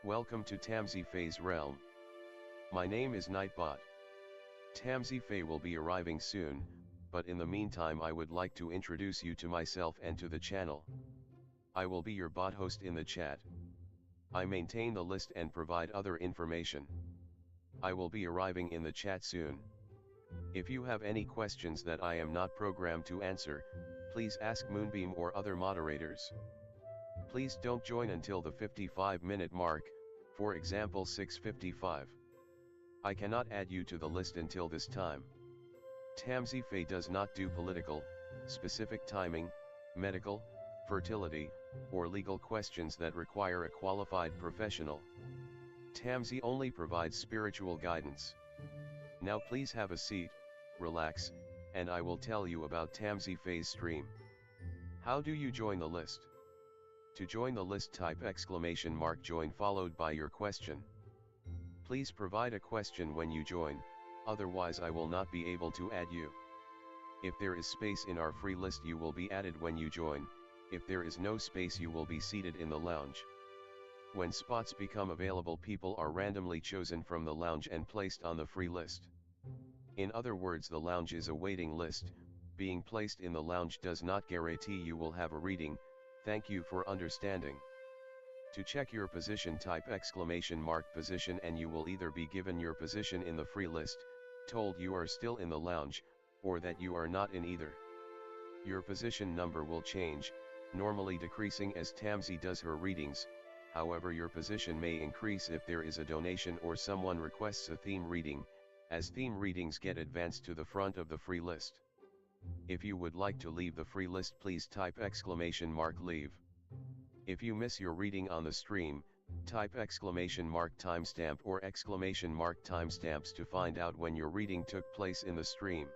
Welcome to tamsyfae's realm. My name is Nightbot. Tamsyfae will be arriving soon, but in the meantime I would like to introduce you to myself and to the channel. I will be your bot host in the chat. I maintain the list and provide other information. I will be arriving in the chat soon. If you have any questions that I am not programmed to answer, please ask Moonbeam or other moderators. Please don't join until the 55-minute mark, for example 6:55. I cannot add you to the list until this time. Tamsyfae does not do political, specific timing, medical, fertility, or legal questions that require a qualified professional. Tamsy only provides spiritual guidance. Now please have a seat, relax, and I will tell you about Tamsyfae's stream. How do you join the list? To join the list, type !join followed by your question. Please provide a question when you join, otherwise I will not be able to add you. If there is space in our free list you will be added when you join, if there is no space you will be seated in the lounge. When spots become available, people are randomly chosen from the lounge and placed on the free list. In other words, the lounge is a waiting list. Being placed in the lounge does not guarantee you will have a reading. Thank you for understanding. To check your position, type !position and you will either be given your position in the free list, told you are still in the lounge, or that you are not in either. Your position number will change, normally decreasing as Tamsy does her readings. However, your position may increase if there is a donation or someone requests a theme reading, as theme readings get advanced to the front of the free list. If you would like to leave the free list, please type !leave. If you miss your reading on the stream, type !timestamp or !timestamps to find out when your reading took place in the stream.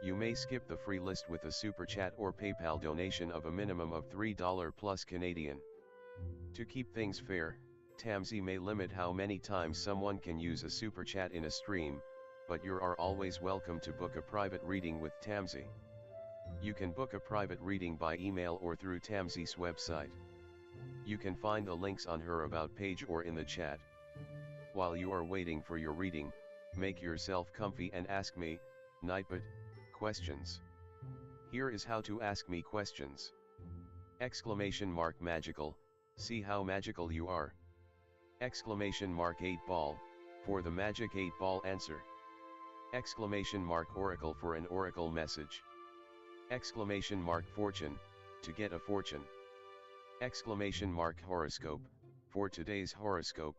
You may skip the free list with a super chat or PayPal donation of a minimum of $3 plus Canadian. To keep things fair, Tamsy may limit how many times someone can use a super chat in a stream, but you are always welcome to book a private reading with Tamsy. You can book a private reading by email or through Tamsy's website. You can find the links on her about page or in the chat. While you are waiting for your reading, make yourself comfy and ask me, Nightbot, questions. Here is how to ask me questions. !magical, see how magical you are. !8ball, for the magic 8-ball answer. !oracle for an oracle message. !fortune, to get a fortune. !horoscope, for today's horoscope.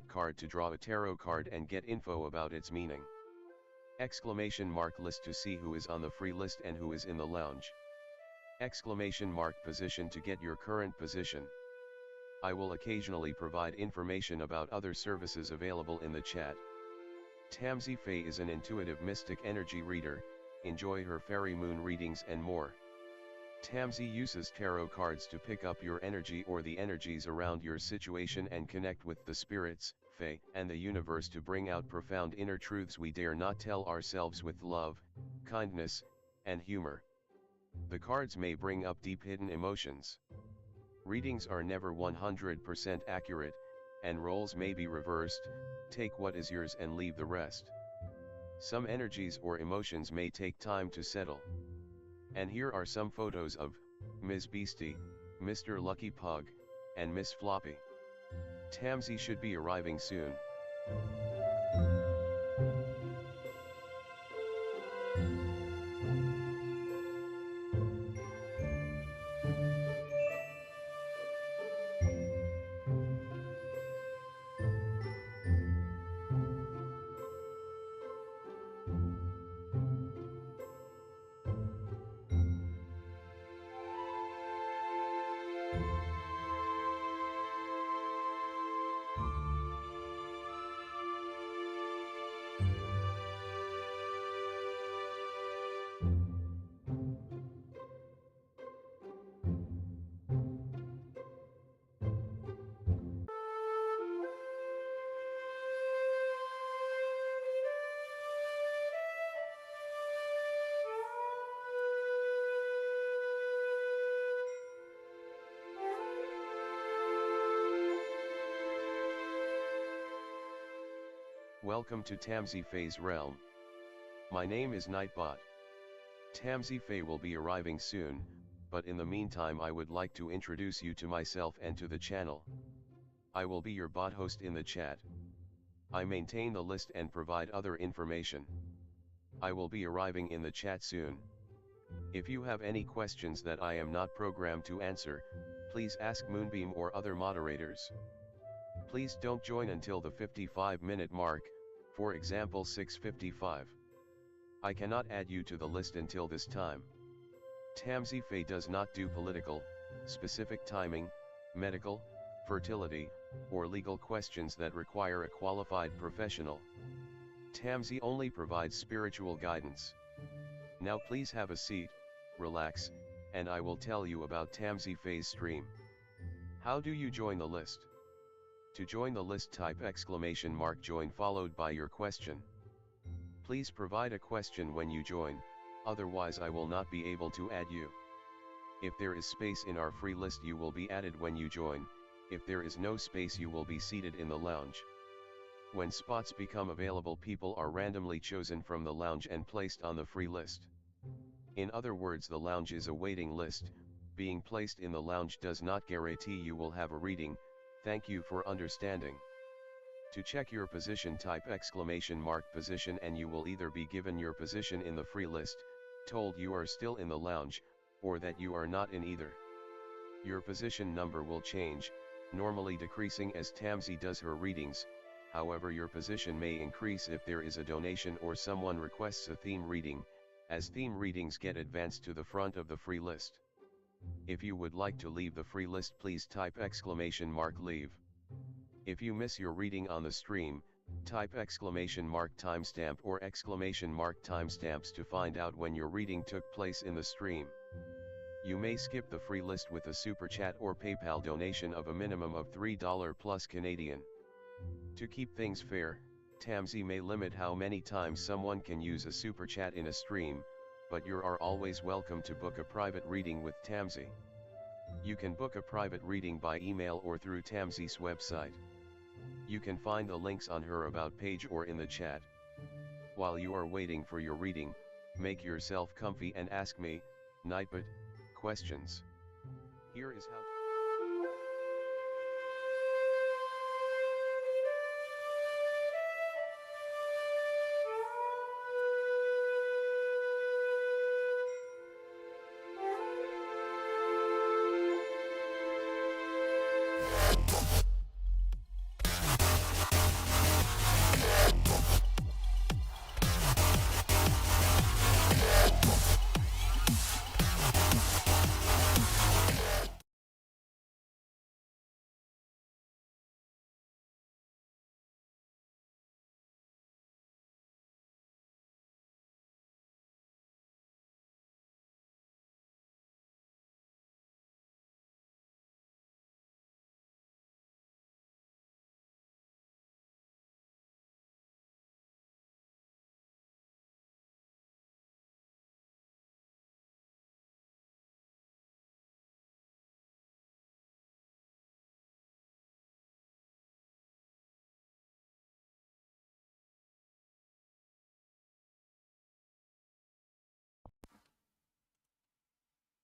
!card to draw a tarot card and get info about its meaning. !list to see who is on the free list and who is in the lounge. !position to get your current position. I will occasionally provide information about other services available in the chat. Tamsyfae is an intuitive mystic energy reader. Enjoy her fairy moon readings and more. Tamsy uses tarot cards to pick up your energy or the energies around your situation and connect with the spirits, fae, and the universe to bring out profound inner truths we dare not tell ourselves with love, kindness, and humor. The cards may bring up deep hidden emotions. Readings are never 100% accurate, and roles may be reversed. Take what is yours and leave the rest. Some energies or emotions may take time to settle. And here are some photos of Ms. Beastie, Mr. Lucky Pug, and Miss Floppy. Tamsy should be arriving soon. Welcome to Tamsyfae's realm. My name is Nightbot. Tamsyfae will be arriving soon, but in the meantime I would like to introduce you to myself and to the channel. I will be your bot host in the chat. I maintain the list and provide other information. I will be arriving in the chat soon. If you have any questions that I am not programmed to answer, please ask Moonbeam or other moderators. Please don't join until the 55-minute mark, for example 6:55. I cannot add you to the list until this time. Tamsyfae does not do political, specific timing, medical, fertility, or legal questions that require a qualified professional. Tamsy only provides spiritual guidance. Now please have a seat, relax, and I will tell you about Tamsyfae's stream. How do you join the list? To join the list, type !join followed by your question. Please provide a question when you join, otherwise I will not be able to add you. If there is space in our free list you will be added when you join, if there is no space you will be seated in the lounge. When spots become available people are randomly chosen from the lounge and placed on the free list. In other words, the lounge is a waiting list. Being placed in the lounge does not guarantee you will have a reading. Thank you for understanding. To check your position, type !position and you will either be given your position in the free list, told you are still in the lounge, or that you are not in either. Your position number will change, normally decreasing as Tamsy does her readings. However, your position may increase if there is a donation or someone requests a theme reading, as theme readings get advanced to the front of the free list. If you would like to leave the free list, please type !leave. If you miss your reading on the stream, type !timestamp or !timestamps to find out when your reading took place in the stream. You may skip the free list with a super chat or PayPal donation of a minimum of $3 plus Canadian. To keep things fair, Tamsy may limit how many times someone can use a super chat in a stream, but you are always welcome to book a private reading with Tamsy. You can book a private reading by email or through Tamsy's website. You can find the links on her about page or in the chat. While you are waiting for your reading, make yourself comfy and ask me, Nightbot, questions. Here is how.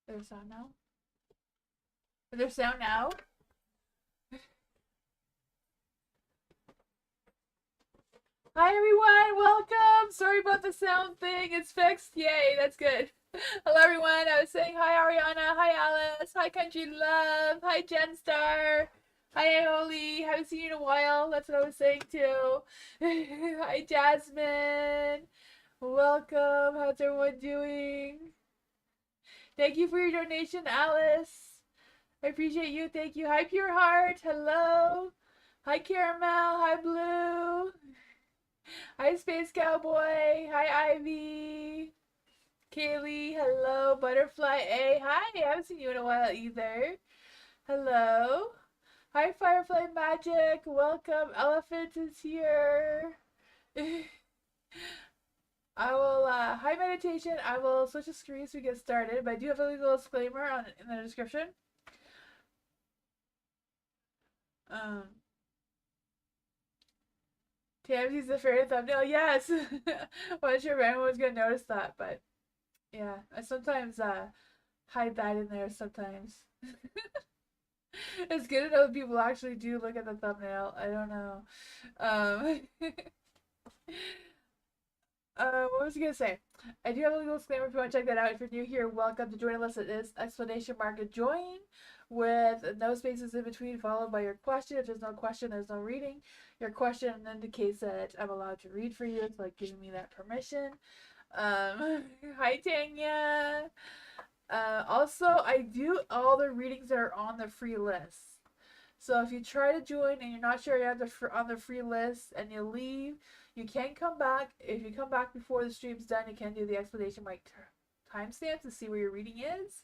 There's sound now? Is there sound now? Hi everyone, welcome! Sorry about the sound thing, it's fixed. Yay, that's good. Hello everyone, I was saying hi Ariana, hi Alice, hi Country Love, hi Jenstar, hi Aoli, haven't seen you in a while, that's what I was saying too. Hi Jasmine, welcome, how's everyone doing? Thank you for your donation, Alice. I appreciate you, thank you. Hi Pure Heart, hello. Hi Caramel, hi Blue. Hi Space Cowboy, hi Ivy. Kaylee, hello. Butterfly A, hi. I haven't seen you in a while either. Hello. Hi Firefly Magic, welcome. Elephant is here. I will, hi Meditation, I will switch the screens to get started, but I do have a little disclaimer in the description. Tamsy's afraid of thumbnail. Yes. Wasn't sure if anyone was gonna notice that, but yeah, I sometimes hide that in there sometimes. It's good to know that people actually do look at the thumbnail. I don't know. Um, what was I gonna say? I do have a little disclaimer if you want to check that out. If you're new here, welcome to join us. It is explanation mark join with no spaces in between, followed by your question. If there's no question, there's no reading. Your question indicates that I'm allowed to read for you. It's like giving me that permission. Hi Tanya. Also, I do all the readings that are on the free list. So if you try to join and you're not sure you're on the free list and you leave, you can come back. If you come back before the stream's done, you can do the explanation mark timestamp to see where your reading is.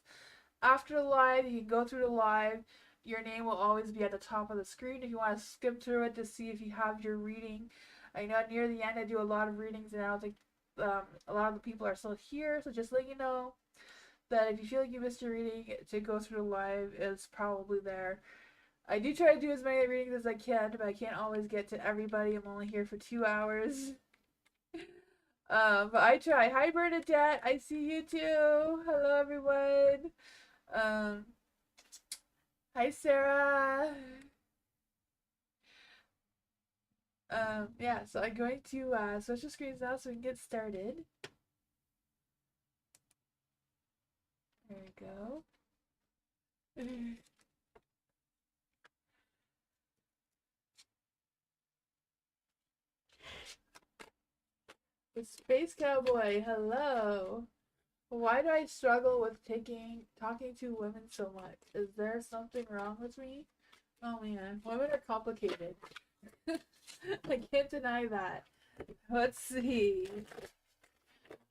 After the live, you can go through the live. Your name will always be at the top of the screen if you want to skip through it to see if you have your reading. I know near the end I do a lot of readings and I don't think a lot of the people are still here, so just let you know that if you feel like you missed your reading, to go through the live is probably there. I do try to do as many readings as I can, but I can't always get to everybody. I'm only here for 2 hours. But I try. Hi Bernadette, I see you too. Hello everyone. Hi Sarah. Yeah, so I'm going to switch the screens now so we can get started. There we go. The Space Cowboy, hello. Why do I struggle with talking to women so much? Is there something wrong with me? Oh man, women are complicated. I can't deny that. Let's see.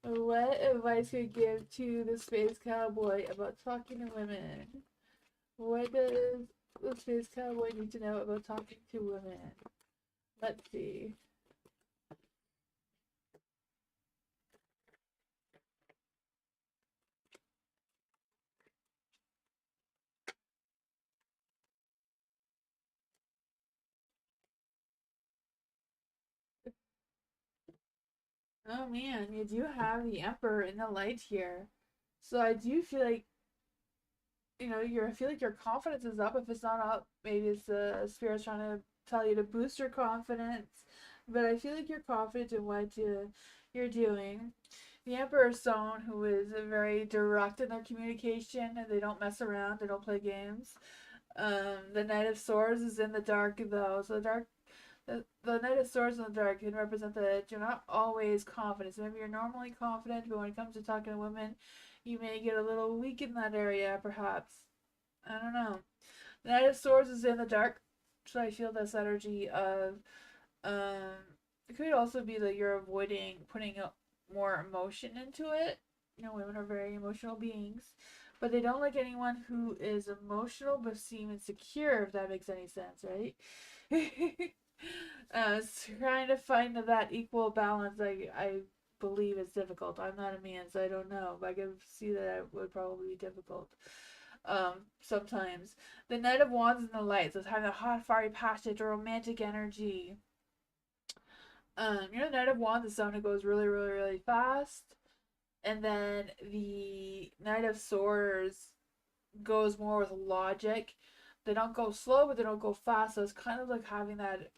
What advice could you give to the Space Cowboy about talking to women? What does the Space Cowboy need to know about talking to women? Let's see. Oh man, you do have the Emperor in the light here. So I do feel like, I feel like your confidence is up. If it's not up, maybe it's the spirit's trying to tell you to boost your confidence. But I feel like you're confident in what you're doing. The Emperor Stone, who is very direct in their communication, and they don't mess around, they don't play games. The Knight of Swords is in the dark though, so the Knight of Swords in the dark can represent that you're not always confident. So maybe you're normally confident, but when it comes to talking to women, you may get a little weak in that area, perhaps. I don't know. The Knight of Swords is in the dark, so I feel this energy of it could also be that you're avoiding putting more emotion into it. Women are very emotional beings, but they don't like anyone who is emotional but seem insecure, if that makes any sense, right? Trying to find that equal balance, I believe is difficult. I'm not a man, so I don't know, but I can see that it would probably be difficult. Sometimes. The Knight of Wands in the light, so it's having a hot, fiery, passionate, romantic energy. The Knight of Wands is someone who goes really, really, really fast. And then the Knight of Swords goes more with logic. They don't go slow, but they don't go fast. So it's kind of like having that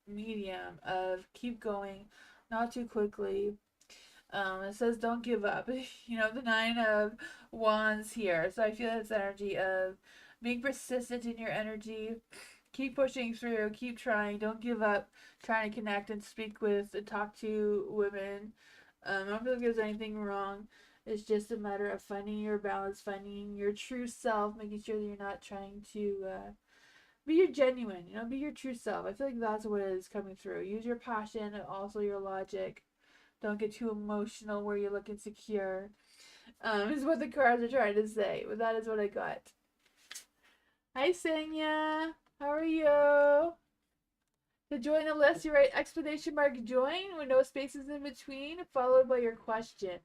medium of keep going, not too quickly. It says don't give up. The Nine of Wands here. So I feel this energy of being persistent in your energy. Keep pushing through. Keep trying. Don't give up. Trying to connect and speak with and talk to women. I don't feel like there's anything wrong. It's just a matter of finding your balance, finding your true self, making sure that you're not trying to be your genuine, be your true self. I feel like that's what is coming through. Use your passion and also your logic. Don't get too emotional where you look insecure. Is what the cards are trying to say. But that is what I got. Hi, Sanya. How are you? To join the list, you write exclamation mark join with no spaces in between, followed by your question.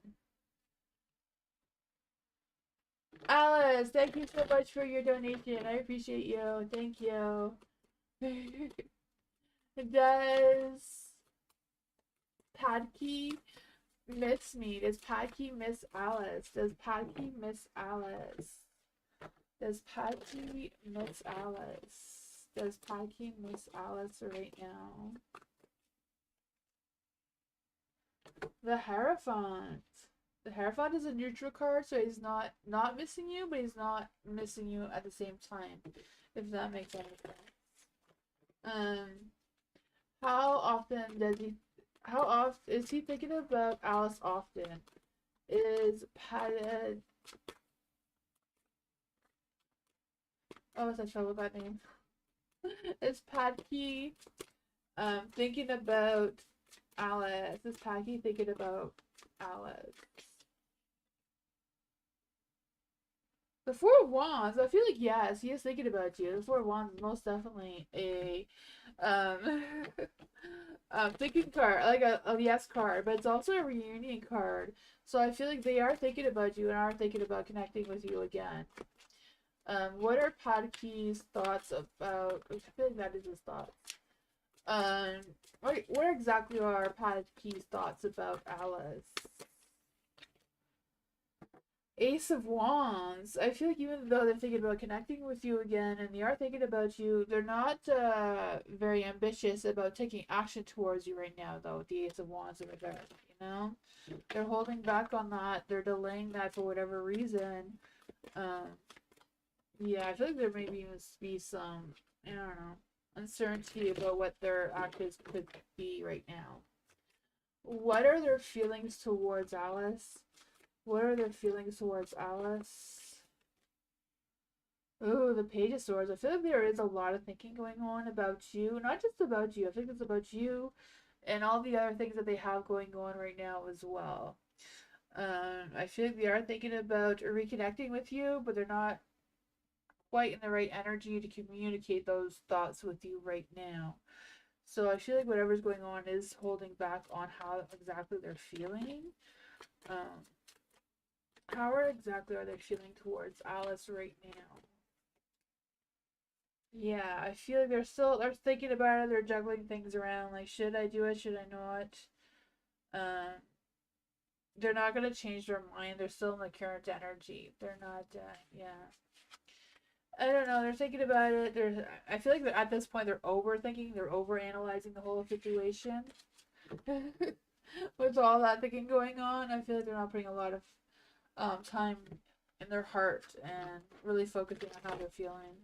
Alice, thank you so much for your donation. I appreciate you. Thank you. Does Padkey miss me? Does Padkey miss Alice? Does Padkey miss Alice? Does Padkey miss Alice? Does Padkey miss Alice right now? The Hierophant. The Hierophant is a neutral card, so he's not missing you, but he's not missing you at the same time, if that makes any sense. How often is he thinking about Alice often? Is Pad... Oh, it's such trouble with that name. Is Padkey thinking about Alice? Is Padkey thinking about Alice? The Four of Wands, I feel like yes, he is thinking about you. The Four of Wands is most definitely a thinking card, like a yes card, but it's also a reunion card. So I feel like they are thinking about you and are thinking about connecting with you again. What are Padkey's thoughts about? I feel like that is his thoughts. What exactly are Padkey's thoughts about Alice? Ace of Wands. I feel like even though they're thinking about connecting with you again and they are thinking about you, they're not very ambitious about taking action towards you right now, though. The Ace of Wands over there, you know? They're holding back on that. They're delaying that for whatever reason. Yeah, I feel like there maybe must be some, I don't know, uncertainty about what their actions could be right now. What are their feelings towards Alice? What are their feelings towards Alice? Oh, the Page of Swords. I feel like there is a lot of thinking going on about you. Not just about you. I think it's about you and all the other things that they have going on right now as well. I feel like they are thinking about reconnecting with you, but they're not quite in the right energy to communicate those thoughts with you right now. So I feel like whatever's going on is holding back on how exactly they're feeling. How exactly are they feeling towards Alice right now? Yeah, I feel like they're thinking about it, they're juggling things around, like should I do it, should I not? They're not gonna change their mind, they're still in the current energy. They're not yeah. I don't know, they're thinking about it, I feel like at this point they're overthinking, they're overanalyzing the whole situation. With all that thinking going on, I feel like they're not putting a lot of time in their heart and really focusing on how they're feeling.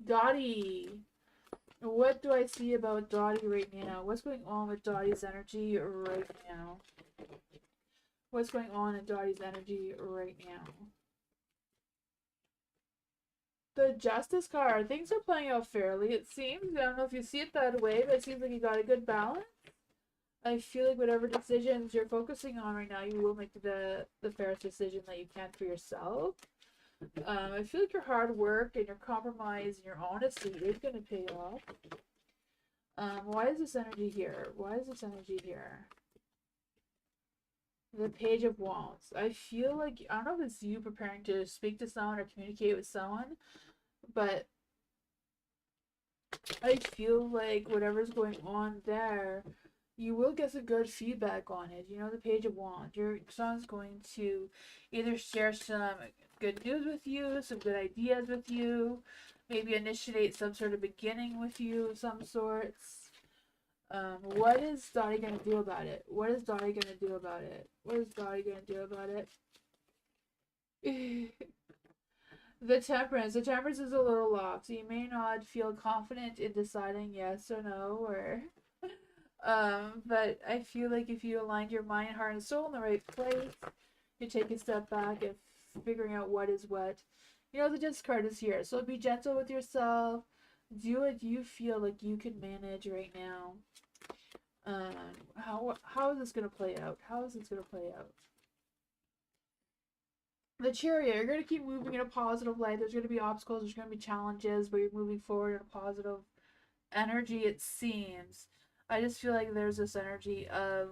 Dottie. What do I see about Dottie right now? What's going on with Dottie's energy right now? What's going on in Dottie's energy right now? The Justice card. Things are playing out fairly, it seems. I don't know if you see it that way, but it seems like you got a good balance. I feel like whatever decisions you're focusing on right now, you will make the fairest decision that you can for yourself. I feel like your hard work and your compromise and your honesty is going to pay off. Why is this energy here? Why is this energy here? The Page of Wands. I feel like, I don't know if it's you preparing to speak to someone or communicate with someone, but I feel like whatever's going on there, you will get some good feedback on it. You know, the Page of Wands. Your son's going to either share some good news with you, some good ideas with you, maybe initiate some sort of beginning with you of some sorts. What is Dottie going to do about it? What is Dottie going to do about it? What is Dottie going to do about it? The Temperance. The Temperance is a little off, so you may not feel confident in deciding yes or no, or but I feel like if you aligned your mind, heart, and soul in the right place, you take a step back and figuring out what is what. You know, the discard is here, so be gentle with yourself. Do what you feel like you can manage right now. How is this gonna play out? How is this gonna play out? The Chariot, you're going to keep moving in a positive light. There's going to be obstacles, there's going to be challenges, but you're moving forward in a positive energy, it seems. I just feel like there's this energy of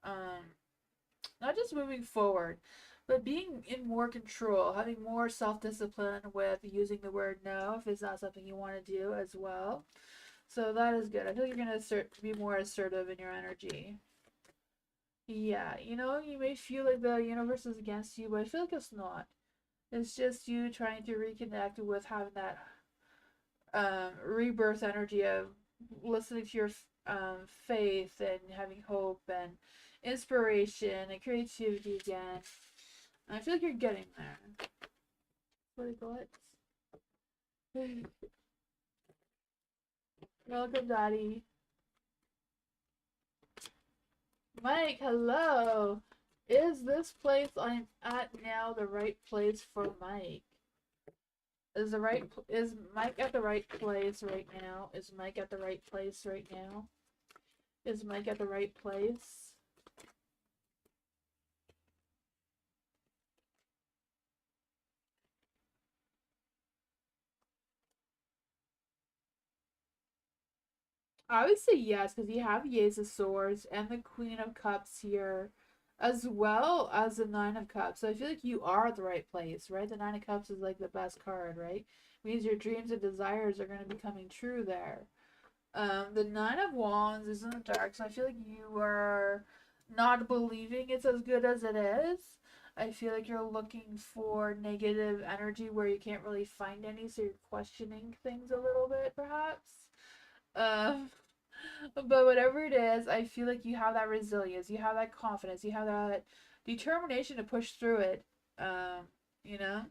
not just moving forward, but being in more control, having more self-discipline with using the word no if it's not something you want to do as well. So that is good. I feel like you're gonna be more assertive in your energy. Yeah, you know, you may feel like the universe is against you, but I feel like it's not. It's just you trying to reconnect with having that rebirth energy of listening to your faith and having hope and inspiration and creativity again. And I feel like you're getting there. What it was. Welcome, Daddy. Mike, hello. Is this place I'm at now the right place for Mike? Is Mike at the right place right now? Is Mike at the right place right now? Is Mike at the right place? I would say yes, because you have the Ace of Swords and the Queen of Cups here, as well as the Nine of Cups. So I feel like you are at the right place, right? The Nine of Cups is like the best card, right? It means your dreams and desires are going to be coming true there. The Nine of Wands is in the dark, so I feel like you are not believing it's as good as it is. I feel like you're looking for negative energy where you can't really find any, so you're questioning things a little bit, perhaps. Um, but whatever it is, I feel like you have that resilience, you have that confidence, you have that determination to push through it. Um, you know,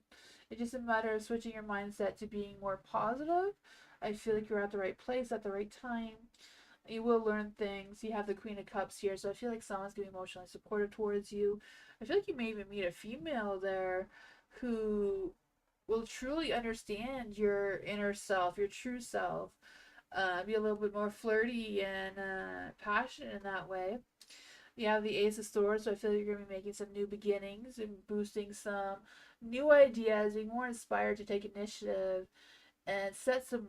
it's just a matter of switching your mindset to being more positive. I feel like you're at the right place at the right time. You will learn things. You have the Queen of Cups here, so I feel like someone's going to be emotionally supportive towards you. I feel like you may even meet a female there who will truly understand your inner self, your true self, be a little bit more flirty and passionate in that way. You have the Ace of Swords, so I feel like you're going to be making some new beginnings and boosting some new ideas, being more inspired to take initiative and set some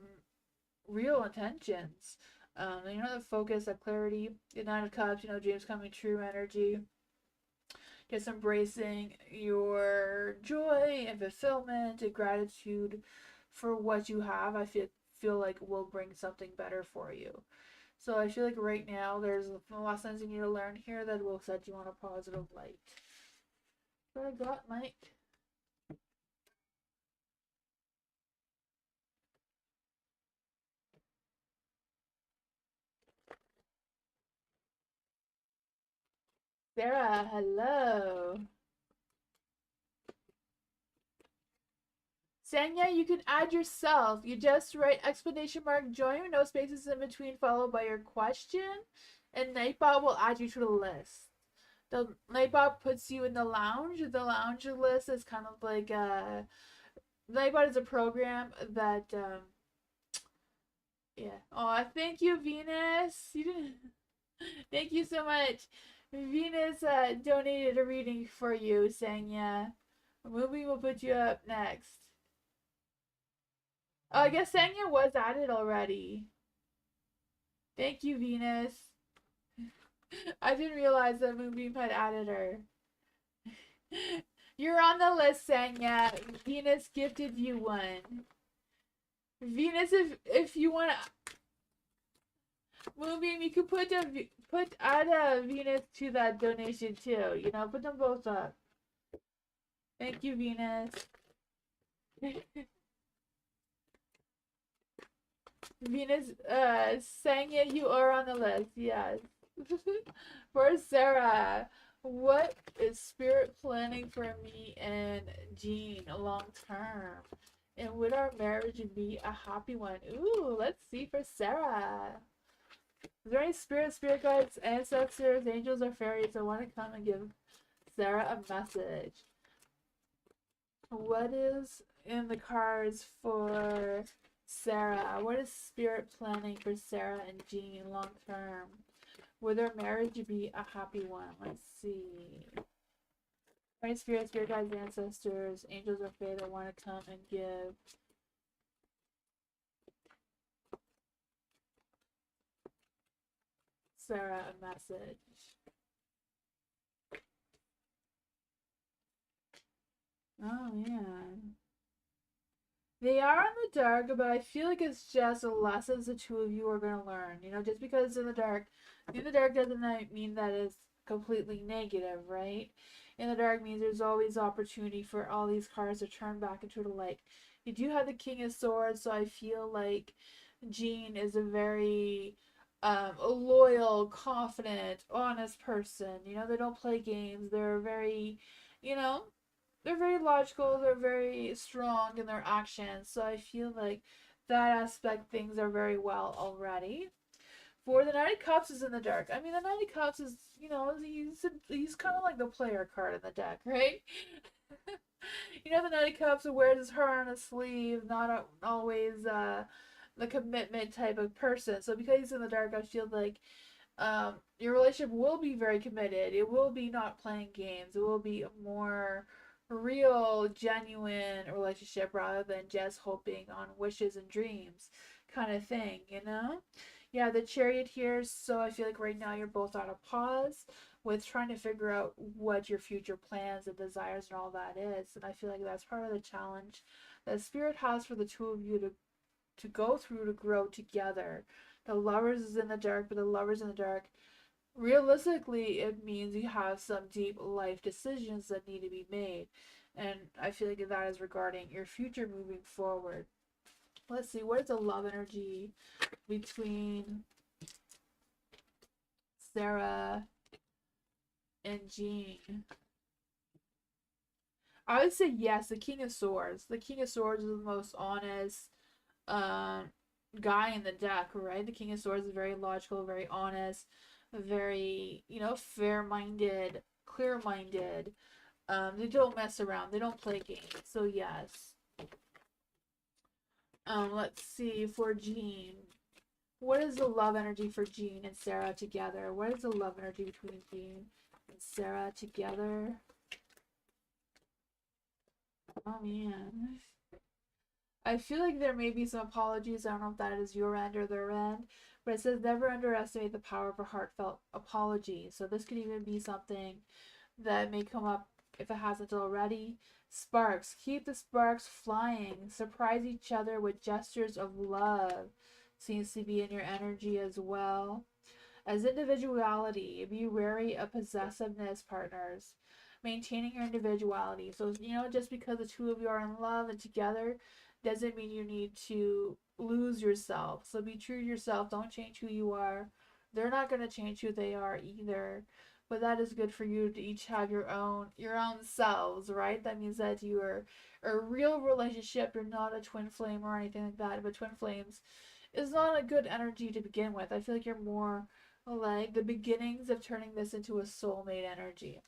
real intentions. You know, the focus, that clarity, the Nine of Cups, you know, dreams coming true energy. Just embracing your joy and fulfillment and gratitude for what you have. I feel like will bring something better for you. So I feel like right now there's lessons you need to learn here that will set you on a positive light. What I got, Mike? Sarah, hello. Sanya, you can add yourself. You just write exclamation mark join, no spaces in between, followed by your question, and Nightbot will add you to the list. The Nightbot puts you in the lounge. The lounge list is kind of like Nightbot is a program that yeah. Oh, thank you, Venus. You didn't. Thank you so much. Venus donated a reading for you, Sanya. Movie will put you up next. Oh, I guess Sanya was added already. Thank you, Venus. I didn't realize that Moonbeam had added her. You're on the list, Sanya. Venus gifted you one. Venus, if you want to, Moonbeam, you could add a Venus to that donation too. You know, put them both up. Thank you, Venus. Venus, Sanya, you are on the list. Yes. For Sarah, what is spirit planning for me and Jean long term? And would our marriage be a happy one? Ooh, let's see for Sarah. Is there any spirit guides, ancestors, angels, or fairies that want to come and give Sarah a message? What is in the cards for Sarah? What is spirit planning for Sarah and Jean long term? Would their marriage be a happy one? Let's see. Any spirit guides, ancestors, angels, or fae that want to come and give Sarah a message? Oh, man. They are in the dark, but I feel like it's just lessons the two of you are going to learn. You know, just because it's in the dark doesn't mean that it's completely negative, right? In the dark means there's always opportunity for all these cards to turn back into the light. You do have the King of Swords, so I feel like Jean is a very a loyal, confident, honest person. You know, they don't play games. They're very, you know, they're very logical, they're very strong in their actions. So I feel like that aspect things are very well already. For the Knight of Cups is in the dark. I mean, the Knight of Cups is, you know, he's kind of like the player card in the deck, right? You know, the Knight of Cups wears his heart on his sleeve, not always the commitment type of person. So because he's in the dark, I feel like your relationship will be very committed. It will be not playing games. It will be a more real, genuine relationship rather than just hoping on wishes and dreams kind of thing, you know? Yeah, the chariot here, so I feel like right now you're both on a pause with trying to figure out what your future plans and desires and all that is. And I feel like that's part of the challenge that Spirit has for the two of you to go through to grow together. The lovers is in the dark, but the lovers in the dark, realistically, it means you have some deep life decisions that need to be made. And I feel like that is regarding your future moving forward. Let's see, what is the love energy between Sarah and Jean? I would say yes, the King of Swords. The King of Swords is the most honest um, guy in the deck, right? The King of Swords is very logical, very honest, very, you know, fair minded, clear minded. They don't mess around, they don't play games. So, yes. Let's see for Jean. What is the love energy for Jean and Sarah together? What is the love energy between Jean and Sarah together? Oh man. I feel like there may be some apologies. I don't know if that is your end or their end, but it says never underestimate the power of a heartfelt apology. So this could even be something that may come up if it hasn't already. Sparks. Keep the sparks flying. Surprise each other with gestures of love. Seems to be in your energy as well. As individuality, be wary of possessiveness, partners. Maintaining your individuality. So, you know, just because the two of you are in love and together doesn't mean you need to lose yourself. So be true to yourself. Don't change who you are. They're not going to change who they are either. But that is good for you to each have your own selves, right? That means that you are a real relationship. You're not a twin flame or anything like that. But twin flames is not a good energy to begin with. I feel like you're more like the beginnings of turning this into a soulmate energy.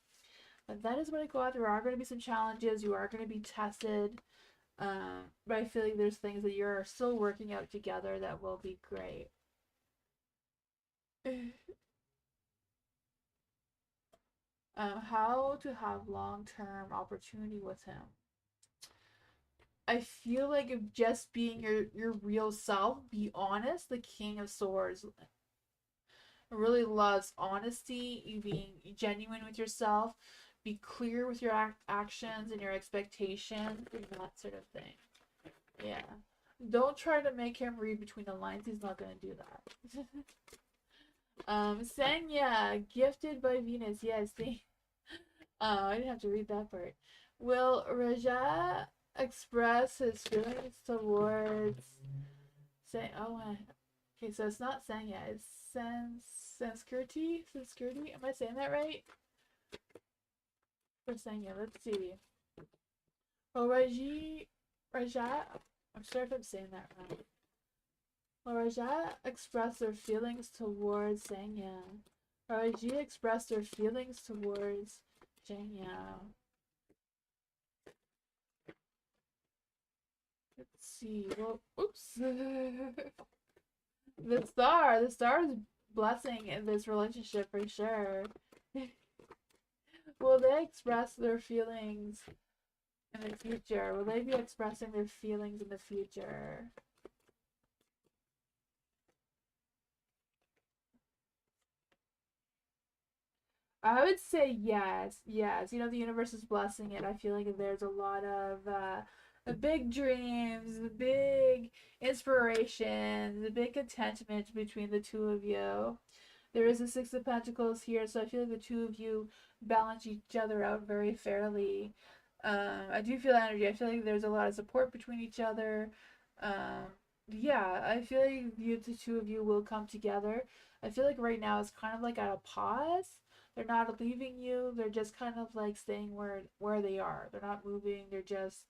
But that is what I got. There are going to be some challenges. You are going to be tested. But I feel like there's things that you're still working out together that will be great. How to have long-term opportunity with him. I feel like if just being your real self, be honest. The King of Swords really loves honesty, you being genuine with yourself, be clear with your actions and your expectations and that sort of thing. Yeah. Don't try to make him read between the lines. He's not gonna do that. Senya, gifted by Venus. Yes, they. I didn't have to read that part. Will Raja express his feelings towards say? Oh, okay. So it's not Senya. It's Sanskriti. Sanskriti. Am I saying that right? For Senya, let's see. Oh, Raja. I'm sorry if I'm saying that wrong. Raja expressed their feelings towards Sanya. Raji expressed their feelings towards Sanya. Let's see. Well, oops. The star is blessing in this relationship for sure. Will they express their feelings in the future? Will they be expressing their feelings in the future? I would say yes, yes. You know, the universe is blessing it. I feel like there's a lot of The big dreams, the big inspiration, the big contentment between the two of you. There is a Six of Pentacles here, so I feel like the two of you balance each other out very fairly. I do feel energy. I feel like there's a lot of support between each other. Um, yeah, I feel like the two of you will come together. I feel like right now it's kind of like at a pause. They're not leaving you. They're just kind of like staying where they are. They're not moving. They're just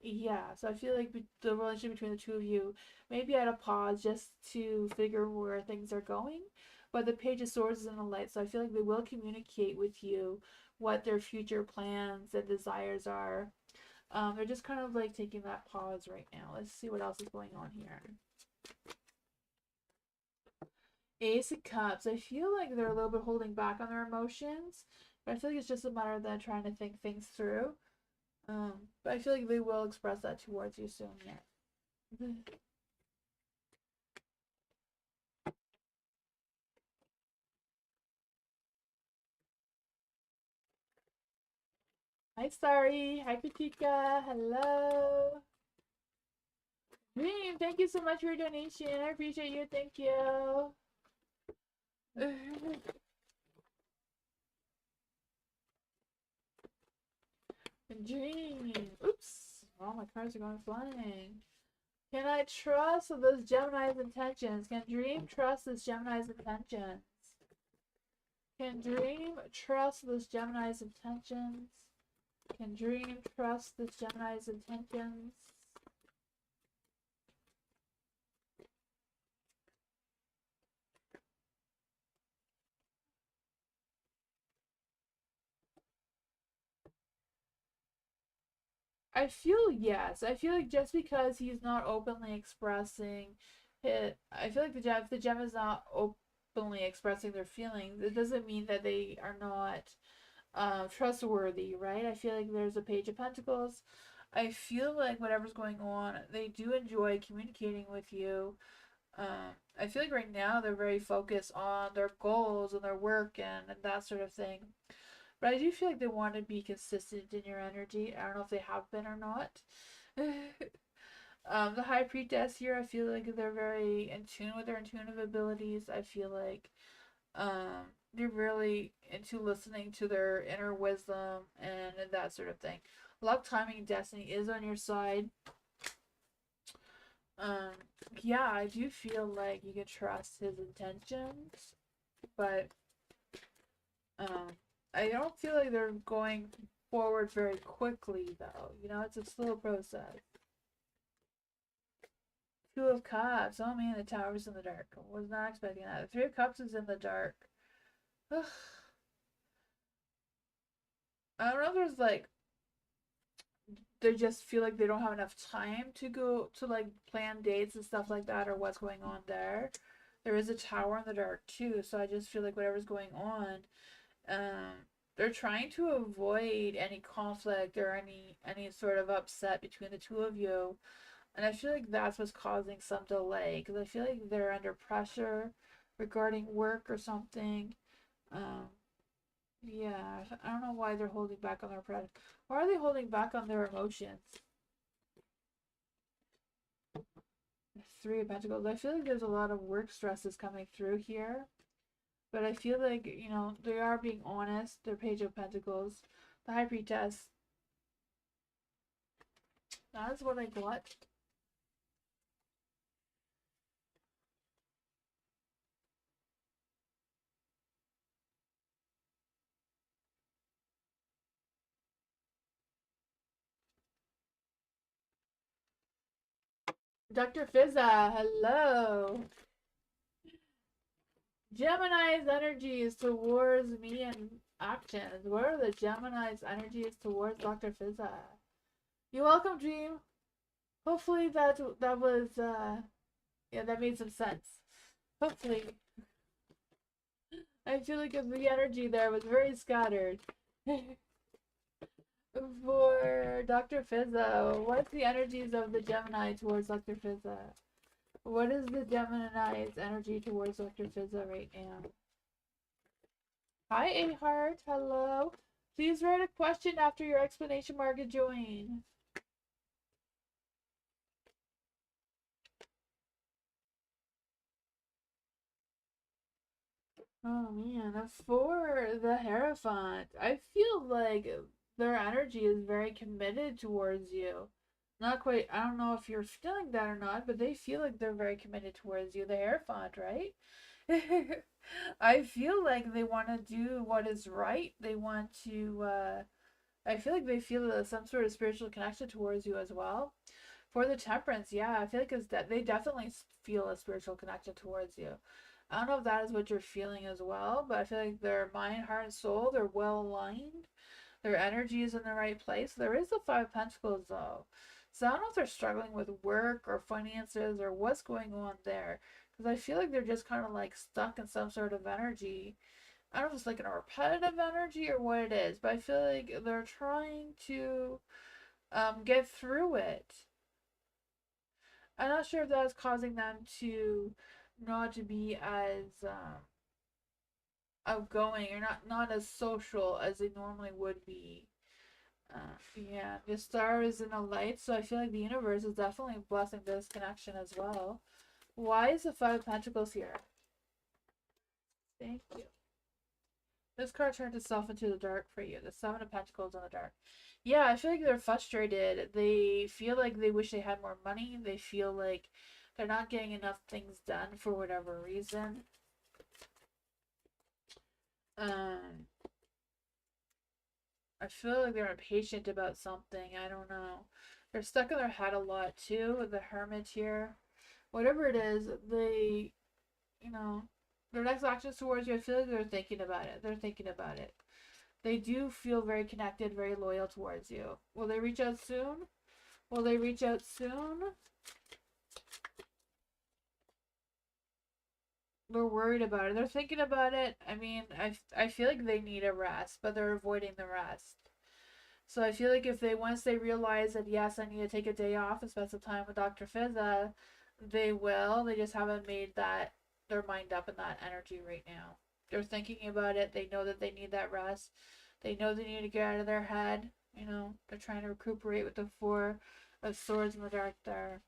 yeah. So I feel like the relationship between the two of you maybe at a pause just to figure where things are going. But the Page of Swords is in the light, so I feel like they will communicate with you what their future plans and desires are. They're just kind of like taking that pause right now. Let's see what else is going on here. Ace of Cups. I feel like they're a little bit holding back on their emotions, but I feel like it's just a matter of them trying to think things through. But I feel like they will express that towards you soon. Yeah. Hi, Starry. Hi, Katika. Hello. Dream, thank you so much for your donation. I appreciate you. Thank you. Dream. Oops. All my cards are going flying. Can I trust this Gemini's intentions? Can Dream trust this Gemini's intentions? Can Dream trust this Gemini's intentions? Can Dream trust this Gemini's intentions? I feel yes. I feel like just because he's not openly expressing it, I feel like if the gem is not openly expressing their feelings, it doesn't mean that they are not trustworthy, right? I feel like there's a Page of Pentacles. I feel like whatever's going on, they do enjoy communicating with you. I feel like right now they're very focused on their goals and their work and that sort of thing. But I do feel like they want to be consistent in your energy. I don't know if they have been or not. The High Priestess here, I feel like they're very in tune with their intuitive abilities. I feel like they're really into listening to their inner wisdom and that sort of thing. Luck, timing, and destiny is on your side. Um, yeah, I do feel like you can trust his intentions, but um, I don't feel like they're going forward very quickly, though. You know, it's a slow process. Two of Cups. Oh man, the Tower's in the dark. Was not expecting that. The Three of Cups is in the dark. Ugh. I don't know if there's like they just feel like they don't have enough time to go to like plan dates and stuff like that or what's going on there. There is a tower in the dark too, so I just feel like whatever's going on, they're trying to avoid any conflict or any sort of upset between the two of you. And I feel like that's what's causing some delay because I feel like they're under pressure regarding work or something. Um, yeah, I don't know why they're holding back on their pressure. Why are they holding back on their emotions? Three of Pentacles. I feel like there's a lot of work stresses coming through here. But I feel like, you know, they are being honest. They're Page of Pentacles. The High Priestess. That's what I got. Dr. Fizza, hello. Gemini's energies towards me and actions. What are the Gemini's energies towards Dr. Fizza? You're welcome, Dream. Hopefully that was yeah, that made some sense. Hopefully. I feel like the energy there was very scattered. For Dr. Fizza, what's the energies of the Gemini towards Dr. Fizza? What is the Gemini's energy towards Dr. Fizza right now? Hi, A-Heart. Hello. Please write a question after your explanation mark and join. Oh man, for the Hierophant, I feel like their energy is very committed towards you. Not quite, I don't know if you're feeling that or not, but they feel like they're very committed towards you, the Hierophant, right? I feel like they want to do what is right. They want to, I feel like they feel some sort of spiritual connection towards you as well. For the Temperance, yeah, I feel like it's that they definitely feel a spiritual connection towards you. I don't know if that is what you're feeling as well, but I feel like their mind, heart, and soul, they're well aligned. Their energy is in the right place. There is the Five of Pentacles though. So I don't know if they're struggling with work or finances or what's going on there. Because I feel like they're just kind of like stuck in some sort of energy. I don't know if it's like a repetitive energy or what it is, but I feel like they're trying to get through it. I'm not sure if that's causing them to not to be as outgoing or not as social as they normally would be. Yeah, the star is in a light, so I feel like the universe is definitely blessing this connection as well. Why is the Five of Pentacles here? Thank you. This card turned itself into the dark for you. The Seven of Pentacles in the dark. Yeah, I feel like they're frustrated. They feel like they wish they had more money. They feel like they're not getting enough things done for whatever reason. Um, I feel like they're impatient about something. I don't know. They're stuck in their head a lot too with the Hermit here. Whatever it is, they, you know, their next actions towards you, I feel like they're thinking about it. They're thinking about it. They do feel very connected, very loyal towards you. Will they reach out soon? Will they reach out soon? They're worried about it. They're thinking about it. I mean, I feel like they need a rest, but they're avoiding the rest. So I feel like if they once they realize that yes, I need to take a day off and spend some time with Dr. Fizza, they will. They just haven't made that their mind up in that energy right now. They're thinking about it. They know that they need that rest. They know they need to get out of their head. You know, they're trying to recuperate with the Four of Swords in the dark there.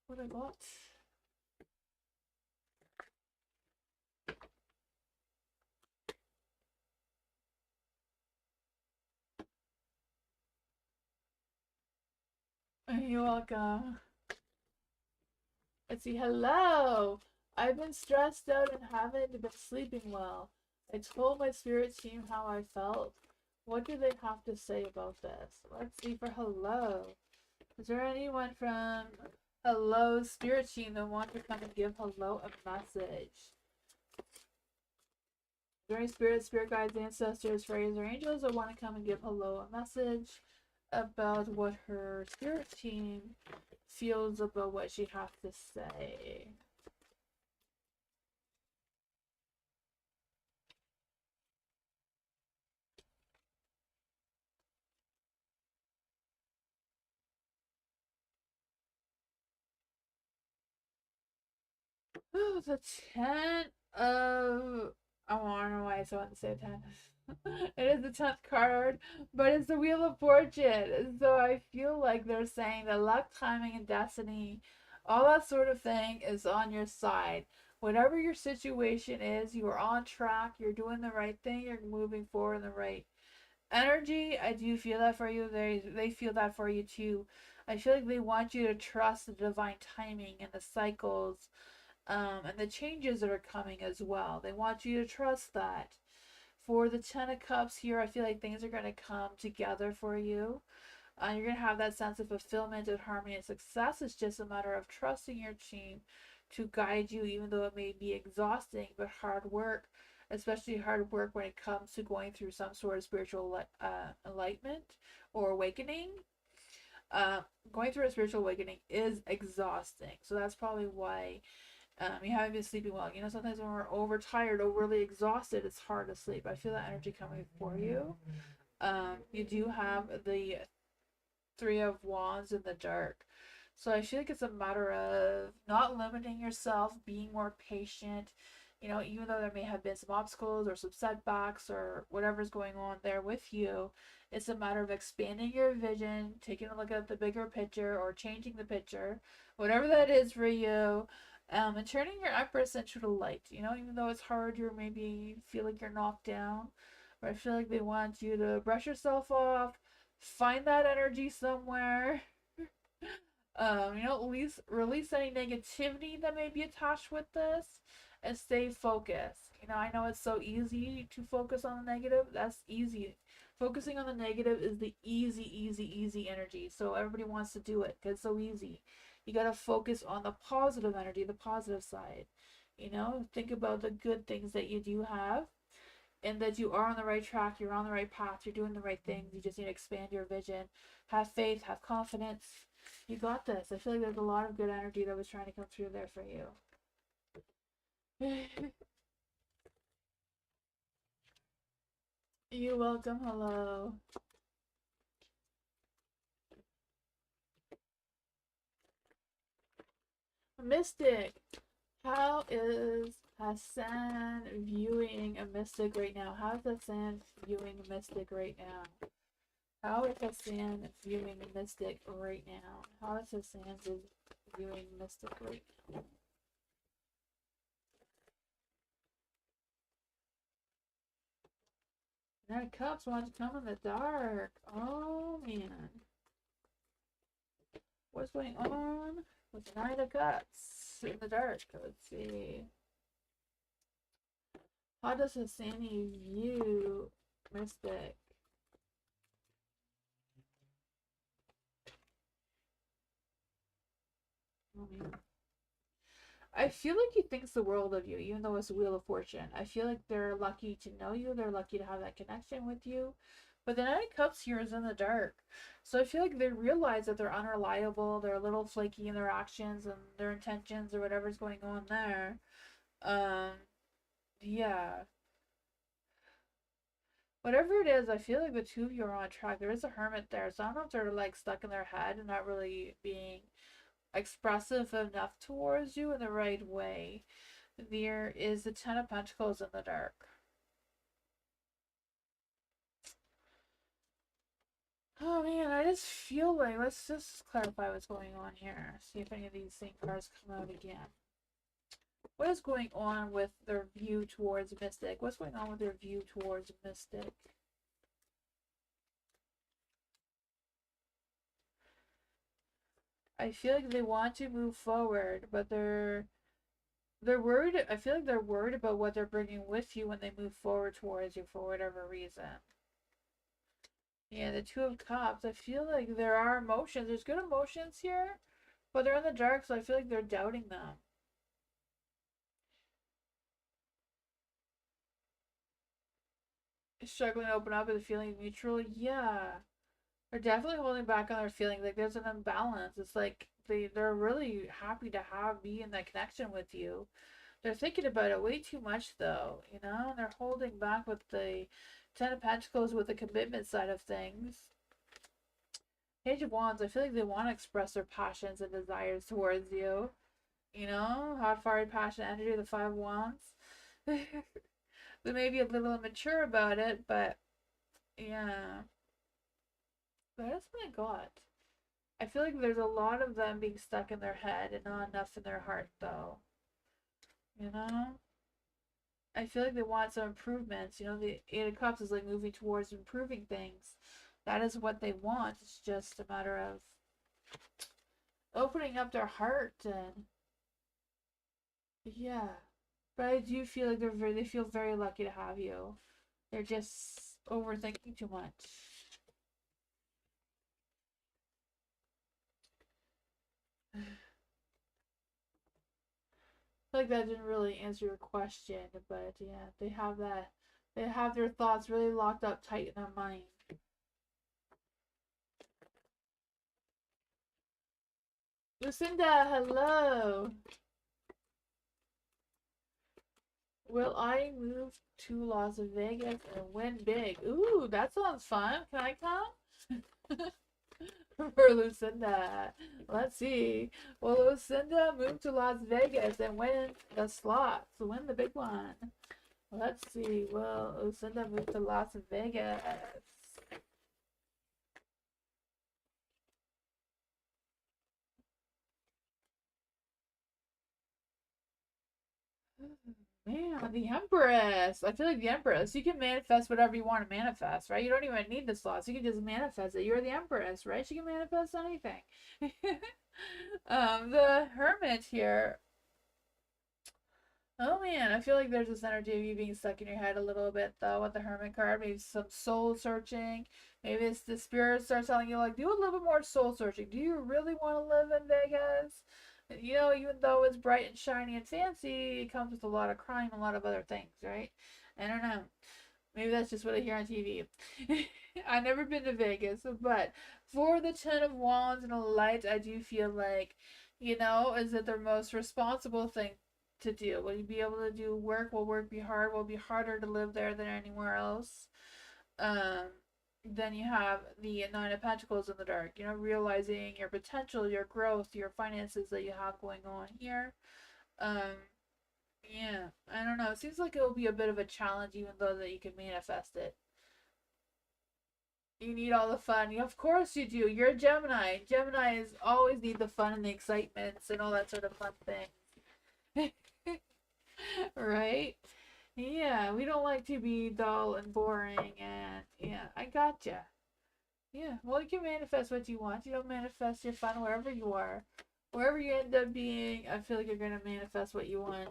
What I got? You're welcome. Let's see. Hello. I've been stressed out and haven't been sleeping well. I told my spirit team how I felt. What do they have to say about this? Let's see for hello. Is there anyone from hello spirit team that want to come and give hello a message? Is there any spirit guides, ancestors, fairies, or angels that want to come and give hello a message about what her spirit team feels about what she has to say? Oh, the 10 of. Oh, I don't know why I want to say 10. It is the 10th card, but it's the Wheel of Fortune. So I feel like they're saying that luck, timing, and destiny, all that sort of thing is on your side. Whatever your situation is, you are on track, you're doing the right thing, you're moving forward in the right energy. I do feel that for you. They feel that for you too. I feel like they want you to trust the divine timing and the cycles and the changes that are coming as well. They want you to trust that. For the Ten of Cups here, I feel like things are going to come together for you. You're going to have that sense of fulfillment and harmony and success. It's just a matter of trusting your team to guide you, even though it may be exhausting, but hard work, especially hard work when it comes to going through some sort of spiritual enlightenment or awakening. Uh, Going through a spiritual awakening is exhausting. So that's probably why you haven't been sleeping well. You know, sometimes when we're overtired, overly exhausted, it's hard to sleep. I feel that energy coming for you. You do have the Three of Wands in the dark. So I feel like it's a matter of not limiting yourself, being more patient. You know, even though there may have been some obstacles or some setbacks or whatever's going on there with you, it's a matter of expanding your vision, taking a look at the bigger picture or changing the picture, whatever that is for you, And turning your Empress into the light. You know, even though it's hard, you maybe feel like you're knocked down, or I feel like they want you to brush yourself off, find that energy somewhere. You know, release any negativity that may be attached with this, and stay focused. You know, I know it's so easy to focus on the negative. That's easy. Focusing on the negative is the easy energy. So everybody wants to do it because it's so easy. You gotta focus on the positive energy, the positive side. You know, think about the good things that you do have, and that you are on the right track, you're on the right path, you're doing the right things. You just need to expand your vision. Have faith, have confidence. You got this. I feel like there's a lot of good energy that was trying to come through there for you. You're welcome. Hello. Mystic. How is Hassan viewing a mystic right now? How is Hassan viewing a mystic right now? How is Hassan viewing a mystic right now? How is Hassan viewing mystic right now? Nine of Cups wants to come in the dark. Oh man. What's going on with the Nine of Cups in the dark? Let's see. How does Hassani view Mystic? Oh man. I feel like he thinks the world of you, even though it's a Wheel of Fortune. I feel like they're lucky to know you. They're lucky to have that connection with you. But the Nine of Cups here is in the dark. So I feel like they realize that they're unreliable. They're a little flaky in their actions and their intentions or whatever's going on there. Um, yeah. Whatever it is, I feel like the two of you are on track. There is a hermit there. So I don't know if they're like stuck in their head and not really being expressive enough towards you in the right way. There is the Ten of Pentacles in the dark. Oh man, I just feel like, let's just clarify what's going on here. See if any of these same cards come out again. What is going on with their view towards Mystic? What's going on with their view towards Mystic? I feel like they want to move forward, but they're worried. I feel like they're worried about what they're bringing with you when they move forward towards you for whatever reason. Yeah, the Two of Cups. I feel like there are emotions. There's good emotions here, but they're in the dark, so I feel like they're doubting them. Struggling to open up with a feeling mutual. Yeah. They're definitely holding back on their feelings. Like there's an imbalance. It's like they're really happy to have be in that connection with you. They're thinking about it way too much though, you know? And they're holding back with the Ten of Pentacles with the commitment side of things. Page of Wands, I feel like they want to express their passions and desires towards you. You know, hot fiery passion energy, the Five of Wands. They may be a little immature about it, but yeah. But that's what I got. I feel like there's a lot of them being stuck in their head and not enough in their heart, though. You know? I feel like they want some improvements. You know, the Eight of Cups is like moving towards improving things. That is what they want. It's just a matter of opening up their heart and yeah. But I do feel like they feel very lucky to have you. They're just overthinking too much. Like that didn't really answer your question, but yeah, they have their thoughts really locked up tight in their mind. Lucinda, hello. Will I move to Las Vegas and win big? Ooh, that sounds fun. Can I come? For Lucinda. Let's see. Will Lucinda move to Las Vegas and win the slots? Win the big one. Let's see. Will Lucinda move to Las Vegas? Man, the Empress. I feel like the Empress. You can manifest whatever you want to manifest, right? You don't even need the slots. You can just manifest it. You're the Empress, right? You can manifest anything. The Hermit here. Oh man, I feel like there's this energy of you being stuck in your head a little bit though with the Hermit card. Maybe some soul searching. Maybe it's the spirit starts telling you like, do a little bit more soul searching. Do you really want to live in Vegas? You know, even though it's bright and shiny and fancy, it comes with a lot of crime, and a lot of other things, right? I don't know. Maybe that's just what I hear on TV. I've never been to Vegas, but for the Ten of Wands and a Light, I do feel like, is it their most responsible thing to do? Will you be able to do work? Will work be hard? Will it be harder to live there than anywhere else? Um, then you have the Nine of Pentacles in the dark, realizing your potential, your growth, your finances that you have going on here. Um, yeah, I don't know. It seems like it'll be a bit of a challenge, even though that you can manifest it. You need all the fun. Of course you do. You're a Gemini. Geminis always need the fun and the excitements and all that sort of fun thing. Right? Yeah, we don't like to be dull and boring, and yeah, I gotcha. Yeah, well, you can manifest what you want. You don't manifest your fun wherever you are. Wherever you end up being, I feel like you're going to manifest what you want.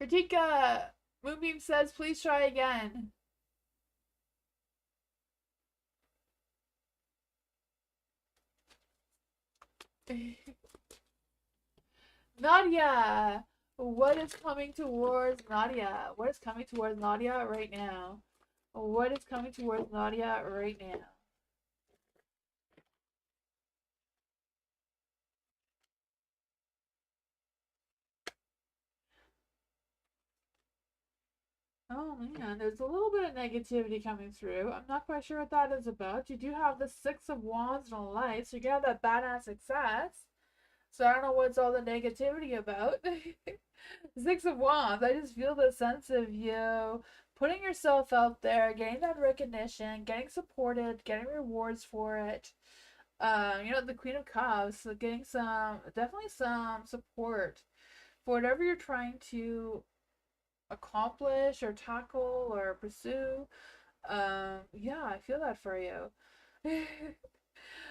Kritika Moonbeam says, please try again. Nadia! What is coming towards Nadia? What is coming towards Nadia right now? What is coming towards Nadia right now? Oh man, there's a little bit of negativity coming through. I'm not quite sure what that is about. You do have the Six of Wands and a Light, so you can have that badass success. So I don't know what's all the negativity about. Six of Wands, I just feel the sense of you putting yourself out there, getting that recognition, getting supported, getting rewards for it. The Queen of Cups, so getting definitely some support for whatever you're trying to accomplish or tackle or pursue. Yeah, I feel that for you.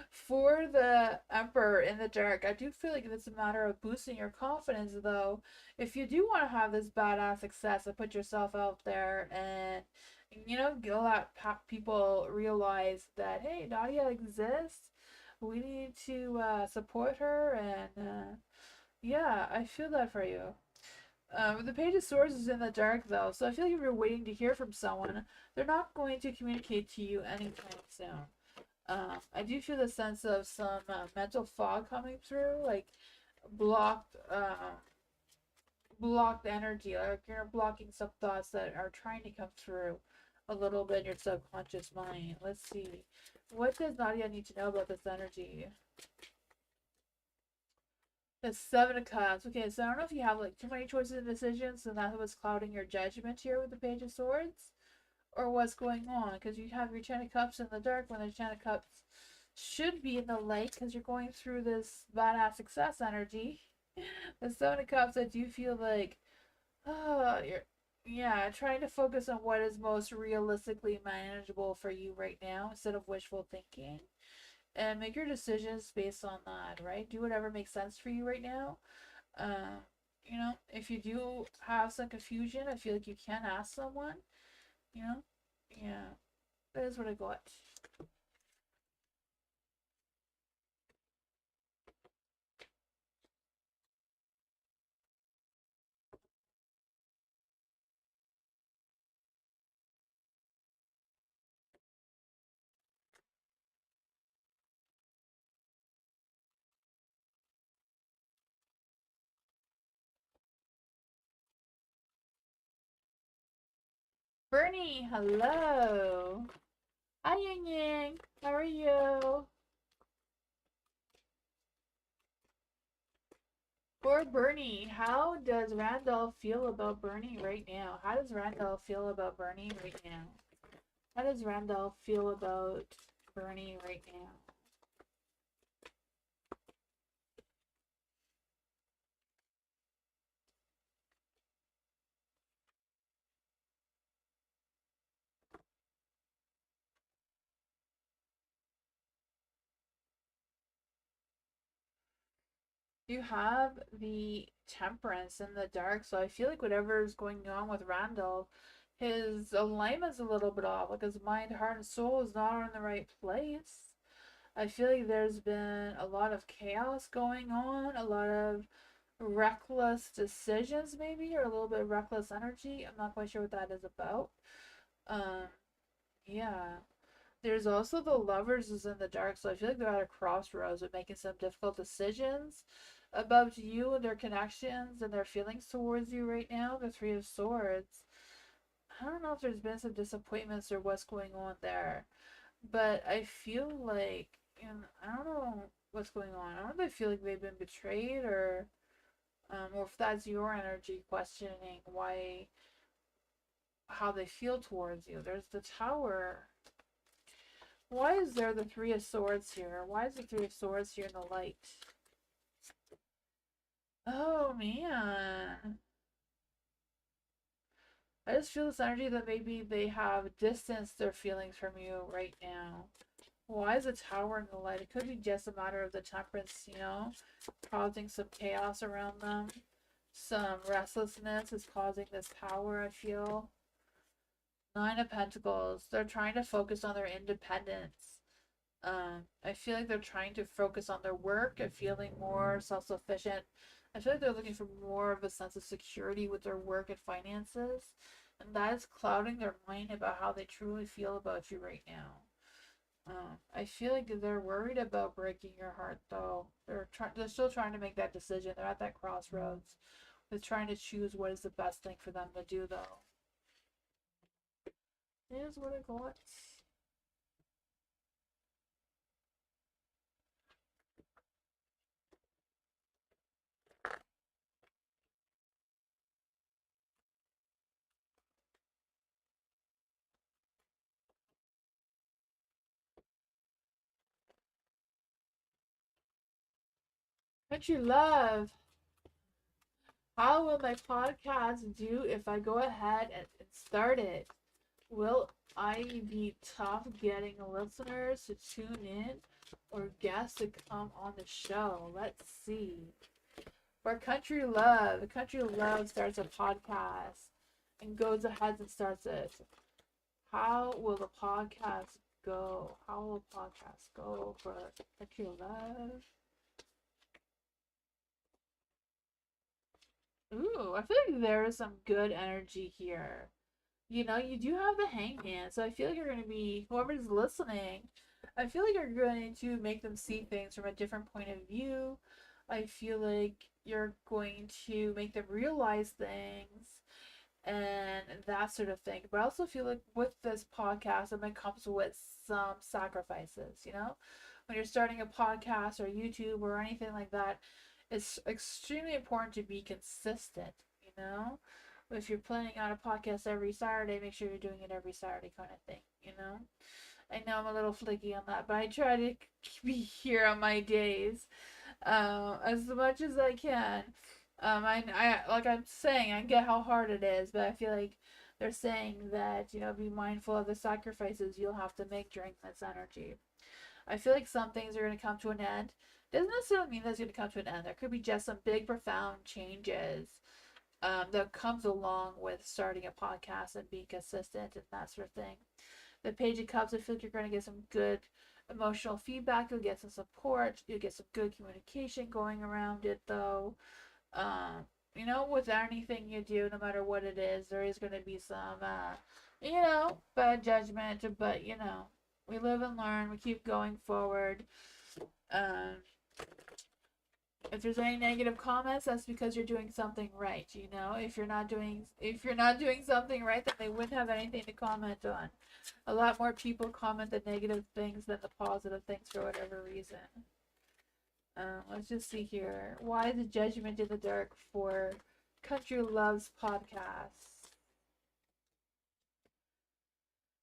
For the Emperor in the dark, I do feel like it's a matter of boosting your confidence, though. If you do want to have this badass success and put yourself out there and, let people realize that, hey, Nadia exists. We need to support her, and yeah, I feel that for you. The Page of Swords is in the dark, though, so I feel like if you're waiting to hear from someone, they're not going to communicate to you anytime soon. I do feel the sense of some mental fog coming through, like blocked, blocked energy, like you're blocking some thoughts that are trying to come through a little bit in your subconscious mind. Let's see, what does Nadia need to know about this energy? The Seven of Cups. Okay, so I don't know if you have like too many choices and decisions, and that's what's clouding your judgment here with the Page of Swords, or what's going on, because you have your Ten of Cups in the dark when the Ten of Cups should be in the light, because you're going through this badass success energy. The Seven of Cups, I do feel like, you're, yeah, trying to focus on what is most realistically manageable for you right now instead of wishful thinking, and make your decisions based on that, right? Do whatever makes sense for you right now. Um, if you do have some confusion, I feel like you can ask someone, you know? Yeah, that is what I got. Bernie, hello. Hi, Yang Yang. How are you? For Bernie, how does Randolph feel about Bernie right now? How does Randolph feel about Bernie right now? How does Randolph feel about Bernie right now? You have the temperance in the dark, so I feel like whatever's going on with Randall, his alignment's a little bit off. Like his mind, heart, and soul is not in the right place. I feel like there's been a lot of chaos going on, a lot of reckless decisions, maybe, or a little bit of reckless energy. I'm not quite sure what that is about. Um, yeah. There's also the lovers is in the dark, so I feel like they're at a crossroads with making some difficult decisions about you and their connections and their feelings towards you right now. The Three of Swords. I don't know if there's been some disappointments or what's going on there, but I feel like, and I don't know what's going on. I don't know if they feel like they've been betrayed or if that's your energy questioning why, how they feel towards you. There's the Tower. Why is there the Three of Swords here? Why is the Three of Swords here in the light? Oh man. I just feel this energy that maybe they have distanced their feelings from you right now. Why is the Tower in the light? It could be just a matter of the temperance, causing some chaos around them. Some restlessness is causing this Tower, I feel. Nine of Pentacles. They're trying to focus on their independence. I feel like they're trying to focus on their work and feeling more self-sufficient. I feel like they're looking for more of a sense of security with their work and finances, and that is clouding their mind about how they truly feel about you right now. I feel like they're worried about breaking your heart, though. They're still trying to make that decision. They're at that crossroads with trying to choose what is the best thing for them to do, though. Here's what I got. Country love. How will my podcast do if I go ahead and start it? Will I be tough getting listeners to tune in or guests to come on the show? Let's see. For Country Love starts a podcast and goes ahead and starts it. How will the podcast go? How will the podcast go for Country Love? Ooh, I feel like there is some good energy here. You do have the hangman, so I feel like you're going to be, whoever's listening, I feel like you're going to make them see things from a different point of view. I feel like you're going to make them realize things and that sort of thing. But I also feel like with this podcast, it comes with some sacrifices, When you're starting a podcast or YouTube or anything like that, it's extremely important to be consistent, you know? If you're planning out a podcast every Saturday, make sure you're doing it every Saturday kind of thing. I know I'm a little flaky on that, but I try to be here on my days as much as I can. I like I'm saying, I get how hard it is, but I feel like they're saying that be mindful of the sacrifices you'll have to make during this energy. I feel like some things are going to come to an end. Doesn't necessarily mean that's going to come to an end. There could be just some big, profound changes that comes along with starting a podcast and being consistent and that sort of thing. The Page of Cups, I feel like you're going to get some good emotional feedback. You'll get some support. You'll get some good communication going around it, though. With anything you do, no matter what it is, there is going to be some, bad judgment. But, we live and learn. We keep going forward. Um, if there's any negative comments, that's because you're doing something right. If you're not doing something right, then they wouldn't have anything to comment on. A lot more people comment the negative things than the positive things for whatever reason. Let's just see here. Why the judgment in the dark for Country Loves podcasts?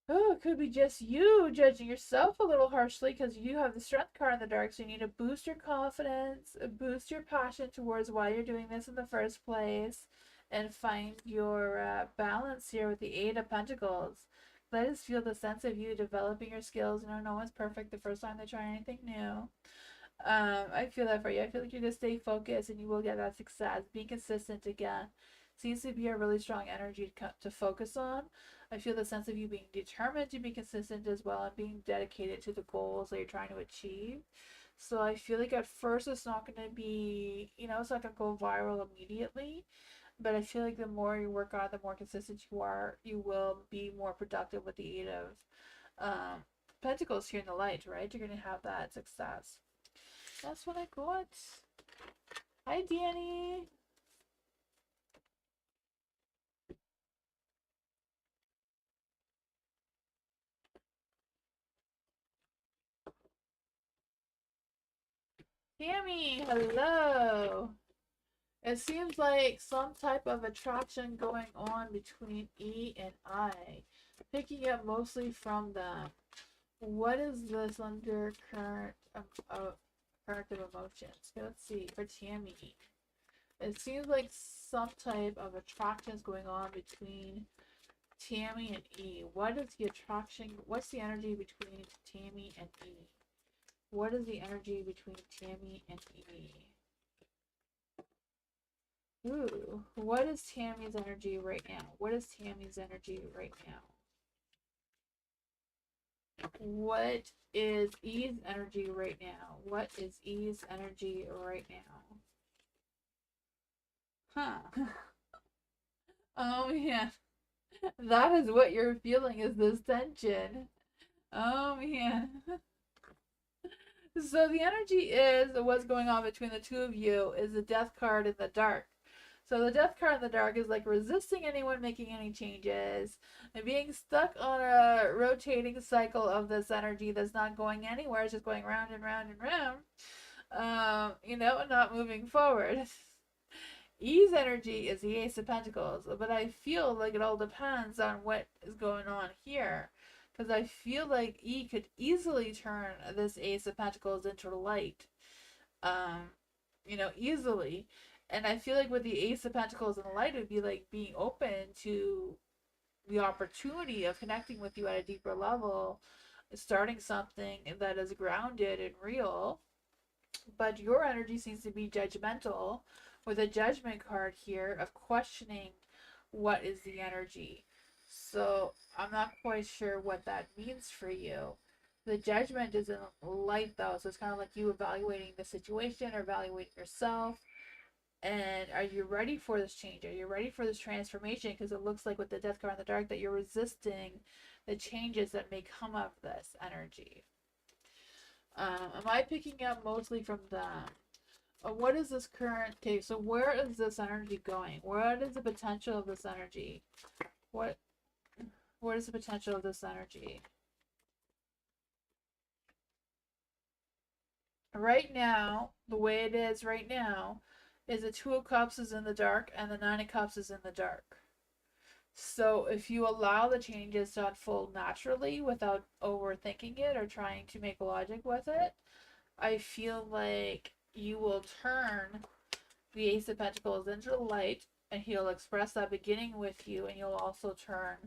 Oh, it could be just you judging yourself a little harshly because you have the strength card in the dark, so you need to boost your confidence, boost your passion towards why you're doing this in the first place, and find your balance here with the Eight of Pentacles. Let us feel the sense of you developing your skills. No one's perfect the first time they try anything new. I feel that for you. I feel like you're gonna stay focused and you will get that success. Being consistent again seems to be a really strong energy to focus on. I feel the sense of you being determined to be consistent as well and being dedicated to the goals that you're trying to achieve. So I feel like at first it's not going to be, it's not going to go viral immediately. But I feel like the more you work on it, the more consistent you are, you will be more productive with the Eight of Pentacles here in the light, right? You're going to have that success. That's what I got. Hi, Danny. Tammy, hello. It seems like some type of attraction going on between E and I. Picking up mostly from them. What is this undercurrent of current of emotions? Let's see, for Tammy. It seems like some type of attraction is going on between Tammy and E. What is the attraction? What's the energy between Tammy and E? What is the energy between Tammy and E? Ooh, what is Tammy's energy right now? What is Tammy's energy right now? What is E's energy right now? What is E's energy right now? Huh. Oh man. That is what you're feeling, is this tension. Oh man. So the energy is what's going on between the two of you is the death card in the dark. So the death card in the dark is like resisting anyone making any changes and being stuck on a rotating cycle of this energy that's not going anywhere. It's just going round and round and round. Not moving forward. E's energy is the Ace of Pentacles, but I feel like it all depends on what is going on here. Because I feel like E could easily turn this Ace of Pentacles into light. Easily. And I feel like with the Ace of Pentacles and the light, it would be like being open to the opportunity of connecting with you at a deeper level, starting something that is grounded and real. But your energy seems to be judgmental with a judgment card here of questioning what is the energy. So I'm not quite sure what that means for you. The judgment isn't light though, so it's kind of like you evaluating the situation or evaluating yourself. And are you ready for this change? Are you ready for this transformation? Because it looks like with the death card in the dark that you're resisting the changes that may come of this energy. Am I picking up mostly from them? What is this current case? So where is this energy going? What is the potential of this energy? What is the potential of this energy? Right now, the way it is right now, is the Two of Cups is in the dark and the Nine of Cups is in the dark. So if you allow the changes to unfold naturally without overthinking it or trying to make logic with it, I feel like you will turn the Ace of Pentacles into the light, and he'll express that beginning with you, and you'll also turn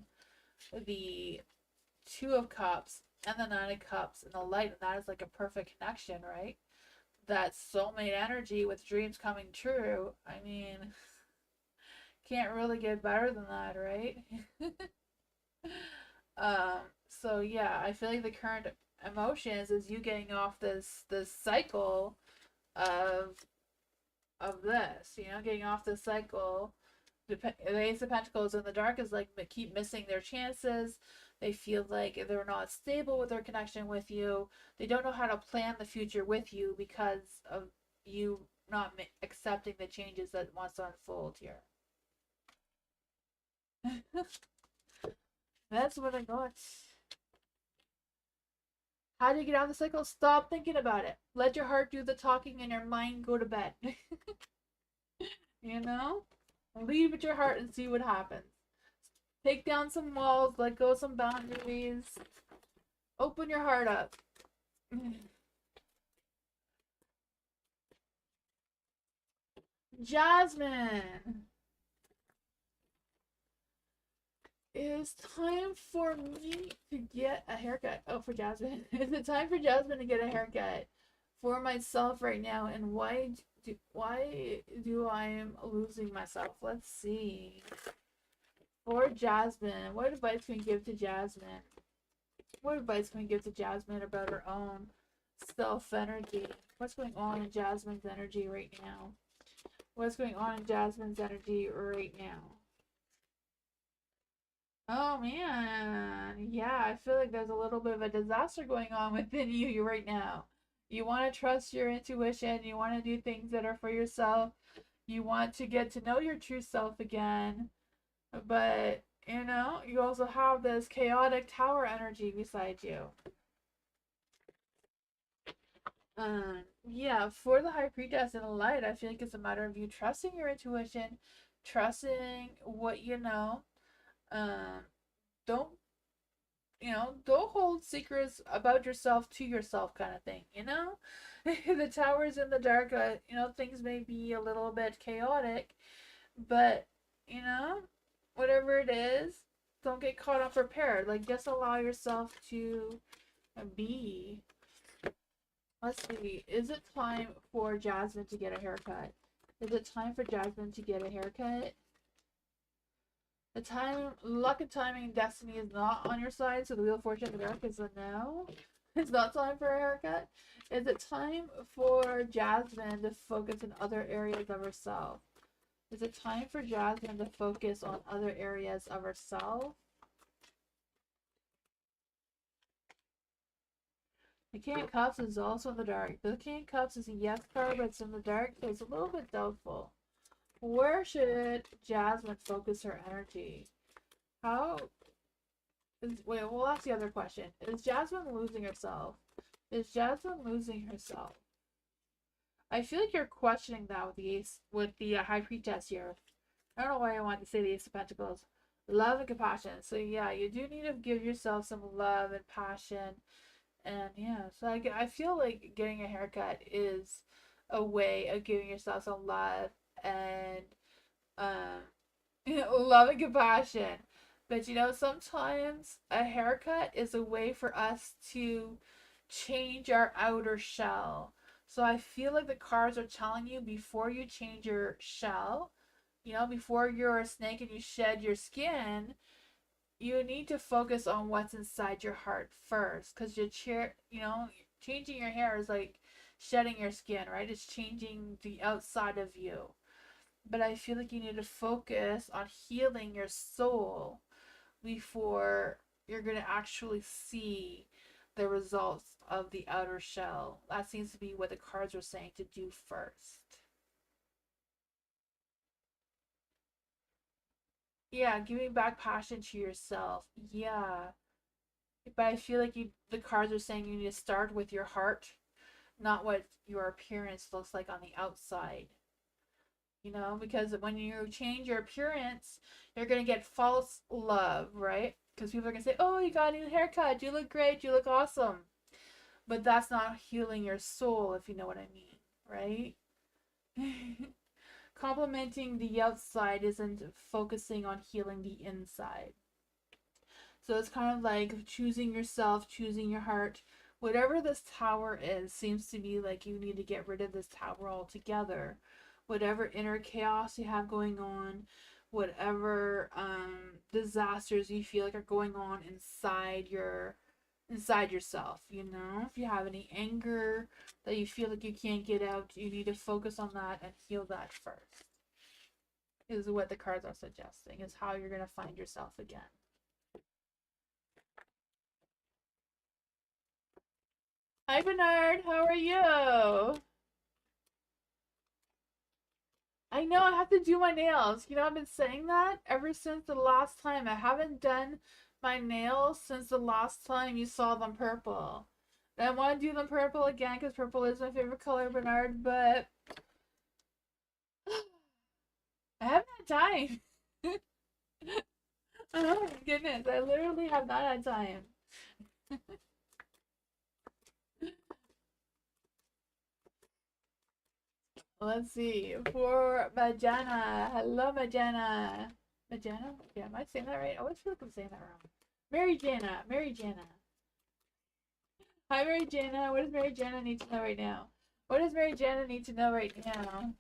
the Two of Cups and the Nine of Cups in the light, and that is like a perfect connection, right? That soulmate energy with dreams coming true. I mean, can't really get better than that, right? So yeah, I feel like the current emotions is you getting off this cycle of this, getting off this cycle. The Ace of Pentacles in the dark is like keep missing their chances. They feel like they're not stable with their connection with you. They don't know how to plan the future with you because of you not accepting the changes that wants to unfold here. That's what I got. How do you get out of the cycle? Stop thinking about it. Let your heart do the talking and your mind go to bed. you know? Leave with your heart and see what happens. Take down some walls, let go some boundaries. Open your heart up. Jasmine. It's time for me to get a haircut. Oh, for Jasmine. Is it time for Jasmine to get a haircut? for myself right now, and why do I am losing myself? Let's see. For Jasmine, what advice can we give to Jasmine? What advice can we give to Jasmine about her own self energy? What's going on in Jasmine's energy right now? What's going on in Jasmine's energy right now? Oh man, yeah, I feel like there's a little bit of a disaster going on within you right now. You want to trust your intuition, you want to do things that are for yourself, you want to get to know your true self again, but you also have this chaotic tower energy beside you. Yeah, for the high priestess and the light, I feel like it's a matter of you trusting your intuition, trusting what you know. Um, don't don't hold secrets about yourself to yourself, kind of thing. The towers in the dark. Things may be a little bit chaotic, but you know, whatever it is, don't get caught unprepared. Like, just allow yourself to be. Let's see. Is it time for Jasmine to get a haircut? Is it time for Jasmine to get a haircut? The time, luck and timing and destiny is not on your side, so the Wheel of Fortune of the Dark is a no. It's not time for a haircut. Is it time for Jasmine to focus on other areas of herself? Is it time for Jasmine to focus on other areas of herself? The King of Cups is also in the dark. The King of Cups is a yes card, but it's in the dark, so it's a little bit doubtful. Where should Jasmine focus her energy? Wait, we'll ask the other question. Is Jasmine losing herself? Is Jasmine losing herself? I feel like you're questioning that with the High Priestess here. I don't know why I wanted to say the Ace of Pentacles. Love and compassion. So yeah, you do need to give yourself some love and passion. And yeah, so I feel like getting a haircut is a way of giving yourself some love and um love and compassion. But sometimes a haircut is a way for us to change our outer shell. So I feel like the cards are telling you, before you change your shell, before you're a snake and you shed your skin, you need to focus on what's inside your heart first. Because changing your hair is like shedding your skin, right? It's changing the outside of you. But I feel like you need to focus on healing your soul before you're going to actually see the results of the outer shell. That seems to be what the cards are saying to do first. Yeah, giving back passion to yourself. Yeah. But I feel like the cards are saying you need to start with your heart, not what your appearance looks like on the outside. Because when you change your appearance, you're going to get false love, right? Because people are going to say, oh, you got a new haircut, you look great, you look awesome. But that's not healing your soul, if you know what I mean, right? Complimenting the outside isn't focusing on healing the inside. So it's kind of like choosing yourself, choosing your heart. Whatever this tower is, seems to be like you need to get rid of this tower altogether. Whatever inner chaos you have going on, whatever disasters you feel like are going on inside yourself. If you have any anger that you feel like you can't get out, you need to focus on that and heal that first. Is what the cards are suggesting, is how you're going to find yourself again. Hi Bernard, how are you? I know I have to do my nails. I've been saying that ever since the last time. I haven't done my nails since the last time you saw them purple. And I want to do them purple again because purple is my favorite color, Bernard, but I haven't had time. Oh my goodness, I literally have not had time. Let's see. For Majana. Hello, Majana. Majana? Yeah, am I saying that right? I always feel like I'm saying that wrong. Mary Jana. Mary Jana. Hi, Mary Jana. What does Mary Jana need to know right now? What does Mary Jana need to know right now?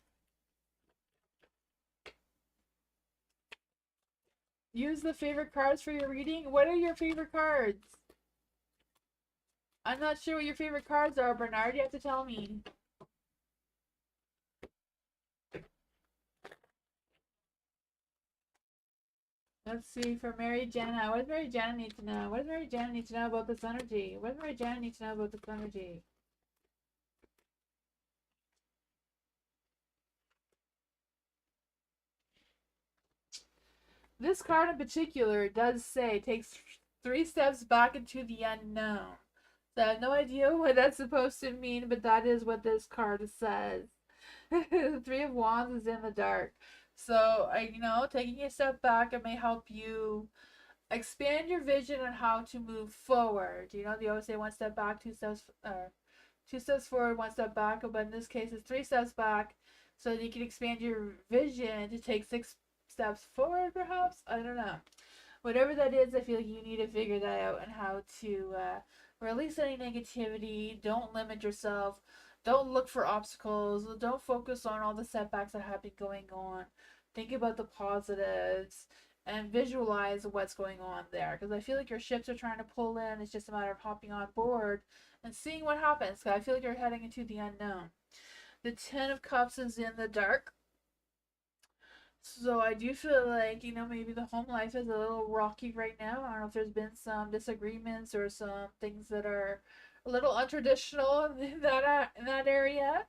Use the favorite cards for your reading. What are your favorite cards? I'm not sure what your favorite cards are, Bernard. You have to tell me. Let's see, for Mary Jana. What does Mary Jana need to know? What does Mary Jana need to know about this energy? What does Mary Jana need to know about this energy? This card in particular does say takes 3 steps back into the unknown. So I have no idea what that's supposed to mean, but that is what this card says. The Three of Wands is in the dark. So, taking a step back, it may help you expand your vision on how to move forward. They always say one step back, 2 steps forward, 1 step back. But in this case, it's 3 steps back, so that you can expand your vision to take 6 steps forward. Perhaps, I don't know. Whatever that is, I feel like you need to figure that out and how to release any negativity. Don't limit yourself. Don't look for obstacles. Don't focus on all the setbacks that have been going on. Think about the positives and visualize what's going on there. Because I feel like your ships are trying to pull in. It's just a matter of hopping on board and seeing what happens. Because I feel like you're heading into the unknown. The Ten of Cups is in the dark. So I do feel like, maybe the home life is a little rocky right now. I don't know if there's been some disagreements or some things that are a little untraditional in that area.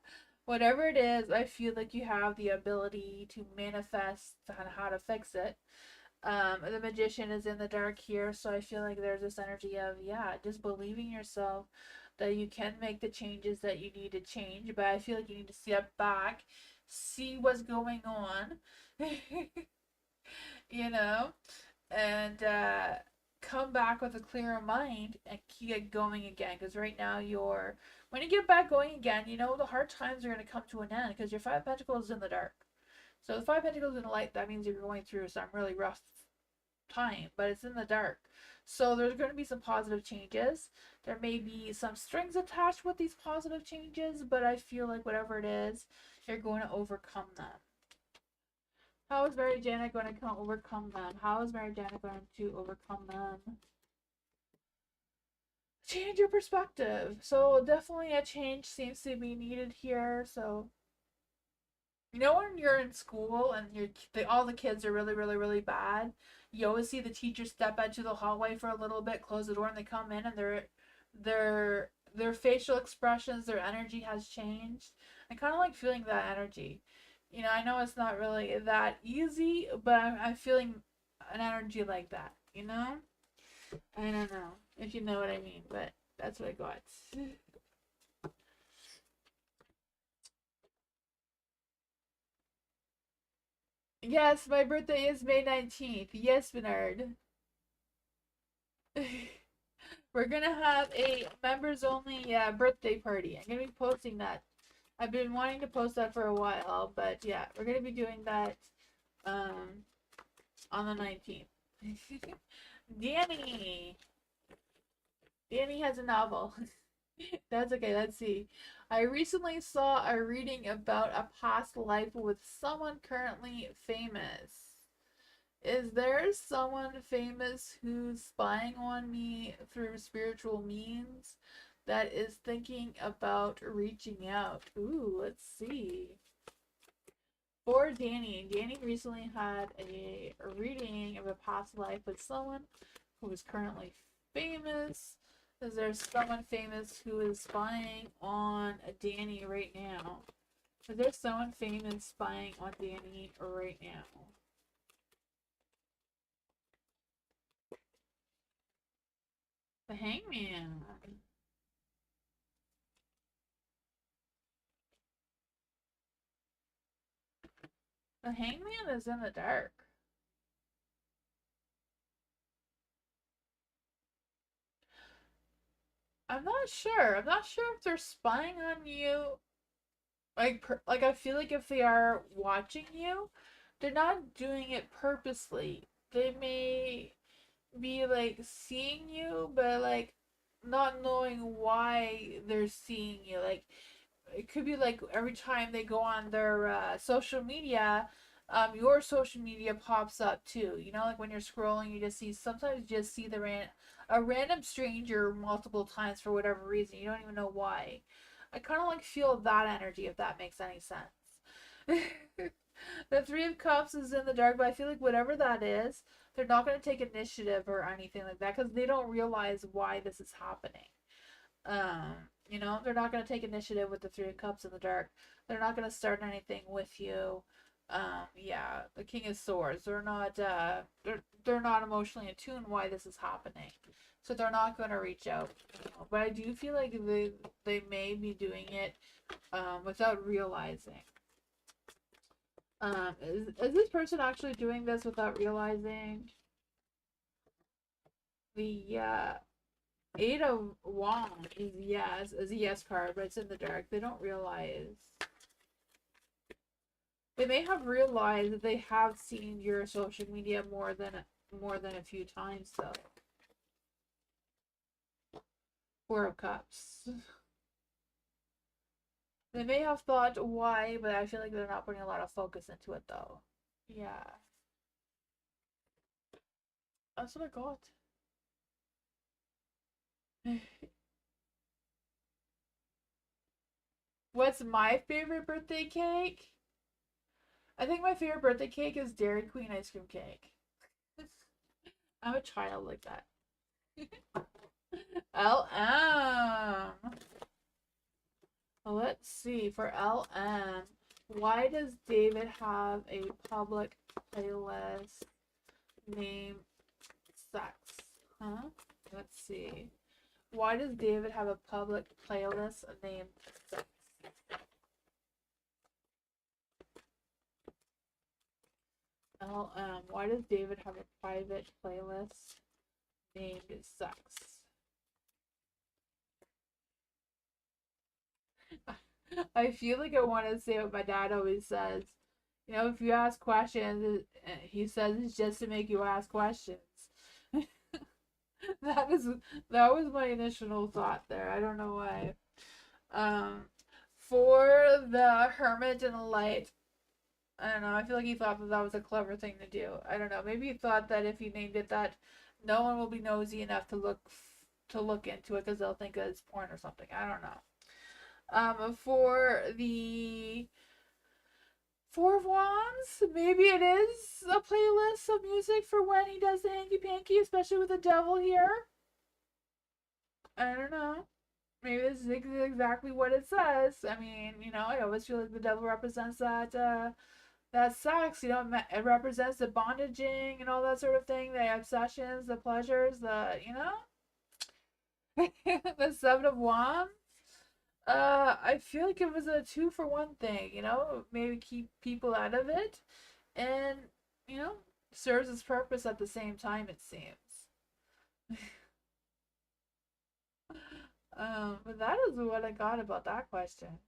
Whatever it is, I feel like you have the ability to manifest on how to fix it. The Magician is in the dark here, so I feel like there's this energy of, yeah, just believing yourself that you can make the changes that you need to change, but I feel like you need to step back, see what's going on, you know, and come back with a clearer mind and keep it going again. Because right now, when you get back going again, the hard times are going to come to an end because your Five of Pentacles is in the dark. So the Five of Pentacles in the light, that means you're going through some really rough time, but it's in the dark. So there's going to be some positive changes. There may be some strings attached with these positive changes, but I feel like whatever it is, you're going to overcome them. How is Mary Jana going to overcome them? How is Mary Jana going to overcome them? Change your perspective. So definitely a change seems to be needed here. So when you're in school and all the kids are really, really, really bad, you always see the teacher step out to the hallway for a little bit, close the door, and they come in and their facial expressions, their energy has changed. I kind of like feeling that energy. I know it's not really that easy, but I'm feeling an energy like that. I don't know if you know what I mean, but that's what I got. Yes, my birthday is May 19th. Yes, Bernard. We're gonna have a members only birthday party. I'm gonna be posting that. I've been wanting to post that for a while, but yeah, we're gonna be doing that on the 19th. Danny! Danny has a novel. That's okay, let's see. I recently saw a reading about a past life with someone currently famous. Is there someone famous who's spying on me through spiritual means that is thinking about reaching out? Ooh, let's see. For Danny recently had a reading of a past life with someone who is currently famous. Is there someone famous who is spying on Danny right now? Is there someone famous spying on Danny right now? The Hangman. The Hangman is in the dark. I'm not sure. I'm not sure if they're spying on you. Like I feel like if they are watching you, they're not doing it purposely. They may be like seeing you, but like not knowing why they're seeing you. Like it could be like every time they go on their social media, your social media pops up too. You know, like when you're scrolling, you just see sometimes you just see a random stranger multiple times for whatever reason. You don't even know why. I kind of like feel that energy if that makes any sense. The Three of Cups is in the dark, but I feel like whatever that is, they're not going to take initiative or anything like that because they don't realize why this is happening. Um, they're not going to take initiative with the Three of Cups in the dark. They're not going to start anything with you. Yeah, the King of Swords. They're not emotionally attuned why this is happening, so they're not going to reach out. But I do feel like they may be doing it without realizing. Is this person actually doing this without realizing? The Eight of Wands is a yes card, but it's in the dark. They don't realize. They may have realized that they have seen your social media more than a few times though. Four of Cups. They may have thought why, but I feel like they're not putting a lot of focus into it though. Yeah. That's what I got. What's my favorite birthday cake? I think my favorite birthday cake is Dairy Queen ice cream cake. I'm a child like that. LM. Let's see. For LM, why does David have a public playlist named Sex? Huh? Let's see. Why does David have a public playlist named Sex? Why does David have a private playlist named Sex? I feel like I want to say what my dad always says. You know, if you ask questions, he says it's just to make you ask questions. that is that was my initial thought there. I don't know why. Um, for the Hermit and the Light, I don't know. I feel like he thought that that was a clever thing to do. I don't know. Maybe he thought that if he named it that, no one will be nosy enough to look into it because they'll think it's porn or something. I don't know. For the Four of Wands, maybe it is a playlist of music for when he does the hanky panky, especially with the devil here. I don't know. Maybe this is exactly what it says. I mean, I always feel like the devil represents that sex. It represents the bondaging and all that sort of thing, the obsessions, the pleasures, the Seven of Wands. I feel like it was a 2-for-1 thing, maybe keep people out of it and, you know, serves its purpose at the same time, it seems. But that is what I got about that question.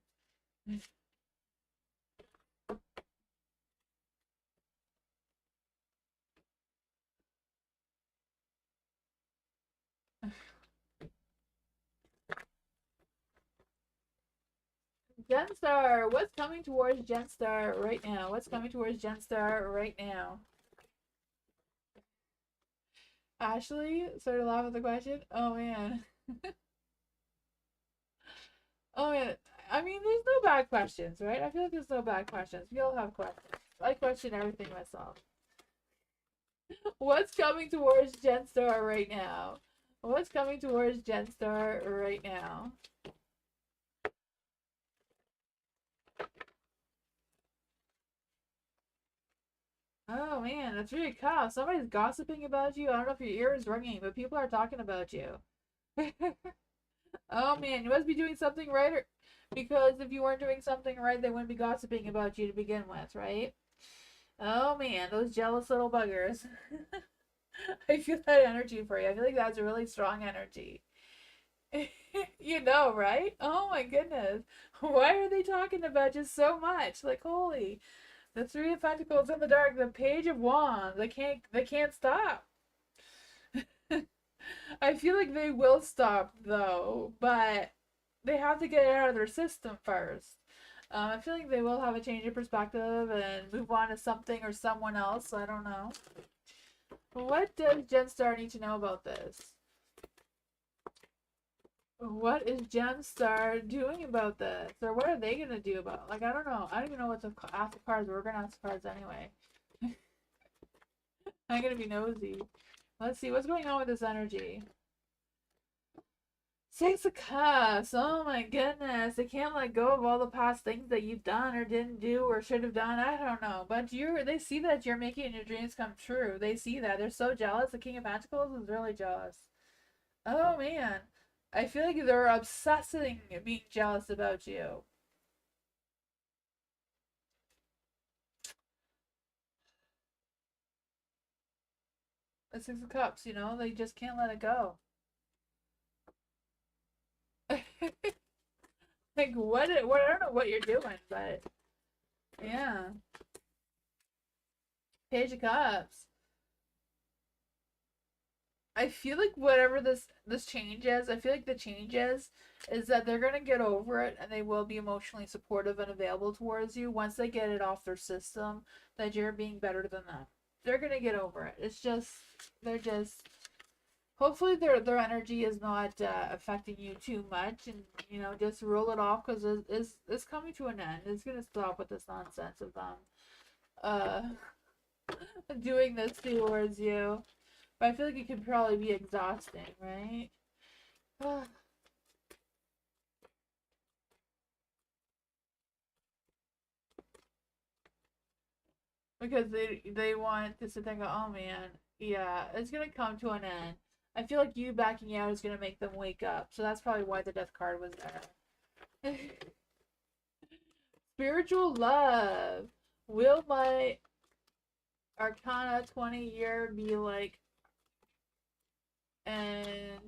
Genstar, what's coming towards Genstar right now? What's coming towards Genstar right now? Ashley started laughing at the question. Oh man. Oh man. I mean, there's no bad questions, right? I feel like there's no bad questions. We all have questions. I question everything myself. What's coming towards Genstar right now? What's coming towards Genstar right now? Oh man, that's really tough. Somebody's gossiping about you. I don't know if your ear is ringing, but people are talking about you. Oh man, you must be doing something right, because if you weren't doing something right, they wouldn't be gossiping about you to begin with, right? Oh man, those jealous little buggers. I feel that energy for you. I feel like that's a really strong energy. Right? Oh my goodness. Why are they talking about you so much? Like, holy. The Three of Pentacles in the dark, the Page of Wands. They can't stop. I feel like they will stop though, but they have to get it out of their system first. I feel like they will have a change of perspective and move on to something or someone else. I don't know. What does Genstar need to know about this? What is Gemstar doing about this? Or what are they gonna do about it? Like, I don't know. I don't even know what to ask the cards. We're gonna ask the cards anyway. I'm gonna be nosy. Let's see, what's going on with this energy? Six of Cups. Oh my goodness. They can't let go of all the past things that you've done or didn't do or should have done. I don't know. But they see that you're making your dreams come true. They see that. They're so jealous. The King of Pentacles is really jealous. Oh man. I feel like they're obsessing being jealous about you. The Six of Cups, you know, they just can't let it go. Like what I don't know what you're doing, but yeah. Page of Cups. I feel like whatever this change is, I feel like the change is that they're gonna get over it and they will be emotionally supportive and available towards you once they get it off their system that you're being better than them. They're gonna get over it. It's just they're just hopefully their energy is not affecting you too much and you know just roll it off because it's coming to an end. It's gonna stop with this nonsense of them uh doing this towards you. But I feel like it could probably be exhausting, right? Because they want to sit there and go, oh man, yeah, it's gonna come to an end. I feel like you backing out is gonna make them wake up, so that's probably why the death card was there. Spiritual love. Will my Arcana 20 year be like, and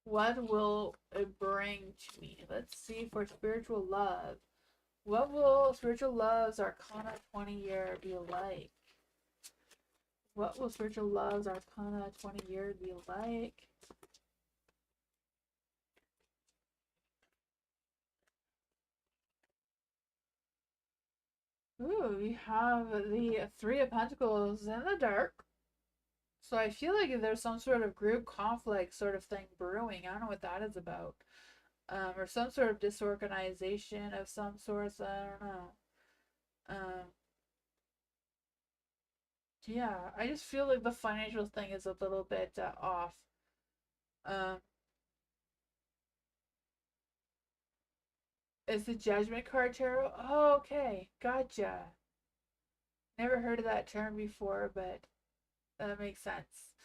what will it bring to me? Let's see for spiritual love. What will spiritual love's Arcana 20 year be like? What will spiritual love's Arcana 20 year be like? Ooh, we have the Three of Pentacles in the dark. So I feel like there's some sort of group conflict sort of thing brewing. I don't know what that is about. Or some sort of disorganization of some sort. I don't know. Um, yeah, I just feel like the financial thing is a little bit off. Um, is the Judgment card tarot? Oh, okay, gotcha. Never heard of that term before, but that makes sense.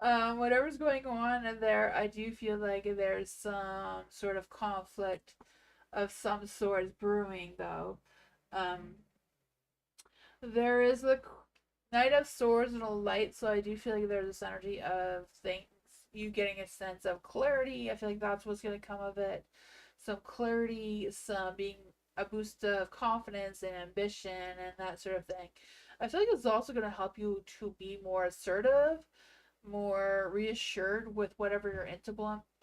Whatever's going on in there, I do feel like there's some sort of conflict of some sort brewing, though. Um, there is the Knight of Swords and a light, so I do feel like there's this energy of things, you getting a sense of clarity. I feel like that's what's going to come of it. Some clarity, some being a boost of confidence and ambition and that sort of thing. I feel like it's also going to help you to be more assertive, more reassured with whatever you're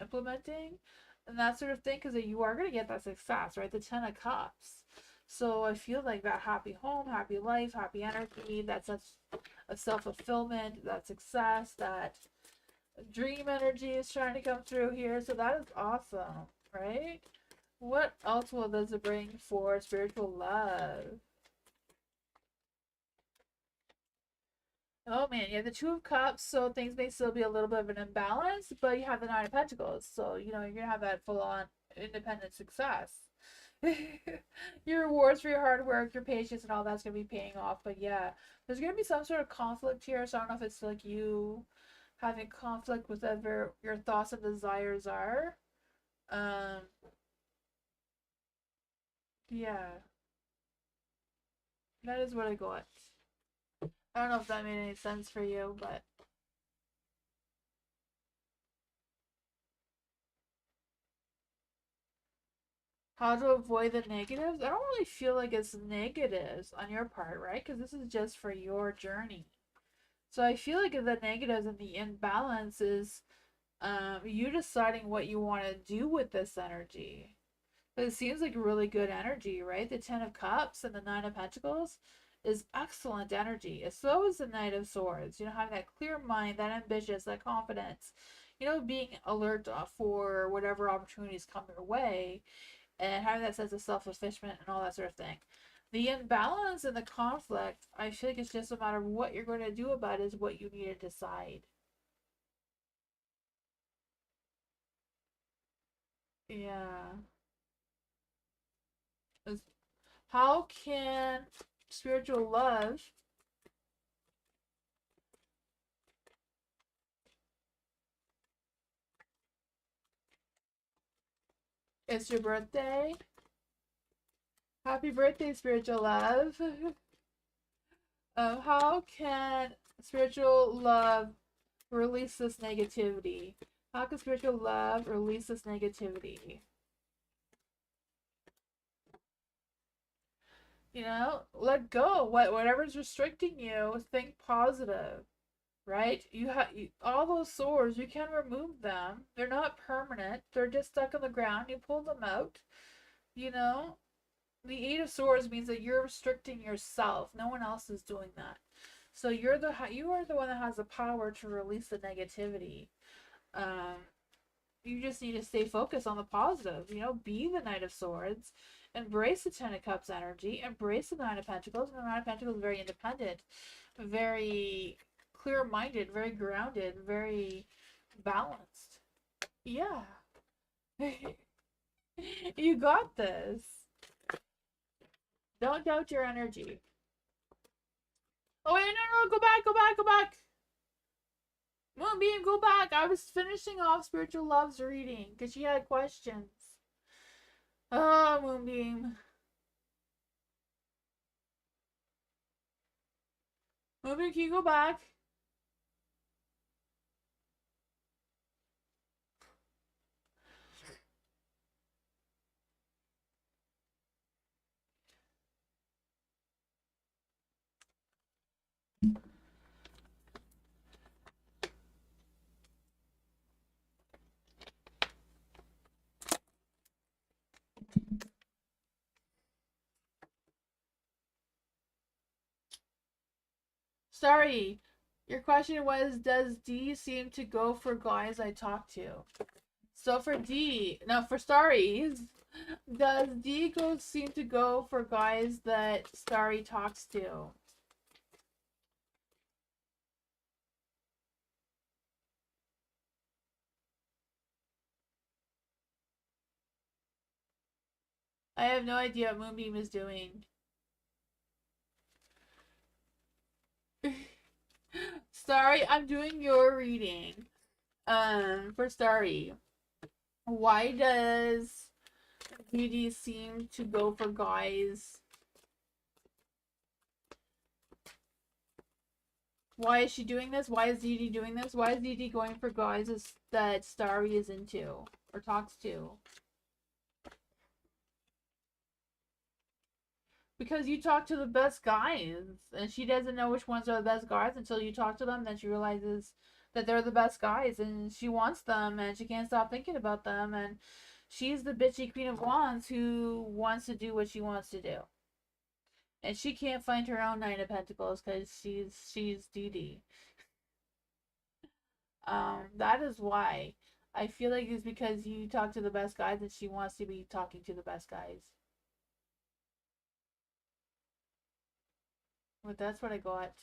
implementing and that sort of thing because you are going to get that success, right? The Ten of Cups. So I feel like that happy home, happy life, happy energy, that's a self-fulfillment, that success, that dream energy is trying to come through here. So that is awesome, right? What else will this bring for spiritual love? Oh man, you have the Two of Cups, so things may still be a little bit of an imbalance, but you have the Nine of Pentacles, so you know you're gonna have that full-on independent success. Your rewards for your hard work, your patience, and all that's gonna be paying off. But yeah, there's gonna be some sort of conflict here, so I don't know if it's like you having conflict with whatever your thoughts and desires are. Um, yeah, that is what I got. I don't know if that made any sense for you, but how to avoid the negatives? I don't really feel like it's negatives on your part, right? Because this is just for your journey. So I feel like the negatives and the imbalance is you deciding what you want to do with this energy. But it seems like really good energy, right? The Ten of Cups and the Nine of Pentacles is excellent energy. So is the Knight of Swords. Having that clear mind, that ambitious, that confidence. Being alert for whatever opportunities come your way, and having that sense of self-sufficient and all that sort of thing. The imbalance and the conflict, I feel like it's just a matter of what you're going to do about it is what you need to decide. Yeah. How can spiritual love it's your birthday? Happy birthday, spiritual love. How can spiritual love release this negativity? How can spiritual love release this negativity? Let go. Whatever's restricting you, think positive, right? You have all those sores. You can remove them. They're not permanent. They're just stuck on the ground. You pull them out. You know, the Eight of Swords means that you're restricting yourself. No one else is doing that. So you are the one that has the power to release the negativity. Um, you just need to stay focused on the positive. Be the Knight of Swords, embrace the Ten of Cups energy, embrace the Nine of Pentacles. And the Nine of Pentacles is very independent, very clear-minded, very grounded, very balanced. Yeah. You got this. Don't doubt your energy. Oh wait, no, go back, go back, go back. Moonbeam, go back. I was finishing off Spiritual Love's reading because she had questions. Oh, Moonbeam. Moonbeam, can you go back? Sorry. Your question was, does D seem to go for guys I talk to? So for D, no, for Starry, does D seem to go for guys that Starry talks to? I have no idea what Moonbeam is doing. Starry, I'm doing your reading. For Starry, why does DD seem to go for guys? Why is she doing this? Why is DD doing this? Why is DD going for guys that Starry is into or talks to? Because you talk to the best guys, and she doesn't know which ones are the best guys until you talk to them. Then she realizes that they're the best guys, and she wants them, and she can't stop thinking about them. And she's the bitchy Queen of Wands who wants to do what she wants to do, and she can't find her own Nine of Pentacles because she's DD. That is why I feel like it's because you talk to the best guys, and she wants to be talking to the best guys. But that's what I got.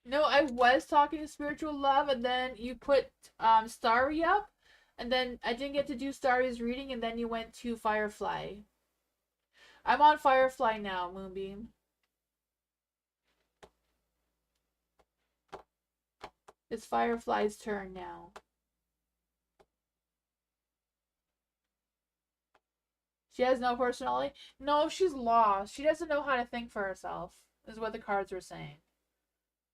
No, I was talking to Spiritual Love, and then you put Starry up, and then I didn't get to do Starry's reading, and then you went to Firefly. I'm on Firefly now, Moonbeam. It's Firefly's turn now. She has no personality? No, she's lost. She doesn't know how to think for herself, is what the cards were saying.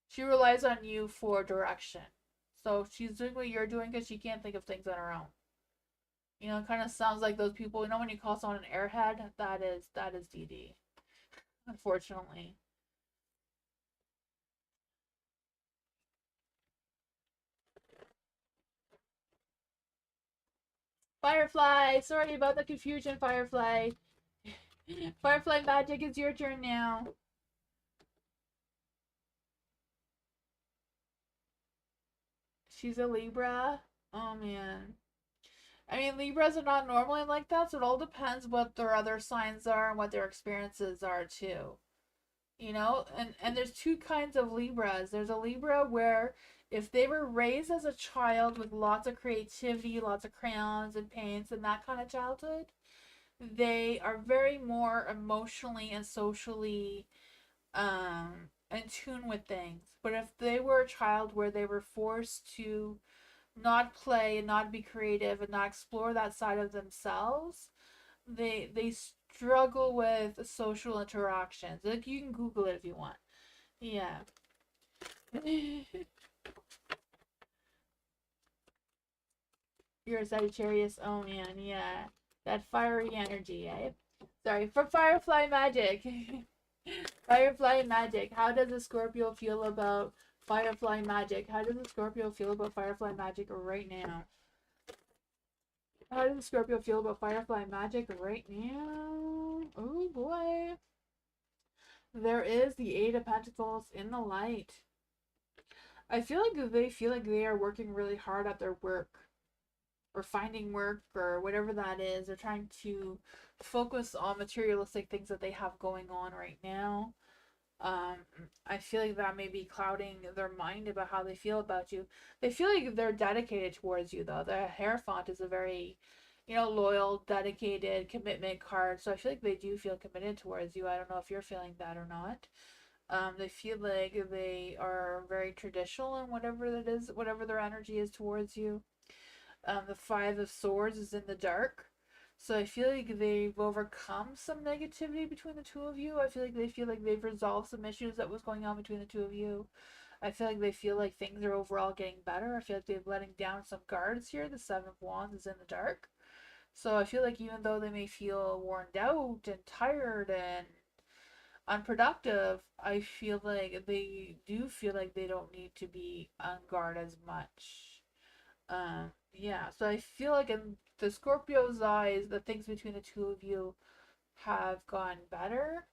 She relies on you for direction. So she's doing what you're doing because she can't think of things on her own. It kind of sounds like those people. When you call someone an airhead, that is DD. unfortunately. Firefly! Sorry about the confusion, Firefly. Firefly Magic, it's your turn now. She's a Libra. Oh man. I mean, Libras are not normally like that, so it all depends what their other signs are and what their experiences are too. You know, and there's two kinds of Libras. There's a Libra where if they were raised as a child with lots of creativity, lots of crayons and paints and that kind of childhood, they are very more emotionally and socially in tune with things. But if they were a child where they were forced to not play and not be creative and not explore that side of themselves, they struggle with social interactions. Like, you can Google it if you want. Yeah. You're a Sagittarius. Oh man, yeah. That fiery energy, eh? Sorry, for Firefly Magic. Firefly Magic. How does a Scorpio feel about Firefly Magic? How does a Scorpio feel about Firefly Magic right now? How does a Scorpio feel about Firefly Magic right now? Oh boy. There is the Eight of Pentacles in the light. I feel like they are working really hard at their work or finding work or whatever that is. They're trying to focus on materialistic things that they have going on right now. Um, I feel like that may be clouding their mind about how they feel about you. They feel like they're dedicated towards you, though. The Hierophant is a very, loyal, dedicated commitment card. So I feel like they do feel committed towards you. I don't know if you're feeling that or not. They feel like they are very traditional in whatever it is, whatever their energy is towards you. The Five of Swords is in the dark. So I feel like they've overcome some negativity between the two of you. I feel like they've resolved some issues that was going on between the two of you. I feel like they feel like things are overall getting better. I feel like they're letting down some guards here. The Seven of Wands is in the dark. So I feel like even though they may feel worn out and tired and unproductive, I feel like they do feel like they don't need to be on guard as much. Yeah, so I feel like in the Scorpio's eyes, the things between the two of you have gone better.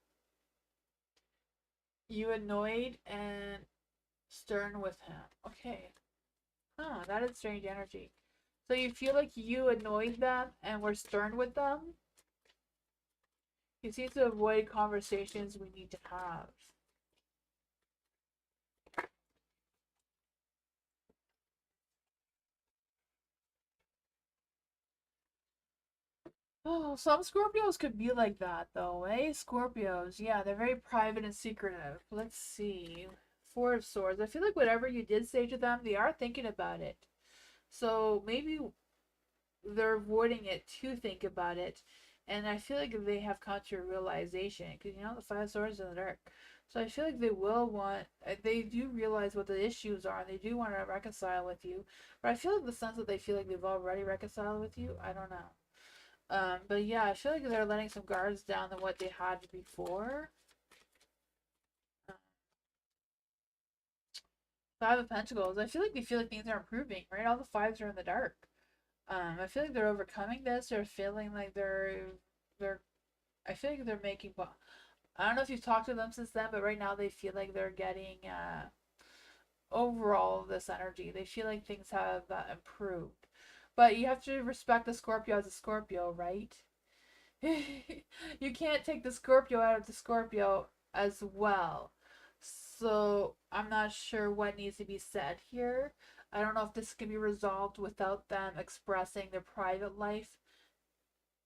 You annoyed and stern with him. Okay. Huh, that is strange energy. So you feel like you annoyed them and were stern with them? You seem to avoid conversations we need to have. Oh, some Scorpios could be like that, though, eh? Scorpios, yeah, they're very private and secretive. Let's see. Four of Swords. I feel like whatever you did say to them, they are thinking about it. So maybe they're avoiding it to think about it. And I feel like they have come to a realization. Because, the Five of Swords in the dark. So I feel like they do realize what the issues are. And they do want to reconcile with you. But I feel like the sense that they feel like they've already reconciled with you, I don't know. But yeah, I feel like they're letting some guards down than what they had before. Five of Pentacles. I feel like they feel like things are improving, right? All the fives are in the dark. I feel like they're overcoming this. They're feeling like they're. I feel like they're making. Well, I don't know if you've talked to them since then, but right now they feel like they're getting overall this energy. They feel like things have improved, but you have to respect the Scorpio as a Scorpio, right? You can't take the Scorpio out of the Scorpio as well. So I'm not sure what needs to be said here. I don't know if this can be resolved without them expressing their private life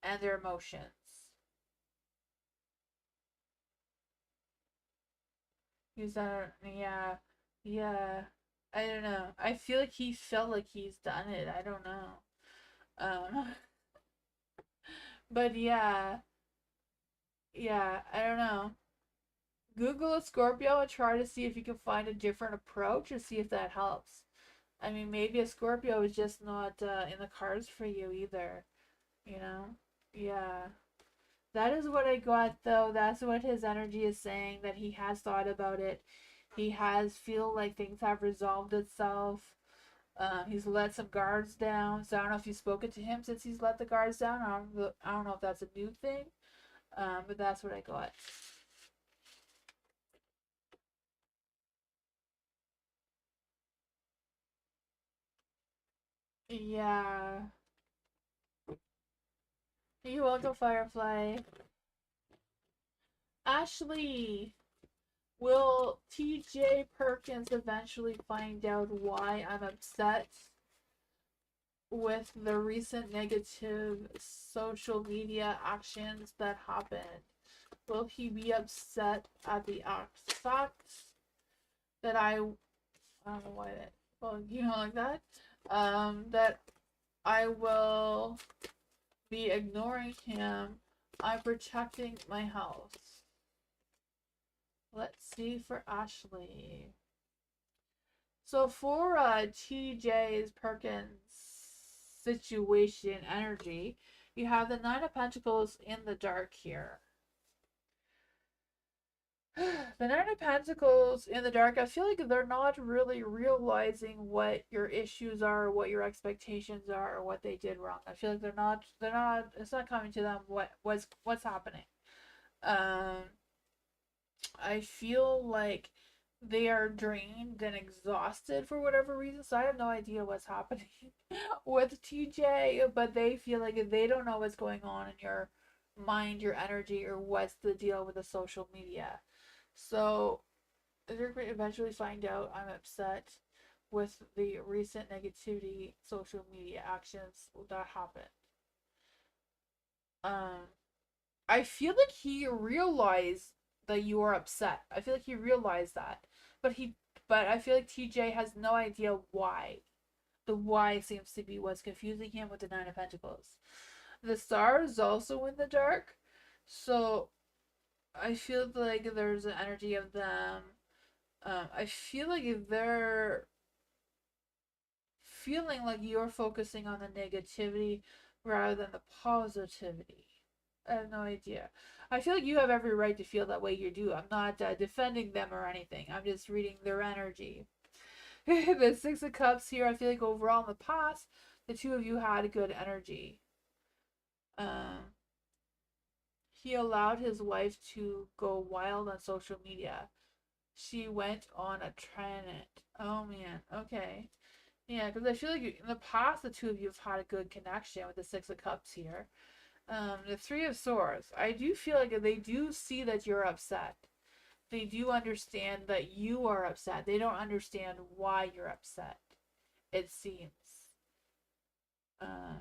and their emotions. He's yeah, yeah. I don't know. I feel like he felt like he's done it. I don't know. Um, but yeah. I don't know. Google a Scorpio and try to see if you can find a different approach and see if that helps. I mean, maybe a Scorpio is just not in the cards for you either. You know? Yeah. That is what I got, though. That's what his energy is saying, that he has thought about it. He has feel like things have resolved itself. He's let some guards down. So I don't know if you've spoken to him since he's let the guards down. I don't know if that's a new thing. But that's what I got. Yeah. You're welcome, Firefly. Ashley, will TJ Perkins eventually find out why I'm upset with the recent negative social media actions that happened? Will he be upset at the fact that I don't know why that, well, like that, that I will be ignoring him? I'm protecting my house. Let's see for Ashley. So for TJ's Perkins situation energy, you have the Nine of Pentacles in the dark here. The Nine of Pentacles in the dark, I feel like they're not really realizing what your issues are, what your expectations are, or what they did wrong. I feel like it's not coming to them what's happening. I feel like they are drained and exhausted for whatever reason. So I have no idea what's happening with TJ, but they feel like they don't know what's going on in your mind, your energy, or what's the deal with the social media. So they're going to eventually find out I'm upset with the recent negativity social media actions that happened. I feel like he realized that you are upset. I feel like he realized that. But I feel like TJ has no idea why. The why seems to be what's confusing him with the Nine of Pentacles. The Star is also in the dark. So I feel like there's an energy of them. I feel like they're feeling like you're focusing on the negativity rather than the positivity. I have no idea. I feel like you have every right to feel that way. You do. I'm not defending them or anything. I'm just reading their energy. The Six of Cups here, I feel like overall in the past, the two of you had good energy. He allowed his wife to go wild on social media. She went on a trend. Oh man, okay. Yeah, because I feel like in the past, the two of you have had a good connection with the Six of Cups here. The Three of Swords. I do feel like they do see that you're upset. They do understand that you are upset. They don't understand why you're upset, it seems. Uh,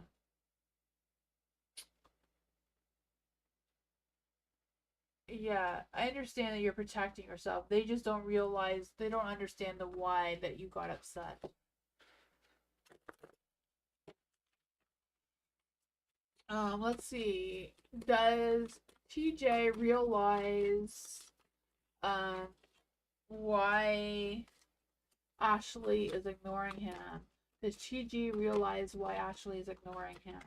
yeah, I understand that you're protecting yourself. They just don't realize, they don't understand the why that you got upset. Let's see. Does TJ realize why Ashley is ignoring him? Does TJ realize why Ashley is ignoring him?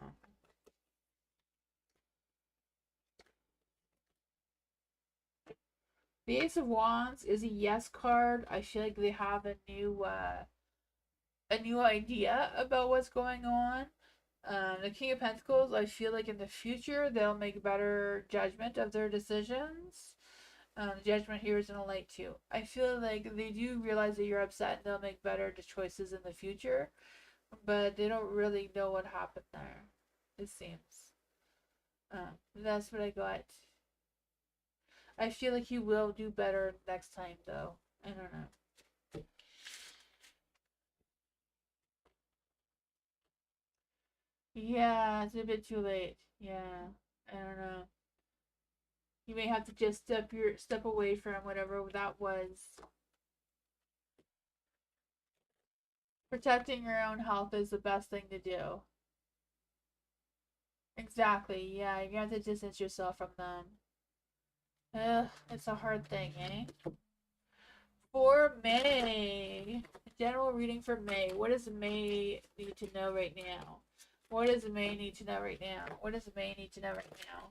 The Ace of Wands is a yes card. I feel like they have a new idea about what's going on. The King of Pentacles, I feel like in the future they'll make better judgment of their decisions. The judgment here is in a light too. I feel like they do realize that you're upset and they'll make better choices in the future, but they don't really know what happened there, it seems. That's what I got. I feel like he will do better next time though. I don't know. Yeah, it's a bit too late. Yeah, I don't know. You may have to just step away from whatever that was. Protecting your own health is the best thing to do. Exactly. Yeah, you have to distance yourself from them. Ugh, it's a hard thing, eh? For May, general reading for May. What does May need to know right now? What does May need to know right now? What does May need to know right now?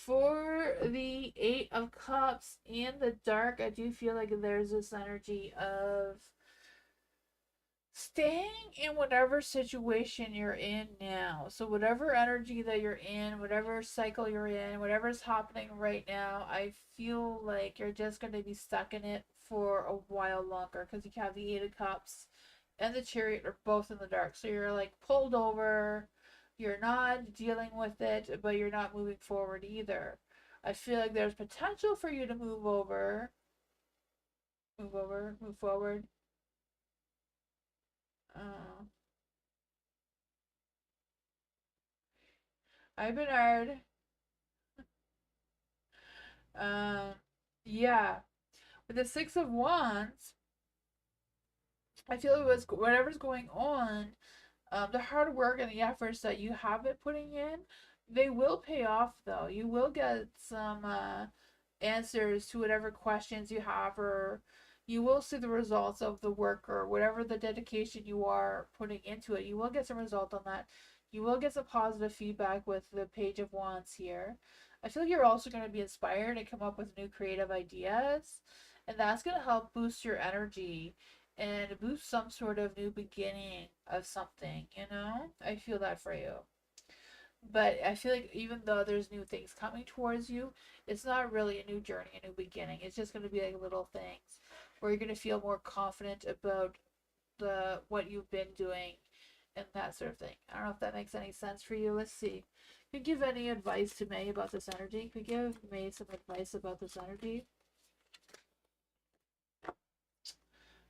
For the Eight of Cups in the dark, I do feel like there's this energy of staying in whatever situation you're in now. So whatever energy that you're in, whatever cycle you're in, whatever's happening right now, I feel like you're just going to be stuck in it for a while longer because you have the Eight of Cups and the Chariot are both in the dark. So you're like pulled over, you're not dealing with it, but you're not moving forward either. I feel like there's potential for you to move forward. Uh, Hi Bernard. Um, yeah. With the Six of Wands, I feel it was whatever's going on, the hard work and the efforts that you have been putting in, they will pay off though. You will get some answers to whatever questions you have, or you will see the results of the work or whatever the dedication you are putting into it. You will get some result on that. You will get some positive feedback with the Page of Wands here. I feel like you're also going to be inspired and come up with new creative ideas, and that's going to help boost your energy and boost some sort of new beginning of something, you know? I feel that for you. But I feel like even though there's new things coming towards you, it's not really a new journey, a new beginning. It's just going to be like little things where you're going to feel more confident about the what you've been doing and that sort of thing. I don't know if that makes any sense for you. Let's see. Can you give any advice to May about this energy? Can you give May some advice about this energy?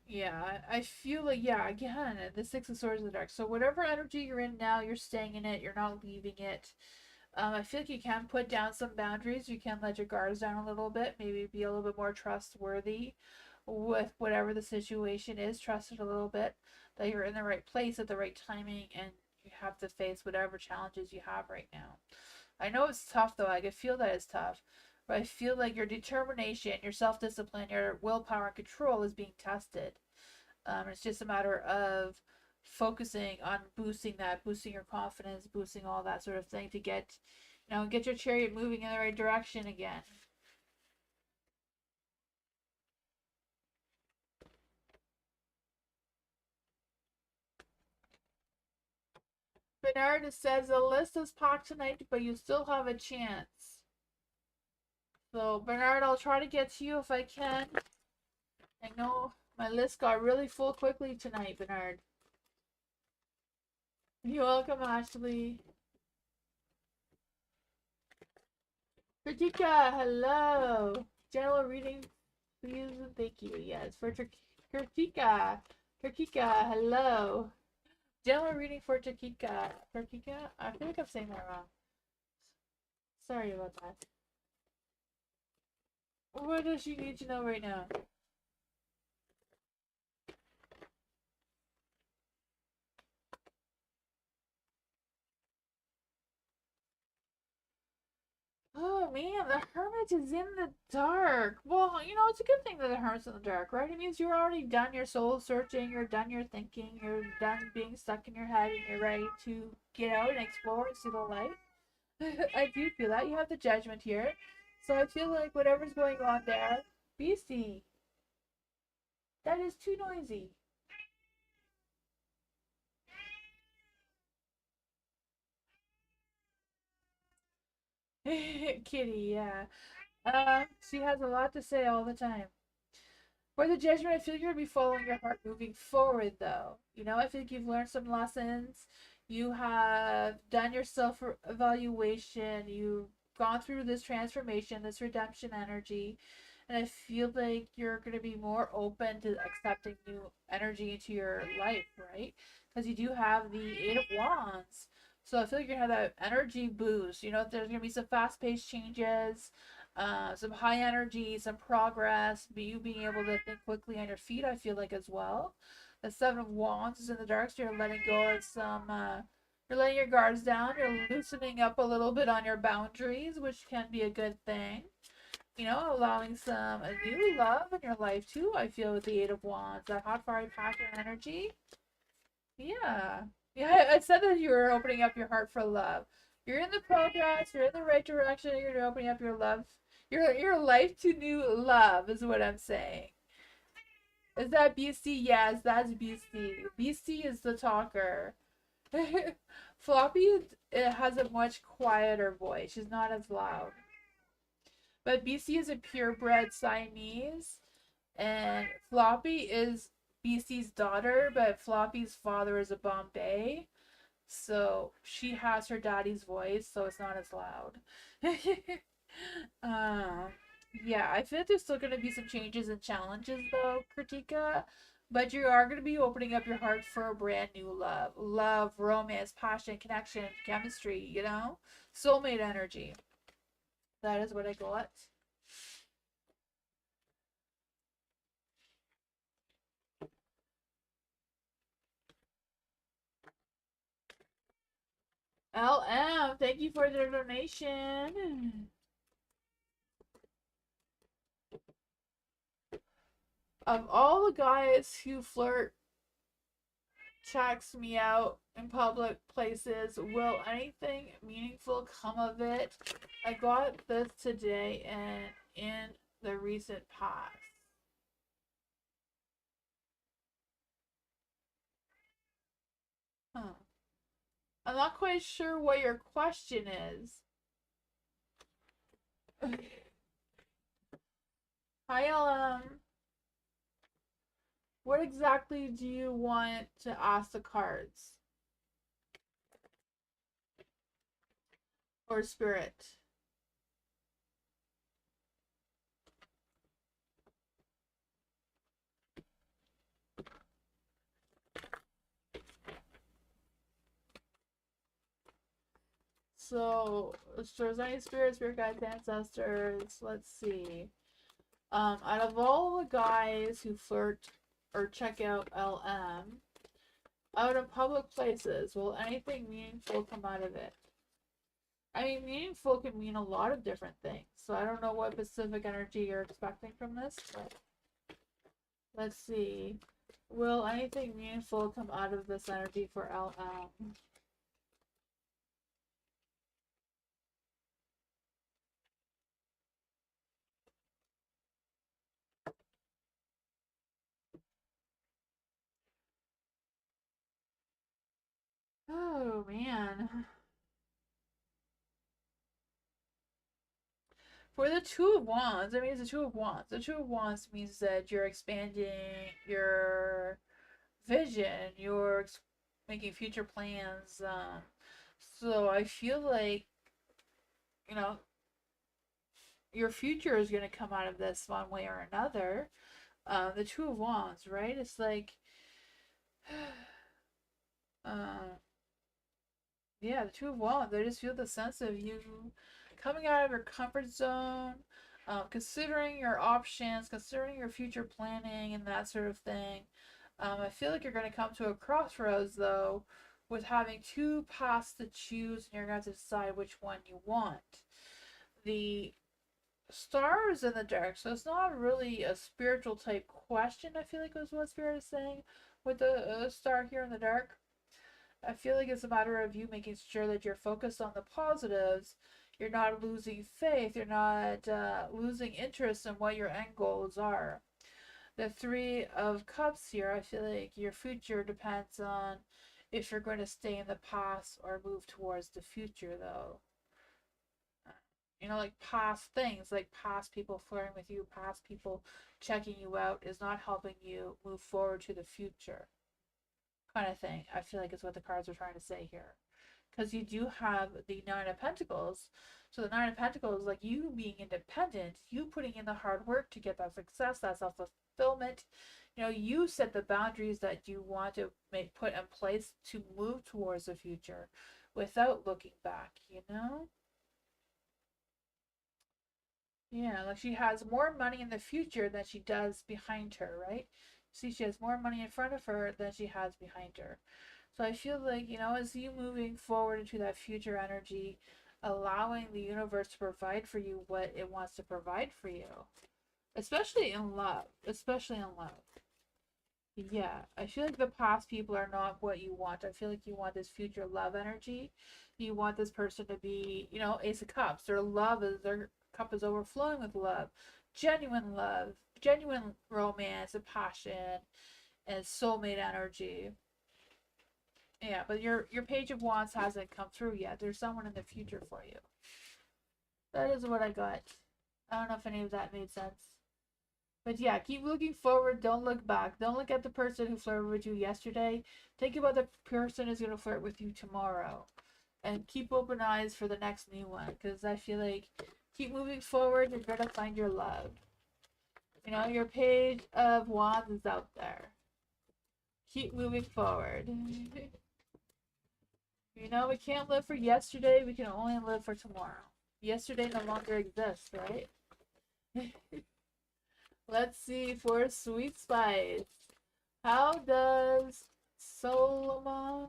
Yeah, I feel like, yeah, again, the Six of Swords in the dark. So whatever energy you're in now, you're staying in it. You're not leaving it. I feel like you can put down some boundaries. You can let your guards down a little bit. Maybe be a little bit more trustworthy with whatever the situation is. Trust it a little bit that you're in the right place at the right timing, and you have to face whatever challenges you have right now. I know it's tough though. I can feel that it's tough. But I feel like your determination, your self discipline, your willpower and control is being tested. It's just a matter of focusing on boosting that, boosting your confidence, boosting all that sort of thing to get, get your chariot moving in the right direction again. Bernard says the list is packed tonight, but you still have a chance. So Bernard, I'll try to get to you if I can. I know my list got really full quickly tonight, Bernard. You're welcome, Ashley. Kritika, hello. General reading, please and thank you. Yes, for Kritika. Kritika, hello. General reading for Kritika. Kritika? I feel like I'm saying that wrong. Sorry about that. What does she need to know right now? Oh man, the hermit is in the dark. Well, it's a good thing that the hermit's in the dark, right? It means you're already done your soul searching, you're done your thinking, you're done being stuck in your head, and you're ready to get out and explore and see the light. I do feel that. You have the judgment here. So I feel like whatever's going on there, Beastie, that is too noisy. Kitty, yeah. She has a lot to say all the time. For the judgment, I feel you're gonna be following your heart moving forward, though. I think you've learned some lessons. You have done your self evaluation. You've gone through this transformation, this redemption energy. And I feel like you're going to be more open to accepting new energy into your life, right? Because you do have the Eight of Wands. So I feel like you're going to have that energy boost. There's going to be some fast paced changes, some high energy, some progress, you being able to think quickly on your feet, I feel like as well. The Seven of Wands is in the dark, so you're letting go of some, you're letting your guards down, you're loosening up a little bit on your boundaries, which can be a good thing. Allowing some a new love in your life too, I feel, with the Eight of Wands, that hot, fiery passion energy. Yeah. Yeah, I said that you were opening up your heart for love. You're in the progress, you're in the right direction, you're opening up your love, your life to new love is what I'm saying. Is that BC? Yes, that's BC. BC is the talker. Floppy, it has a much quieter voice. She's not as loud. But BC is a purebred Siamese, and Floppy is BC's daughter, but Floppy's father is a Bombay. So she has her daddy's voice, so it's not as loud. uh, yeah, I feel like there's still going to be some changes and challenges, though, Kritika. But you are going to be opening up your heart for a brand new love. Love, romance, passion, connection, chemistry, you know? Soulmate energy. That is what I got. LM, thank you for the donation. Of all the guys who flirt, checks me out in public places, will anything meaningful come of it? I got this today and in the recent past. Huh. I'm not quite sure what your question is. Hi, what exactly do you want to ask the cards? Or spirit? So, if there's any spirit guides, ancestors, let's see. Out of all the guys who flirt or check out LM, out in public places, will anything meaningful come out of it? I mean, meaningful can mean a lot of different things. So I don't know what specific energy you're expecting from this, but let's see. Will anything meaningful come out of this energy for LM? Oh man. For the Two of Wands, I mean, it's the Two of Wands. The Two of Wands means that you're expanding your vision, you're making future plans. So I feel like, you know, your future is going to come out of this one way or another. The Two of Wands, right? It's like, uh, yeah, the Two of Wands. I just feel the sense of you coming out of your comfort zone, considering your options, considering your future planning, and that sort of thing. I feel like you're going to come to a crossroads, though, with having two paths to choose, and you're going to have to decide which one you want. The star is in the dark, so it's not really a spiritual type question, I feel like was what Spirit is saying with the star here in the dark. I feel like it's a matter of you making sure that you're focused on the positives. You're not losing faith. You're not losing interest in what your end goals are. The Three of Cups here, I feel like your future depends on if you're going to stay in the past or move towards the future, though. You know, like past things, like past people flirting with you, past people checking you out is not helping you move forward to the future, kind of thing. I feel like is what the cards are trying to say here. Because you do have the Nine of Pentacles. So the Nine of Pentacles, like you being independent, you putting in the hard work to get that success, that self fulfillment. You know, you set the boundaries that you want to put in place to move towards the future without looking back, you know? Yeah, like she has more money in the future than she does behind her, right? See, she has more money in front of her than she has behind her. So I feel like, you know, as you moving forward into that future energy, allowing the universe to provide for you what it wants to provide for you, especially in love, especially in love. Yeah, I feel like the past people are not what you want. I feel like you want this future love energy. You want this person to be, Ace of Cups. Their cup is overflowing with love, genuine romance and passion and soulmate energy. Yeah, but your Page of Wands hasn't come through yet. There's someone in the future for you. That is what I got. I don't know if any of that made sense. But yeah, keep looking forward. Don't look back. Don't look at the person who flirted with you yesterday. Think about the person who's going to flirt with you tomorrow. And keep open eyes for the next new one. Because I feel like keep moving forward. You're going to find your love. Your Page of Wands is out there. Keep moving forward. We can't live for yesterday. We can only live for tomorrow. Yesterday no longer exists, right? Let's see for Sweet Spice. How does Solomon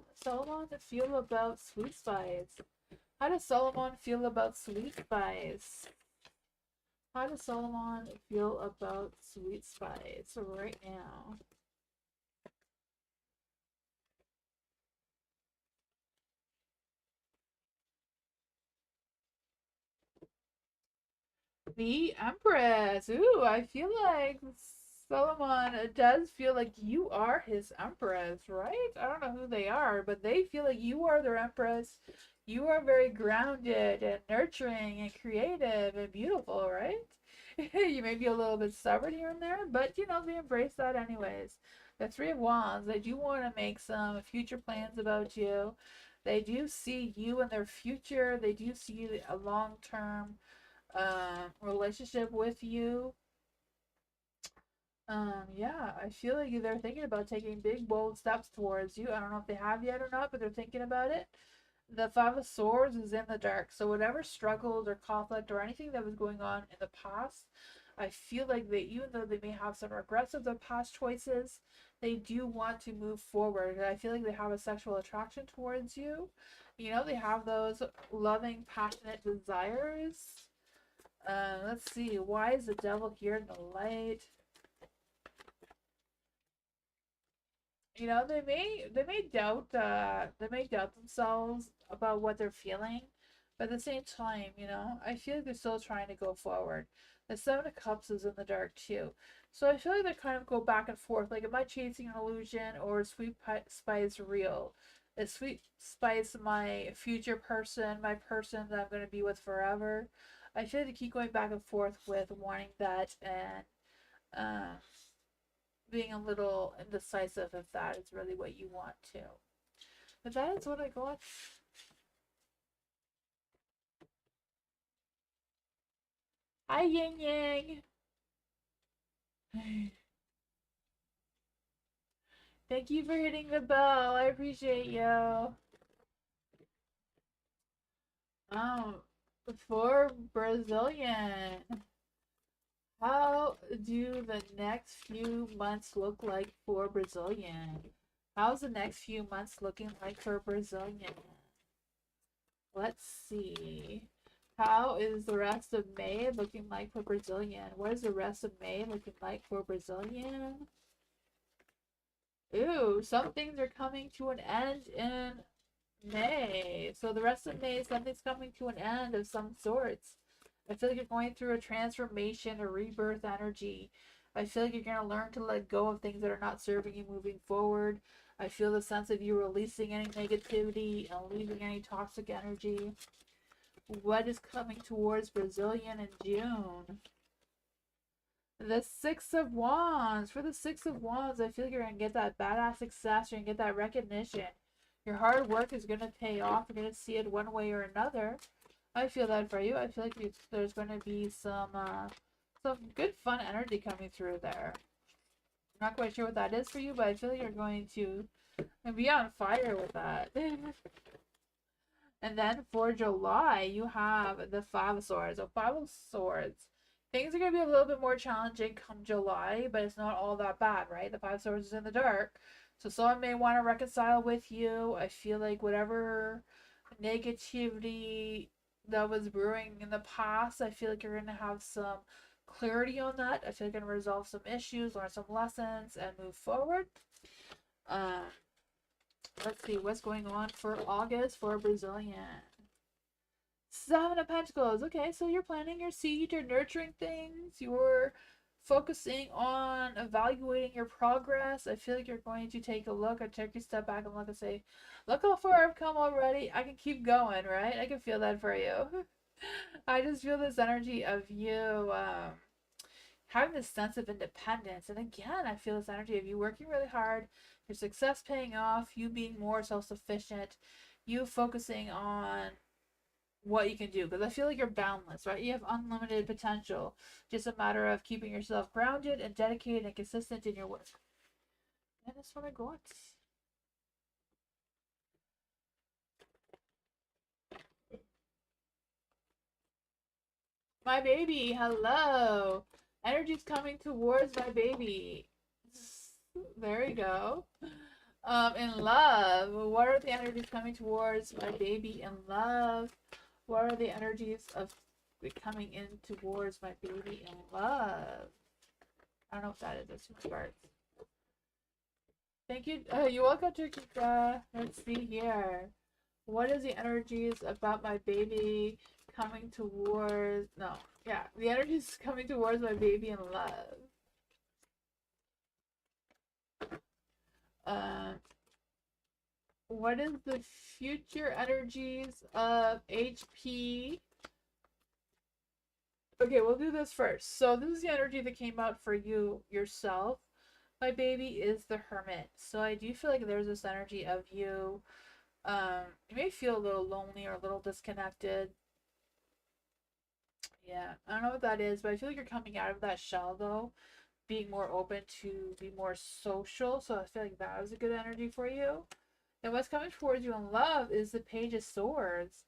feel about Sweet Spice? How does Solomon feel about Sweet Spice? How does Solomon feel about Sweet Spice right now? The Empress. Ooh, I feel like Solomon does feel like you are his Empress, right? I don't know who they are, but they feel like you are their Empress. You are very grounded and nurturing and creative and beautiful, right? You may be a little bit stubborn here and there, but they embrace that anyways. The Three of Wands, they do want to make some future plans about you. They do see you in their future. They do see a long term relationship with you. Yeah, I feel like they're thinking about taking big, bold steps towards you. I don't know if they have yet or not, but they're thinking about it. The Five of Swords is in the dark, so whatever struggles or conflict or anything that was going on in the past, I feel like they, even though they may have some regrets of their past choices, they do want to move forward. And I feel like they have a sexual attraction towards you. They have those loving, passionate desires. Let's see. Why is the devil here in the light? They may doubt themselves about what they're feeling, but at the same time, I feel like they're still trying to go forward. The Seven of Cups is in the dark too, so I feel like they kind of go back and forth. Like, am I chasing an illusion or is Sweet Spice real? Is Sweet Spice my future person, my person that I'm going to be with forever? I feel like they keep going back and forth with wanting that and um, being a little indecisive if that is really what you want to. But that is what I got. Hi, Yin Yang. Thank you for hitting the bell. I appreciate you. Um, for Brazilian, how do the next few months look like for Brazilian? How's the next few months looking like for Brazilian? Let's see. How is the rest of May looking like for Brazilian? What is the rest of May looking like for Brazilian? Ooh, some things are coming to an end in May. So the rest of May, something's coming to an end of some sorts. I feel like you're going through a transformation, a rebirth energy. I feel like you're going to learn to let go of things that are not serving you moving forward. I feel the sense of you releasing any negativity and leaving any toxic energy. What is coming towards Brazilian in June? The Six of Wands. For the Six of Wands, I feel like you're going to get that badass success. You're going to get that recognition. Your hard work is going to pay off. You're going to see it one way or another. I feel that for you. I feel like there's going to be some good fun energy coming through there. I'm not quite sure what that is for you, but I feel like you're going to be on fire with that. And then for July, you have the Five of Swords. So Five of Swords. Things are going to be a little bit more challenging come July, but it's not all that bad, right? The Five of Swords is in the dark. So someone may want to reconcile with you. I feel like whatever negativity that was brewing in the past, I feel like you're going to have some clarity on that. I feel like I'm gonna resolve some issues, learn some lessons, and move forward. Um, let's see what's going on for August for Brazilian. Seven of Pentacles. Okay, so you're planting your seed, you're nurturing things, you're focusing on evaluating your progress. I feel like you're going to take a look or take a step back and look and say, look how far I've come already. I can keep going, right? I can feel that for you. I just feel this energy of you having this sense of independence. And again, I feel this energy of you working really hard, your success paying off, you being more self sufficient, you focusing on what you can do, because I feel like you're boundless, right? You have unlimited potential, just a matter of keeping yourself grounded and dedicated and consistent in your work. And that's what I got. My baby, hello. Energy's coming towards my baby. There you go. In love, what are the energies coming towards my baby in love? What are the energies of coming in towards my baby in love? I don't know what that is. That's too much cards. Thank you. You're welcome to let's see here. What is the energies about my baby coming towards? No, yeah, the energies coming towards my baby in love. What is the future energies of HP? Okay, we'll do this first. So this is the energy that came out for you yourself. My baby is the Hermit. So I do feel like there's this energy of you. You may feel a little lonely or a little disconnected. Yeah, I don't know what that is, but I feel like you're coming out of that shell though, being more open to be more social. So I feel like that was a good energy for you. And what's coming towards you in love is the Page of Swords.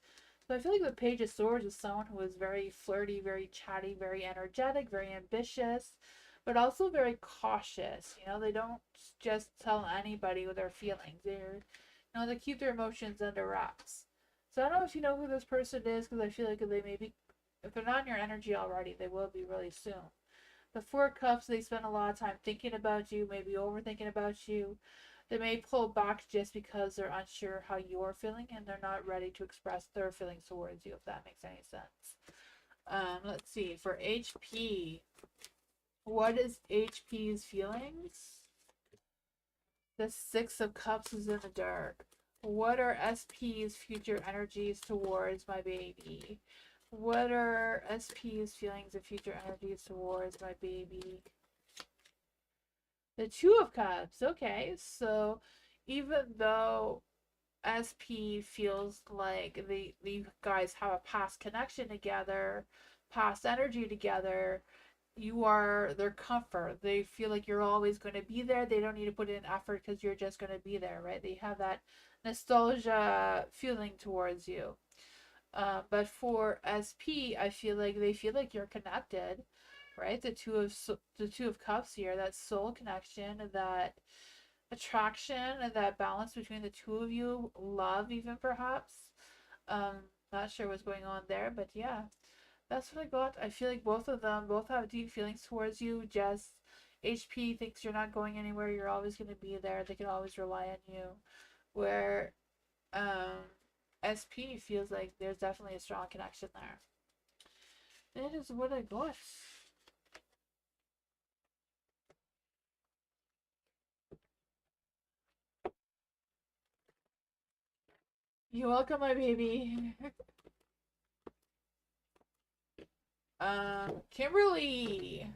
So I feel like the Page of Swords is someone who is very flirty, very chatty, very energetic, very ambitious, but also very cautious. You know, they don't just tell anybody what their feelings. They keep their emotions under wraps. So I don't know if you know who this person is, because I feel like they may be, if they're not in your energy already, they will be really soon. The Four of Cups, they spend a lot of time thinking about you, maybe overthinking about you. They may pull back just because they're unsure how you're feeling and they're not ready to express their feelings towards you, if that makes any sense. Let's see. For HP, what is HP's feelings? The Six of Cups is in the dark. What are SP's future energies towards my baby? What are SP's feelings and future energies towards my baby? The Two of Cups. Okay, so even though SP feels like the guys have a past connection together, past energy together, you are their comfort. They feel like you're always going to be there. They don't need to put in effort because you're just going to be there, right? They have that nostalgia feeling towards you. But for SP, I feel like they feel like you're connected, right? The Two of Cups here, that soul connection, that attraction, and that balance between the two of you, love even perhaps. Not sure what's going on there, but yeah, that's what I got. I feel like both of them both have deep feelings towards you. Just HP thinks you're not going anywhere. You're always going to be there. They can always rely on you. Where um, SP feels like there's definitely a strong connection there. That is what I got. You're welcome, my baby. Kimberly.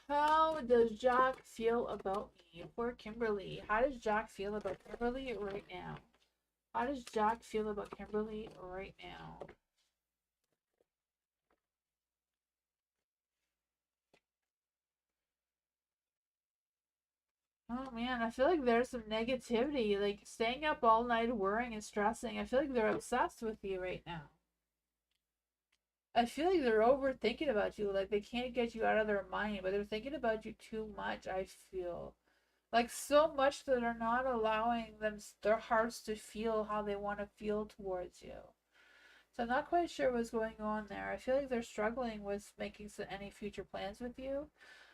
How does Jack feel about me? For Kimberly. How does Jack feel about Kimberly right now? How does Jack feel about Kimberly right now? Oh man, I feel like there's some negativity, like staying up all night worrying and stressing. I feel like they're obsessed with you right now. I feel like they're overthinking about you, like they can't get you out of their mind, but they're thinking about you too much, I feel. Like so much that they're not allowing their hearts to feel how they want to feel towards you. So I'm not quite sure what's going on there. I feel like they're struggling with making any future plans with you.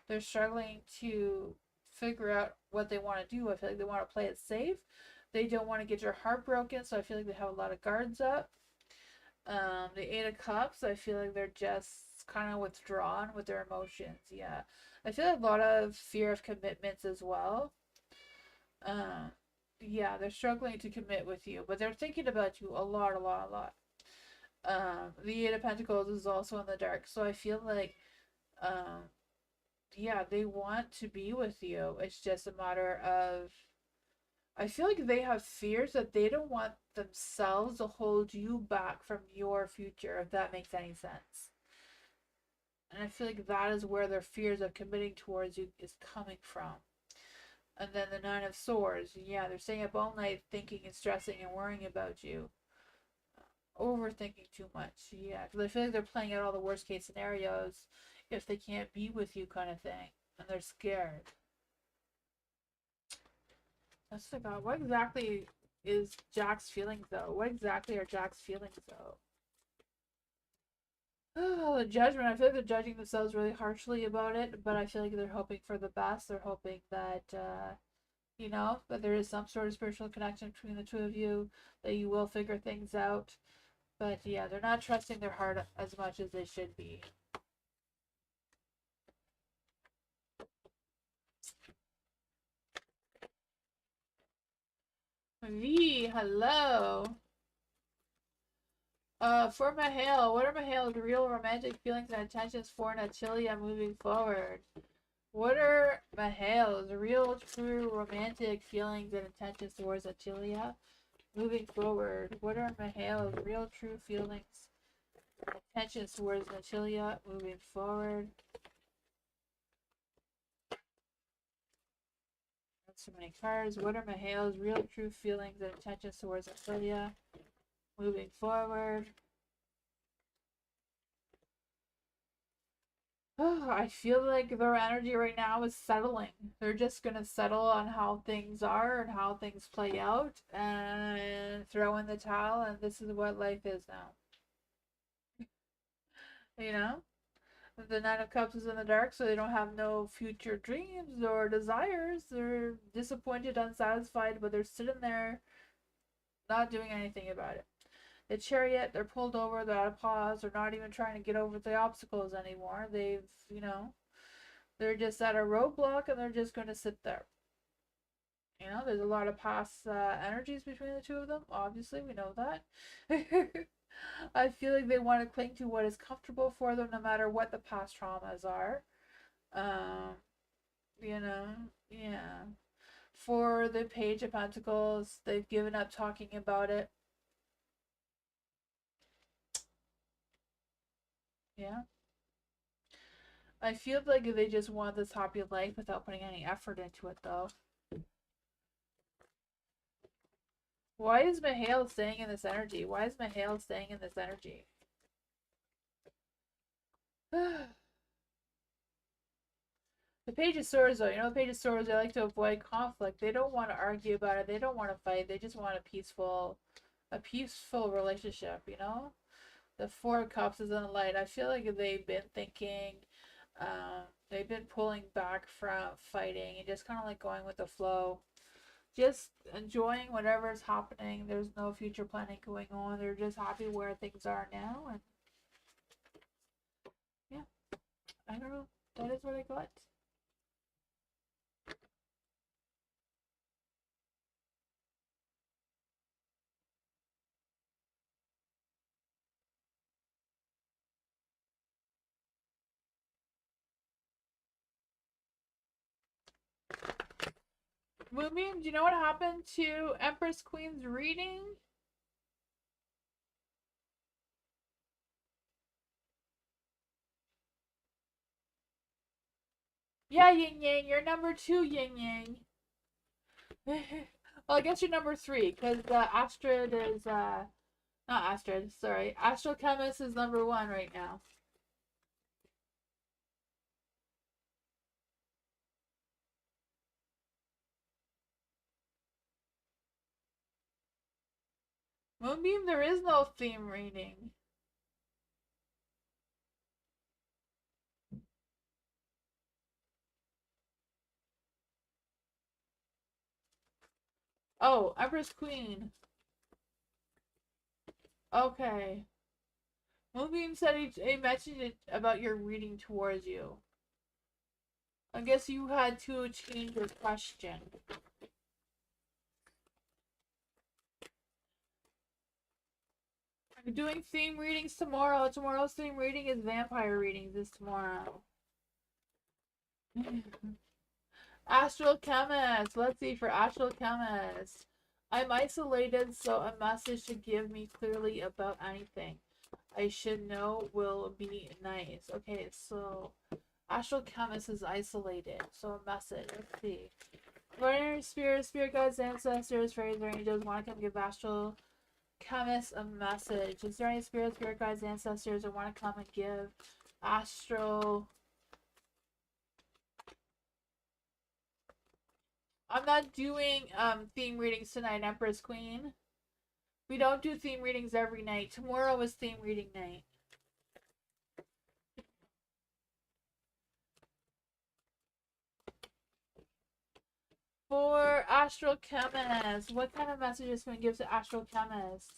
They're struggling to figure out what they want to do. I feel like they want to play it safe. They don't want to get your heart broken, so I feel like they have a lot of guards up. The Eight of Cups, I feel like they're just kind of withdrawn with their emotions. Yeah. I feel like a lot of fear of commitments as well. Um, yeah, they're struggling to commit with you, but they're thinking about you a lot, a lot, a lot. The Eight of Pentacles is also in the dark, so I feel like, um, yeah, they want to be with you. It's just a matter of, I feel like they have fears that they don't want themselves to hold you back from your future, if that makes any sense. And I feel like that is where their fears of committing towards you is coming from. And then the Nine of Swords, yeah, they're staying up all night thinking and stressing and worrying about you. Overthinking too much, yeah, because I feel like they're playing out all the worst case scenarios if they can't be with you, kind of thing, and they're scared. That's the God. What exactly is Jack's feelings though? What exactly are Jack's feelings though? Oh, the judgment. I feel like they're judging themselves really harshly about it, but I feel like they're hoping for the best. They're hoping that that there is some sort of spiritual connection between the two of you, that you will figure things out. But yeah, they're not trusting their heart as much as they should be. V, hello. For Mahale, what are Mahale's real romantic feelings and intentions for Natalia moving forward? What are Mahale's real, true romantic feelings and intentions towards Natalia moving forward? What are Mahale's real, true feelings and intentions towards Natalia moving forward? That's so many cards. What are Mahale's real, true feelings and intentions towards Natalia moving forward? Oh, I feel like their energy right now is settling. They're just gonna settle on how things are and how things play out and throw in the towel, and this is what life is now. You know? The Nine of Cups is in the dark, so they don't have no future dreams or desires. They're disappointed, unsatisfied, but they're sitting there not doing anything about it. The Chariot, they're pulled over, they're at a pause, they're not even trying to get over the obstacles anymore. They're just at a roadblock and they're just going to sit there. There's a lot of past energies between the two of them. Obviously, we know that. I feel like they want to cling to what is comfortable for them, no matter what the past traumas are. Um, yeah. For the Page of Pentacles, they've given up talking about it. Yeah. I feel like they just want this happy life without putting any effort into it, though. Why is Mahale staying in this energy? Why is Mahale staying in this energy? The Page of Swords, though, the Page of Swords, they like to avoid conflict. They don't want to argue about it. They don't want to fight. They just want a peaceful relationship, The Four of Cups is in the light. I feel like they've been thinking, they've been pulling back from fighting and just kind of like going with the flow. Just enjoying whatever's happening. There's no future planning going on. They're just happy where things are now. And yeah, I don't know. That is what I got. Moonbeam, do you know what happened to Empress Queen's reading? Yeah, Yin Yang, you're number 2, Yin Yang. Well, I guess you're number 3, because Astrid is, not Astrid, sorry. Astral Chemist is number 1 right now. Moonbeam, there is no theme reading. Oh, Empress Queen. Okay. Moonbeam said he mentioned it about your reading towards you. I guess you had to change your question. I'm doing theme readings tomorrow. Tomorrow's theme reading is vampire readings this tomorrow. Astral Chemist. Let's see for Astral Chemist. I'm isolated, so a message to give me clearly about anything I should know will be nice. Okay, so Astral Chemist is isolated, so a message. Let's see. Ordinary spirit guides, ancestors, fairies, or angels want to come give Astral Chemist a message. Is there any spirit guides, ancestors, that want to come and give Astral? I'm not doing theme readings tonight, Empress Queen. We don't do theme readings every night. Tomorrow is theme reading night. For Astral Chemist, what kind of messages can we give to Astral Chemist?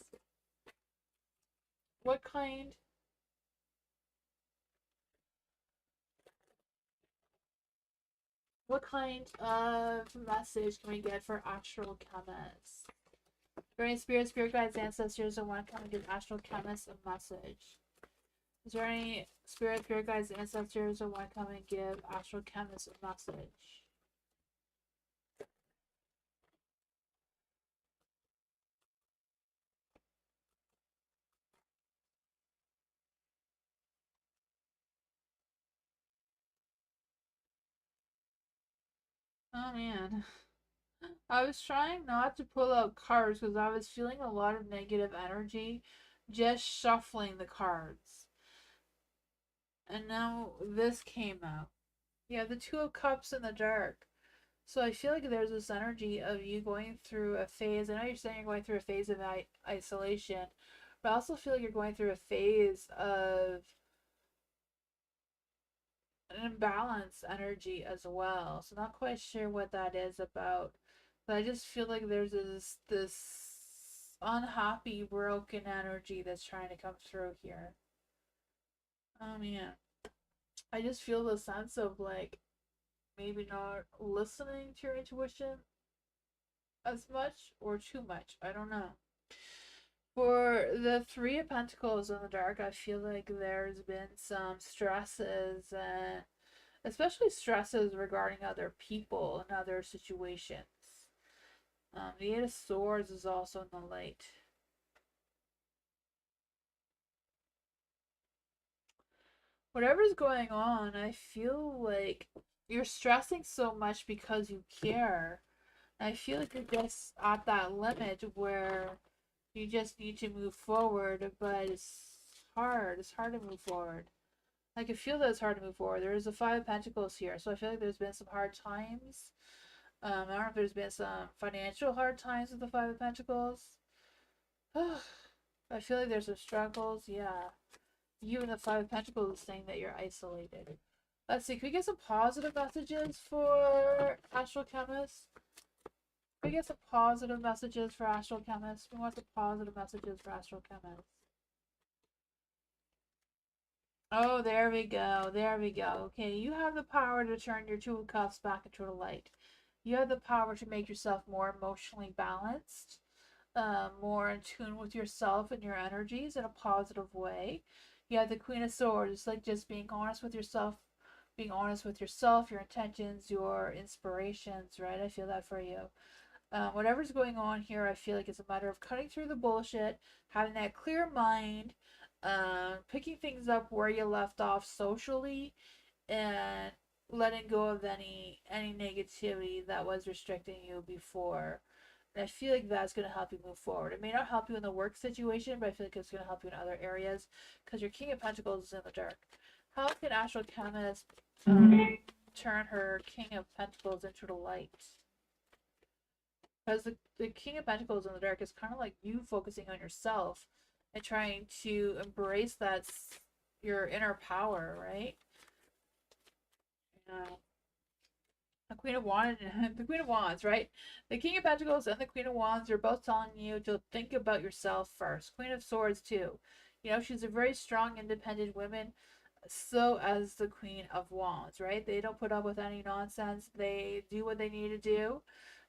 What kind? What kind of message can we get for Astral Chemist? Are there any spirit guides, ancestors that want to come and give Astral Chemist a message? Is there any spirit guides, ancestors that want to come and give Astral Chemist a message? Oh man. I was trying not to pull out cards because I was feeling a lot of negative energy just shuffling the cards. And now this came out. Yeah, the Two of Cups in the dark. So I feel like there's this energy of you going through a phase. I know you're saying you're going through a phase of isolation, but I also feel like you're going through a phase of an imbalanced energy as well. So not quite sure what that is about. But I just feel like there's this unhappy, broken energy that's trying to come through here. Oh man. I just feel the sense of like maybe not listening to your intuition as much or too much. I don't know. For the Three of Pentacles in the dark, I feel like there's been some stresses, and especially stresses regarding other people and other situations. The Eight of Swords is also in the light. Whatever's going on, I feel like you're stressing so much because you care. I feel like you're just at that limit where you just need to move forward, but it's hard. It's hard to move forward. I can feel that it's hard to move forward. There is a Five of Pentacles here, so I feel like there's been some hard times. I don't know if there's been some financial hard times with the Five of Pentacles. I feel like there's some struggles. Yeah. You and the Five of Pentacles is saying that you're isolated. Let's see. Can we get some positive messages for Astral Chemist? Can we get some positive messages for Astral Chemist? We want some positive messages for Astral Chemist. Oh, there we go. There we go. Okay, you have the power to turn your Two of Cups back into the light. You have the power to make yourself more emotionally balanced, more in tune with yourself and your energies in a positive way. You have the Queen of Swords, like just being honest with yourself, your intentions, your inspirations, right? I feel that for you. Whatever's going on here, I feel like it's a matter of cutting through the bullshit, having that clear mind, picking things up where you left off socially, and letting go of any negativity that was restricting you before. And I feel like that's going to help you move forward. It may not help you in the work situation, but I feel like it's going to help you in other areas because your King of Pentacles is in the dark. How can Astral Chemist turn her King of Pentacles into the light? Because the King of Pentacles in the dark is kind of like you focusing on yourself and trying to embrace your inner power, right? Yeah. The Queen of Wands, the Queen of Wands, right? The King of Pentacles and the Queen of Wands are both telling you to think about yourself first. Queen of Swords too. You know, she's a very strong, independent woman. So as the Queen of Wands, right? They don't put up with any nonsense. They do what they need to do.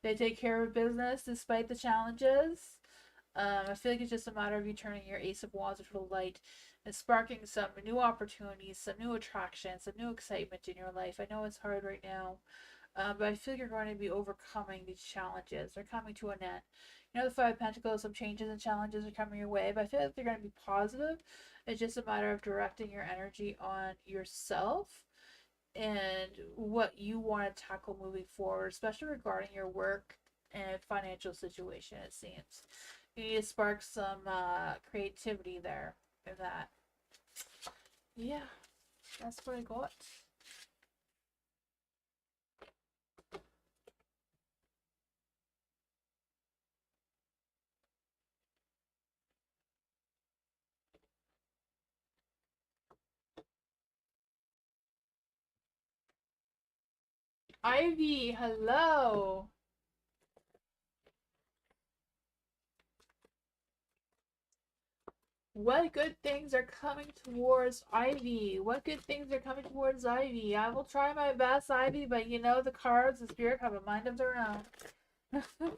They take care of business despite the challenges. I feel like it's just a matter of you turning your Ace of Wands into the light and sparking some new opportunities, some new attractions, some new excitement in your life. I know it's hard right now, but I feel like you're going to be overcoming these challenges. They're coming to an end. You know, the Five of Pentacles, some changes and challenges are coming your way, but I feel like they're going to be positive. It's just a matter of directing your energy on yourself and what you want to tackle moving forward, especially regarding your work and financial situation, it seems. You need to spark some creativity there in that. Yeah, that's what I got. Ivy, hello. What good things are coming towards Ivy? What good things are coming towards Ivy? I will try my best, Ivy, but you know the cards, the spirit have a mind of their own.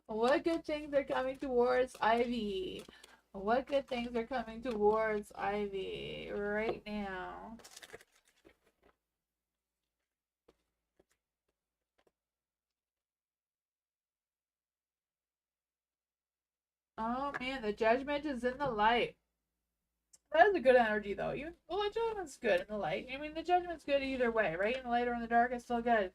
What good things are coming towards Ivy? What good things are coming towards Ivy right now? Oh man, the judgment is in the light. That is a good energy though. Well, the judgment's good in the light. I mean, the judgment's good either way, right? In the light or in the dark, it's still good.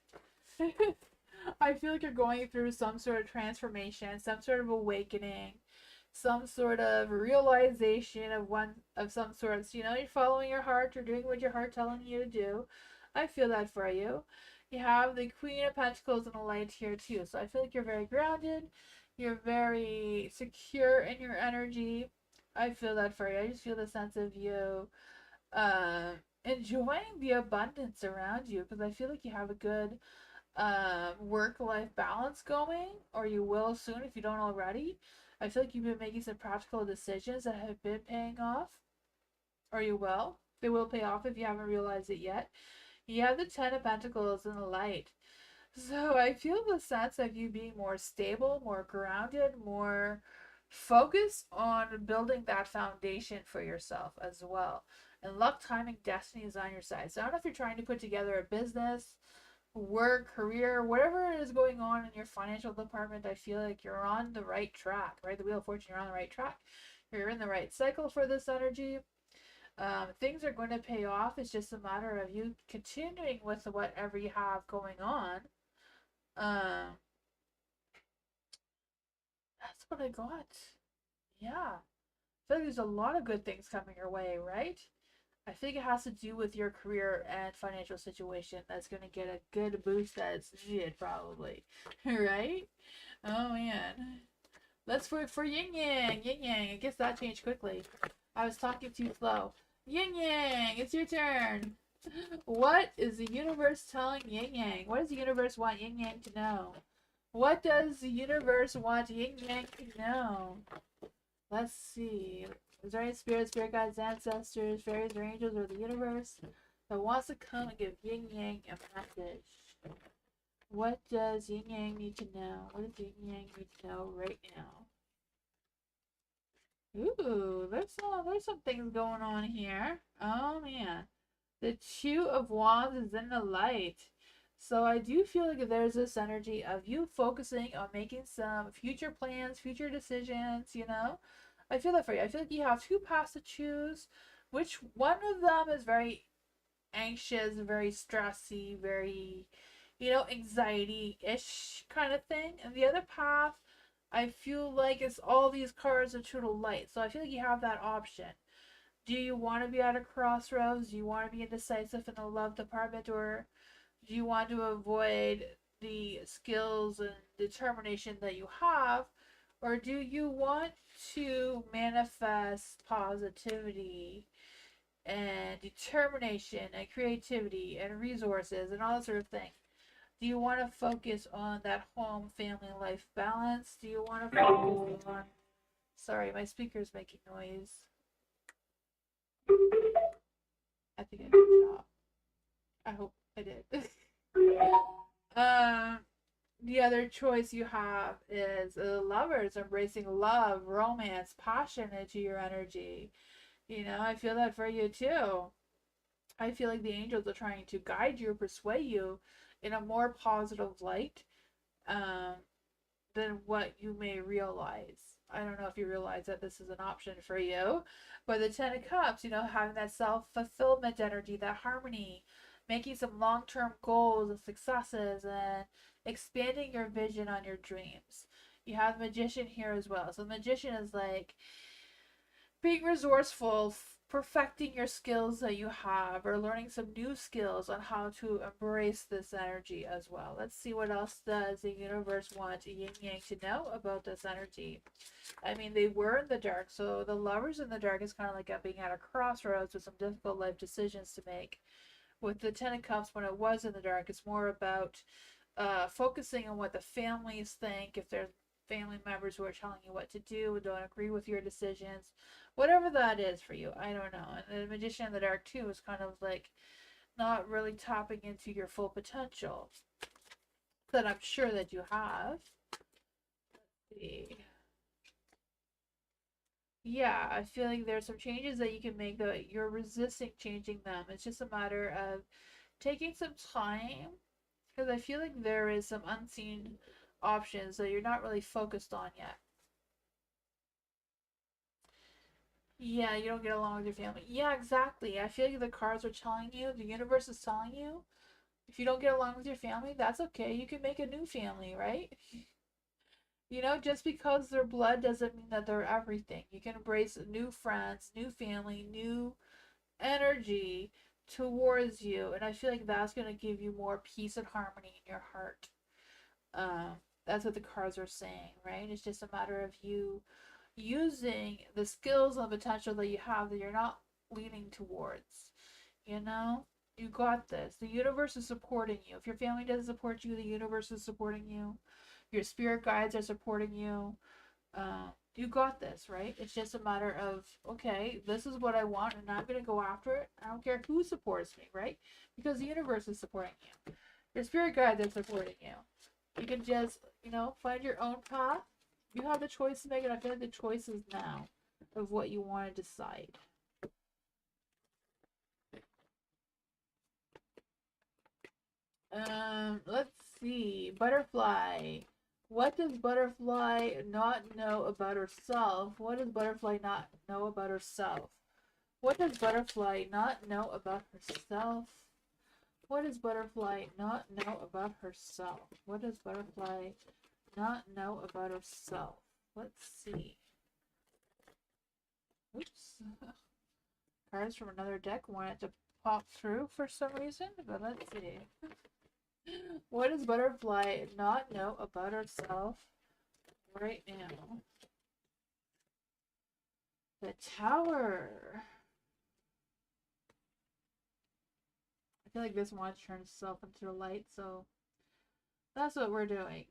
I feel like you're going through some sort of transformation, some sort of awakening, some sort of realization of some sorts. You know, you're following your heart, you're doing what your heart telling you to do. I feel that for you. You have the Queen of Pentacles in the light here too. So I feel like you're very grounded. You're very secure in your energy. I feel that for you. I just feel the sense of you enjoying the abundance around you because I feel like you have a good work-life balance going, or you will soon if you don't already. I feel like you've been making some practical decisions that have been paying off, or you will. They will pay off if you haven't realized it yet. You have the Ten of Pentacles in the light. So I feel the sense of you being more stable, more grounded, more focused on building that foundation for yourself as well. And luck, timing, destiny is on your side. So I don't know if you're trying to put together a business, work, career, whatever is going on in your financial department. I feel like you're on the right track, right? The Wheel of Fortune, you're on the right track. You're in the right cycle for this energy. Things are going to pay off. It's just a matter of you continuing with whatever you have going on. Um, that's what I got. Yeah. I feel like there's a lot of good things coming your way, right? I think it has to do with your career and financial situation that's going to get a good boost that's needed, probably. Right? Oh, man. Let's work for yin yang. Yin yang. I guess that changed quickly. I was talking too slow. Yin yang, it's your turn. What is the universe telling yin yang? What does the universe want yin yang to know? What does the universe want yin yang to know? Let's see. Is there any spirit guides, ancestors, fairies, or angels, or the universe that wants to come and give yin yang a message? What does yin yang need to know? What does yin yang need to know right now? Ooh, there's some things going on here. Oh man. The Two of Wands is in the light. So I do feel like there's this energy of you focusing on making some future plans, future decisions, you know? I feel that for you. I feel like you have two paths to choose. Which one of them is very anxious, very stressy, very, you know, anxiety-ish kind of thing. And the other path, I feel like it's all these cards are true to light. So I feel like you have that option. Do you want to be at a crossroads? Do you want to be indecisive in the love department, or do you want to avoid the skills and determination that you have, or do you want to manifest positivity and determination and creativity and resources and all that sort of thing? Do you want to focus on that home family life balance? Do you want to focus on, sorry, my speaker's making noise. I think I did a job. I hope I did. um, the other choice you have is lovers, embracing love, romance, passion into your energy. You know, I feel that for you too. I feel like the angels are trying to guide you, persuade you in a more positive light um, than what you may realize. I don't know if you realize that this is an option for you, but the Ten of Cups, you know, having that self fulfillment energy, that harmony, making some long term goals and successes, and expanding your vision on your dreams. You have the Magician here as well. So, the Magician is like being resourceful, perfecting your skills that you have, or learning some new skills on how to embrace this energy as well. Let's see what else does the universe want Yin Yang to know about this energy. I mean, they were in the dark, so the lovers in the dark is kind of like being at a crossroads with some difficult life decisions to make. With the Ten of Cups, when it was in the dark, it's more about focusing on what the families think. If there's family members who are telling you what to do and don't agree with your decisions, whatever that is for you, I don't know. And the Magician in the Dark too is kind of like not really tapping into your full potential that I'm sure that you have. Let's see. Yeah, I feel like there's some changes that you can make that you're resisting changing them. It's just a matter of taking some time because I feel like there is some unseen options that you're not really focused on yet. Yeah, you don't get along with your family. Yeah, exactly. I feel like the cards are telling you, the universe is telling you, if you don't get along with your family, that's okay. You can make a new family, right? You know, just because they're blood doesn't mean that they're everything. You can embrace new friends, new family, new energy towards you. And I feel like that's going to give you more peace and harmony in your heart. That's what the cards are saying, right? It's just a matter of you using the skills and potential that you have that you're not leaning towards. You know, you got this. The universe is supporting you. If your family doesn't support you, the universe is supporting you. Your spirit guides are supporting you. You got this, right? It's just a matter of, okay, this is what I want and I'm going to go after it. I don't care who supports me, right? Because the universe is supporting you. Your spirit guides are supporting you. You can just, you know, find your own path. You have the choice to make, and I feel like the choice is now of what you want to decide. Let's see. Butterfly. What does Butterfly not know about herself? What does Butterfly not know about herself? What does Butterfly not know about herself? What does Butterfly not know about herself? What does Butterfly not know about herself? Let's see. Oops. Cards from another deck wanted to pop through for some reason, but let's see. What does Butterfly not know about herself right now? The Tower. I feel like this wants to turn itself into the light, so that's what we're doing.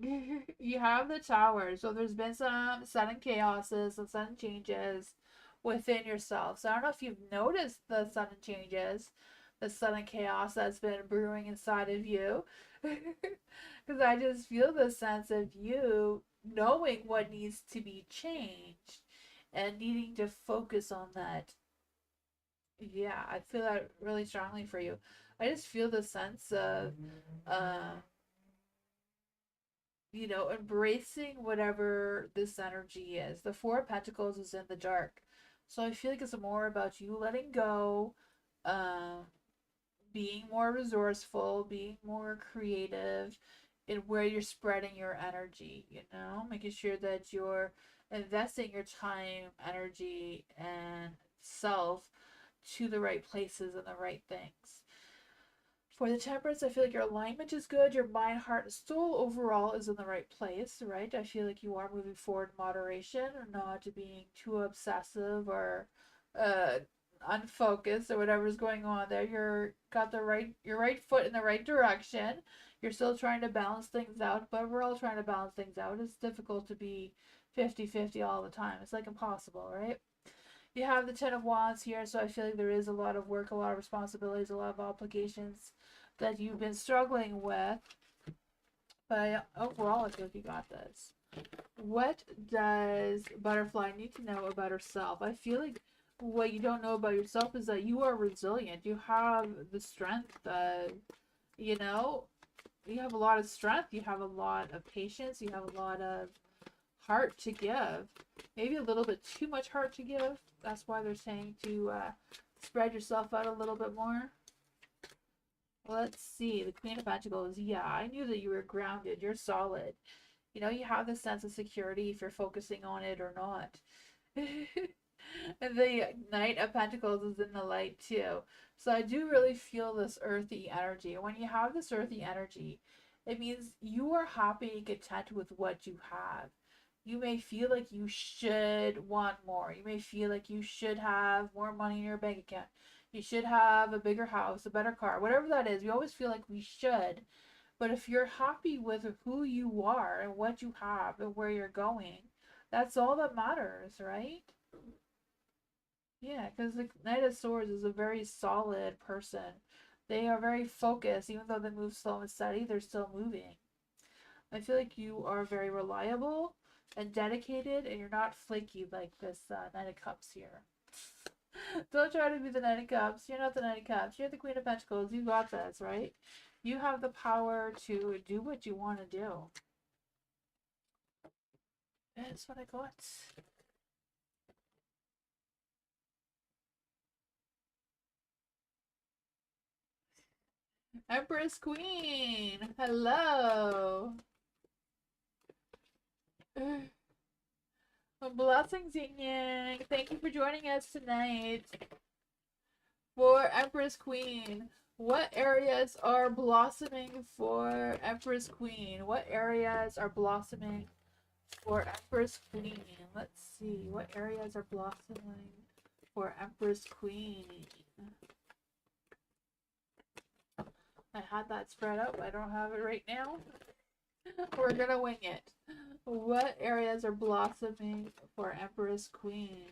You have the Tower, so there's been some sudden chaoses, some sudden changes within yourself. So I don't know if you've noticed the sudden changes, the sudden chaos that's been brewing inside of you. Because I just feel the sense of you knowing what needs to be changed and needing to focus on that. Yeah, I feel that really strongly for you. I just feel the sense of, uh, you know, embracing whatever this energy is. The Four of Pentacles is in the dark. So I feel like it's more about you letting go, um, being more resourceful, being more creative in where you're spreading your energy, you know, making sure that you're investing your time, energy, and self to the right places and the right things. For the Temperance, I feel like your alignment is good. Your mind, heart, and soul overall is in the right place, right? I feel like you are moving forward in moderation, or not being too obsessive or uh, unfocused or whatever's going on there. You're got your right foot in the right direction. You're still trying to balance things out, but we're all trying to balance things out. It's difficult to be 50-50 all the time. It's like impossible, right? You have the Ten of Wands here, so I feel like there is a lot of work, a lot of responsibilities, a lot of obligations that you've been struggling with. But overall, I feel like you got this. What does Butterfly need to know about herself? I feel like what you don't know about yourself is that you are resilient. You have the strength, you know, you have a lot of strength. You have a lot of patience. You have a lot of heart to give. Maybe a little bit too much heart to give. That's why they're saying to spread yourself out a little bit more. Let's see. The Queen of Pentacles. Yeah, I knew that you were grounded. You're solid. You know, you have this sense of security if you're focusing on it or not. And the Knight of Pentacles is in the light too. So I do really feel this earthy energy. And when you have this earthy energy, it means you are happy and content with what you have. You may feel like you should want more. You may feel like you should have more money in your bank account. You should have a bigger house, a better car, whatever that is. We always feel like we should. But if you're happy with who you are and what you have and where you're going, that's all that matters, right? Yeah, because the Knight of Swords is a very solid person. They are very focused. Even though they move slow and steady, they're still moving. I feel like you are very reliable and dedicated, and you're not flaky like this Knight of Cups here. Don't try to be the Knight of Cups. You're not the Knight of Cups. You're the Queen of Pentacles. You got this, right? You have the power to do what you want to do. That's what I got. Empress Queen. Hello. Blessings, Yin Yang. Thank you for joining us tonight. For Empress Queen, what areas are blossoming for Empress Queen? What areas are blossoming for Empress Queen? Let's see. What areas are blossoming for Empress Queen? I had that spread out, but I don't have it right now. We're gonna wing it. What areas are blossoming for Empress Queen?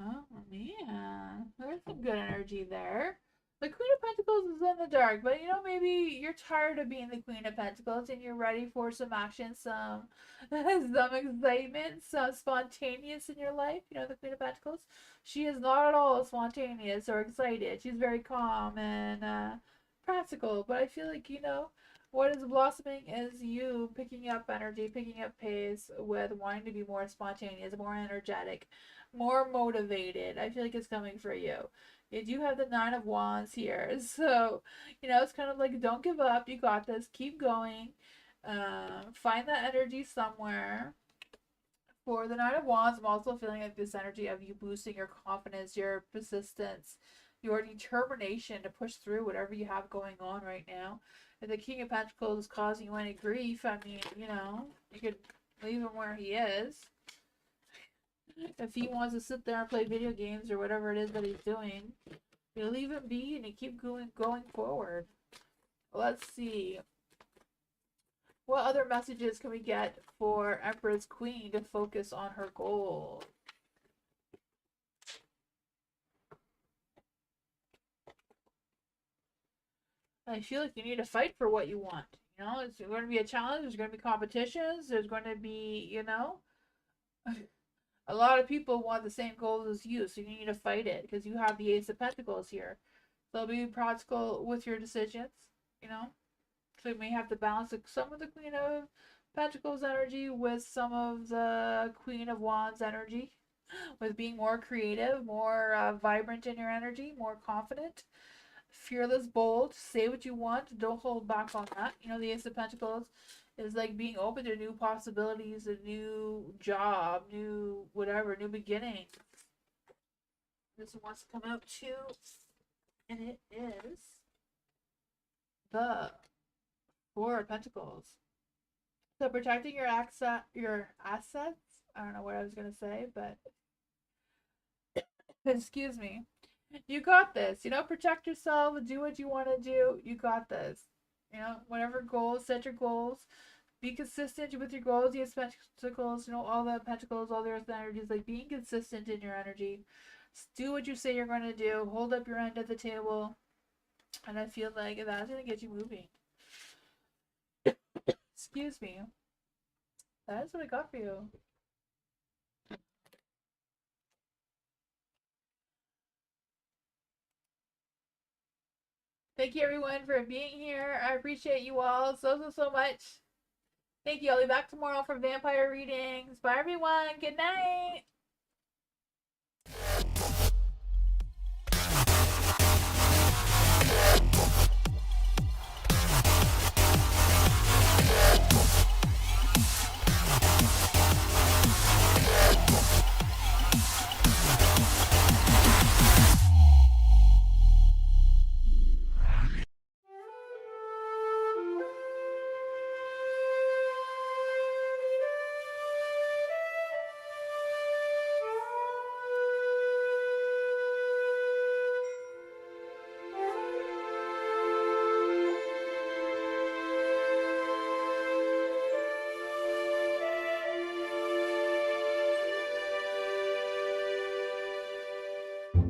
Oh man, there's some good energy there. The Queen of Pentacles is in the dark, but you know, maybe you're tired of being the Queen of Pentacles and you're ready for some action, some excitement, some spontaneous in your life. You know, the Queen of Pentacles, she is not at all spontaneous or excited. She's very calm and practical, but I feel like, you know, what is blossoming is you picking up energy, picking up pace with wanting to be more spontaneous, more energetic, more motivated. I feel like it's coming for you. You do have the Nine of Wands here. So, you know, it's kind of like, don't give up. You got this. Keep going. Find that energy somewhere. For the Nine of Wands, I'm also feeling like this energy of you boosting your confidence, your persistence, your determination to push through whatever you have going on right now. If the King of Pentacles is causing you any grief, I mean, you know, you could leave him where he is. If he wants to sit there and play video games or whatever it is that he's doing, you leave him be and you keep going forward. Let's see. What other messages can we get for Empress Queen to focus on her goal? I feel like you need to fight for what you want. You know, it's going to be a challenge. There's going to be competitions. There's going to be, you know, a lot of people want the same goals as you, so you need to fight it because you have the Ace of Pentacles here. So be practical with your decisions, you know. So you may have to balance some of the Queen of Pentacles energy with some of the Queen of Wands energy, with being more creative, more vibrant in your energy, more confident, fearless, bold. Say what you want. Don't hold back on that. You know, the Ace of Pentacles is like being open to new possibilities, a new job, new whatever, new beginning. This one wants to come out too. And it is the Four of Pentacles. So protecting your assets. I don't know what I was gonna say, but excuse me. You got this. You know, protect yourself. Do what you want to do. You got this. You know, whatever goals, set your goals. Be consistent with your goals. The pentacles, you know, all the pentacles, all the earth energies, like being consistent in your energy. Do what you say you're going to do. Hold up your end of the table. And I feel like that's going to get you moving. Excuse me. That is what I got for you. Thank you everyone for being here. I appreciate you all so much. Thank you. I'll be back tomorrow for vampire readings. Bye everyone. Good night.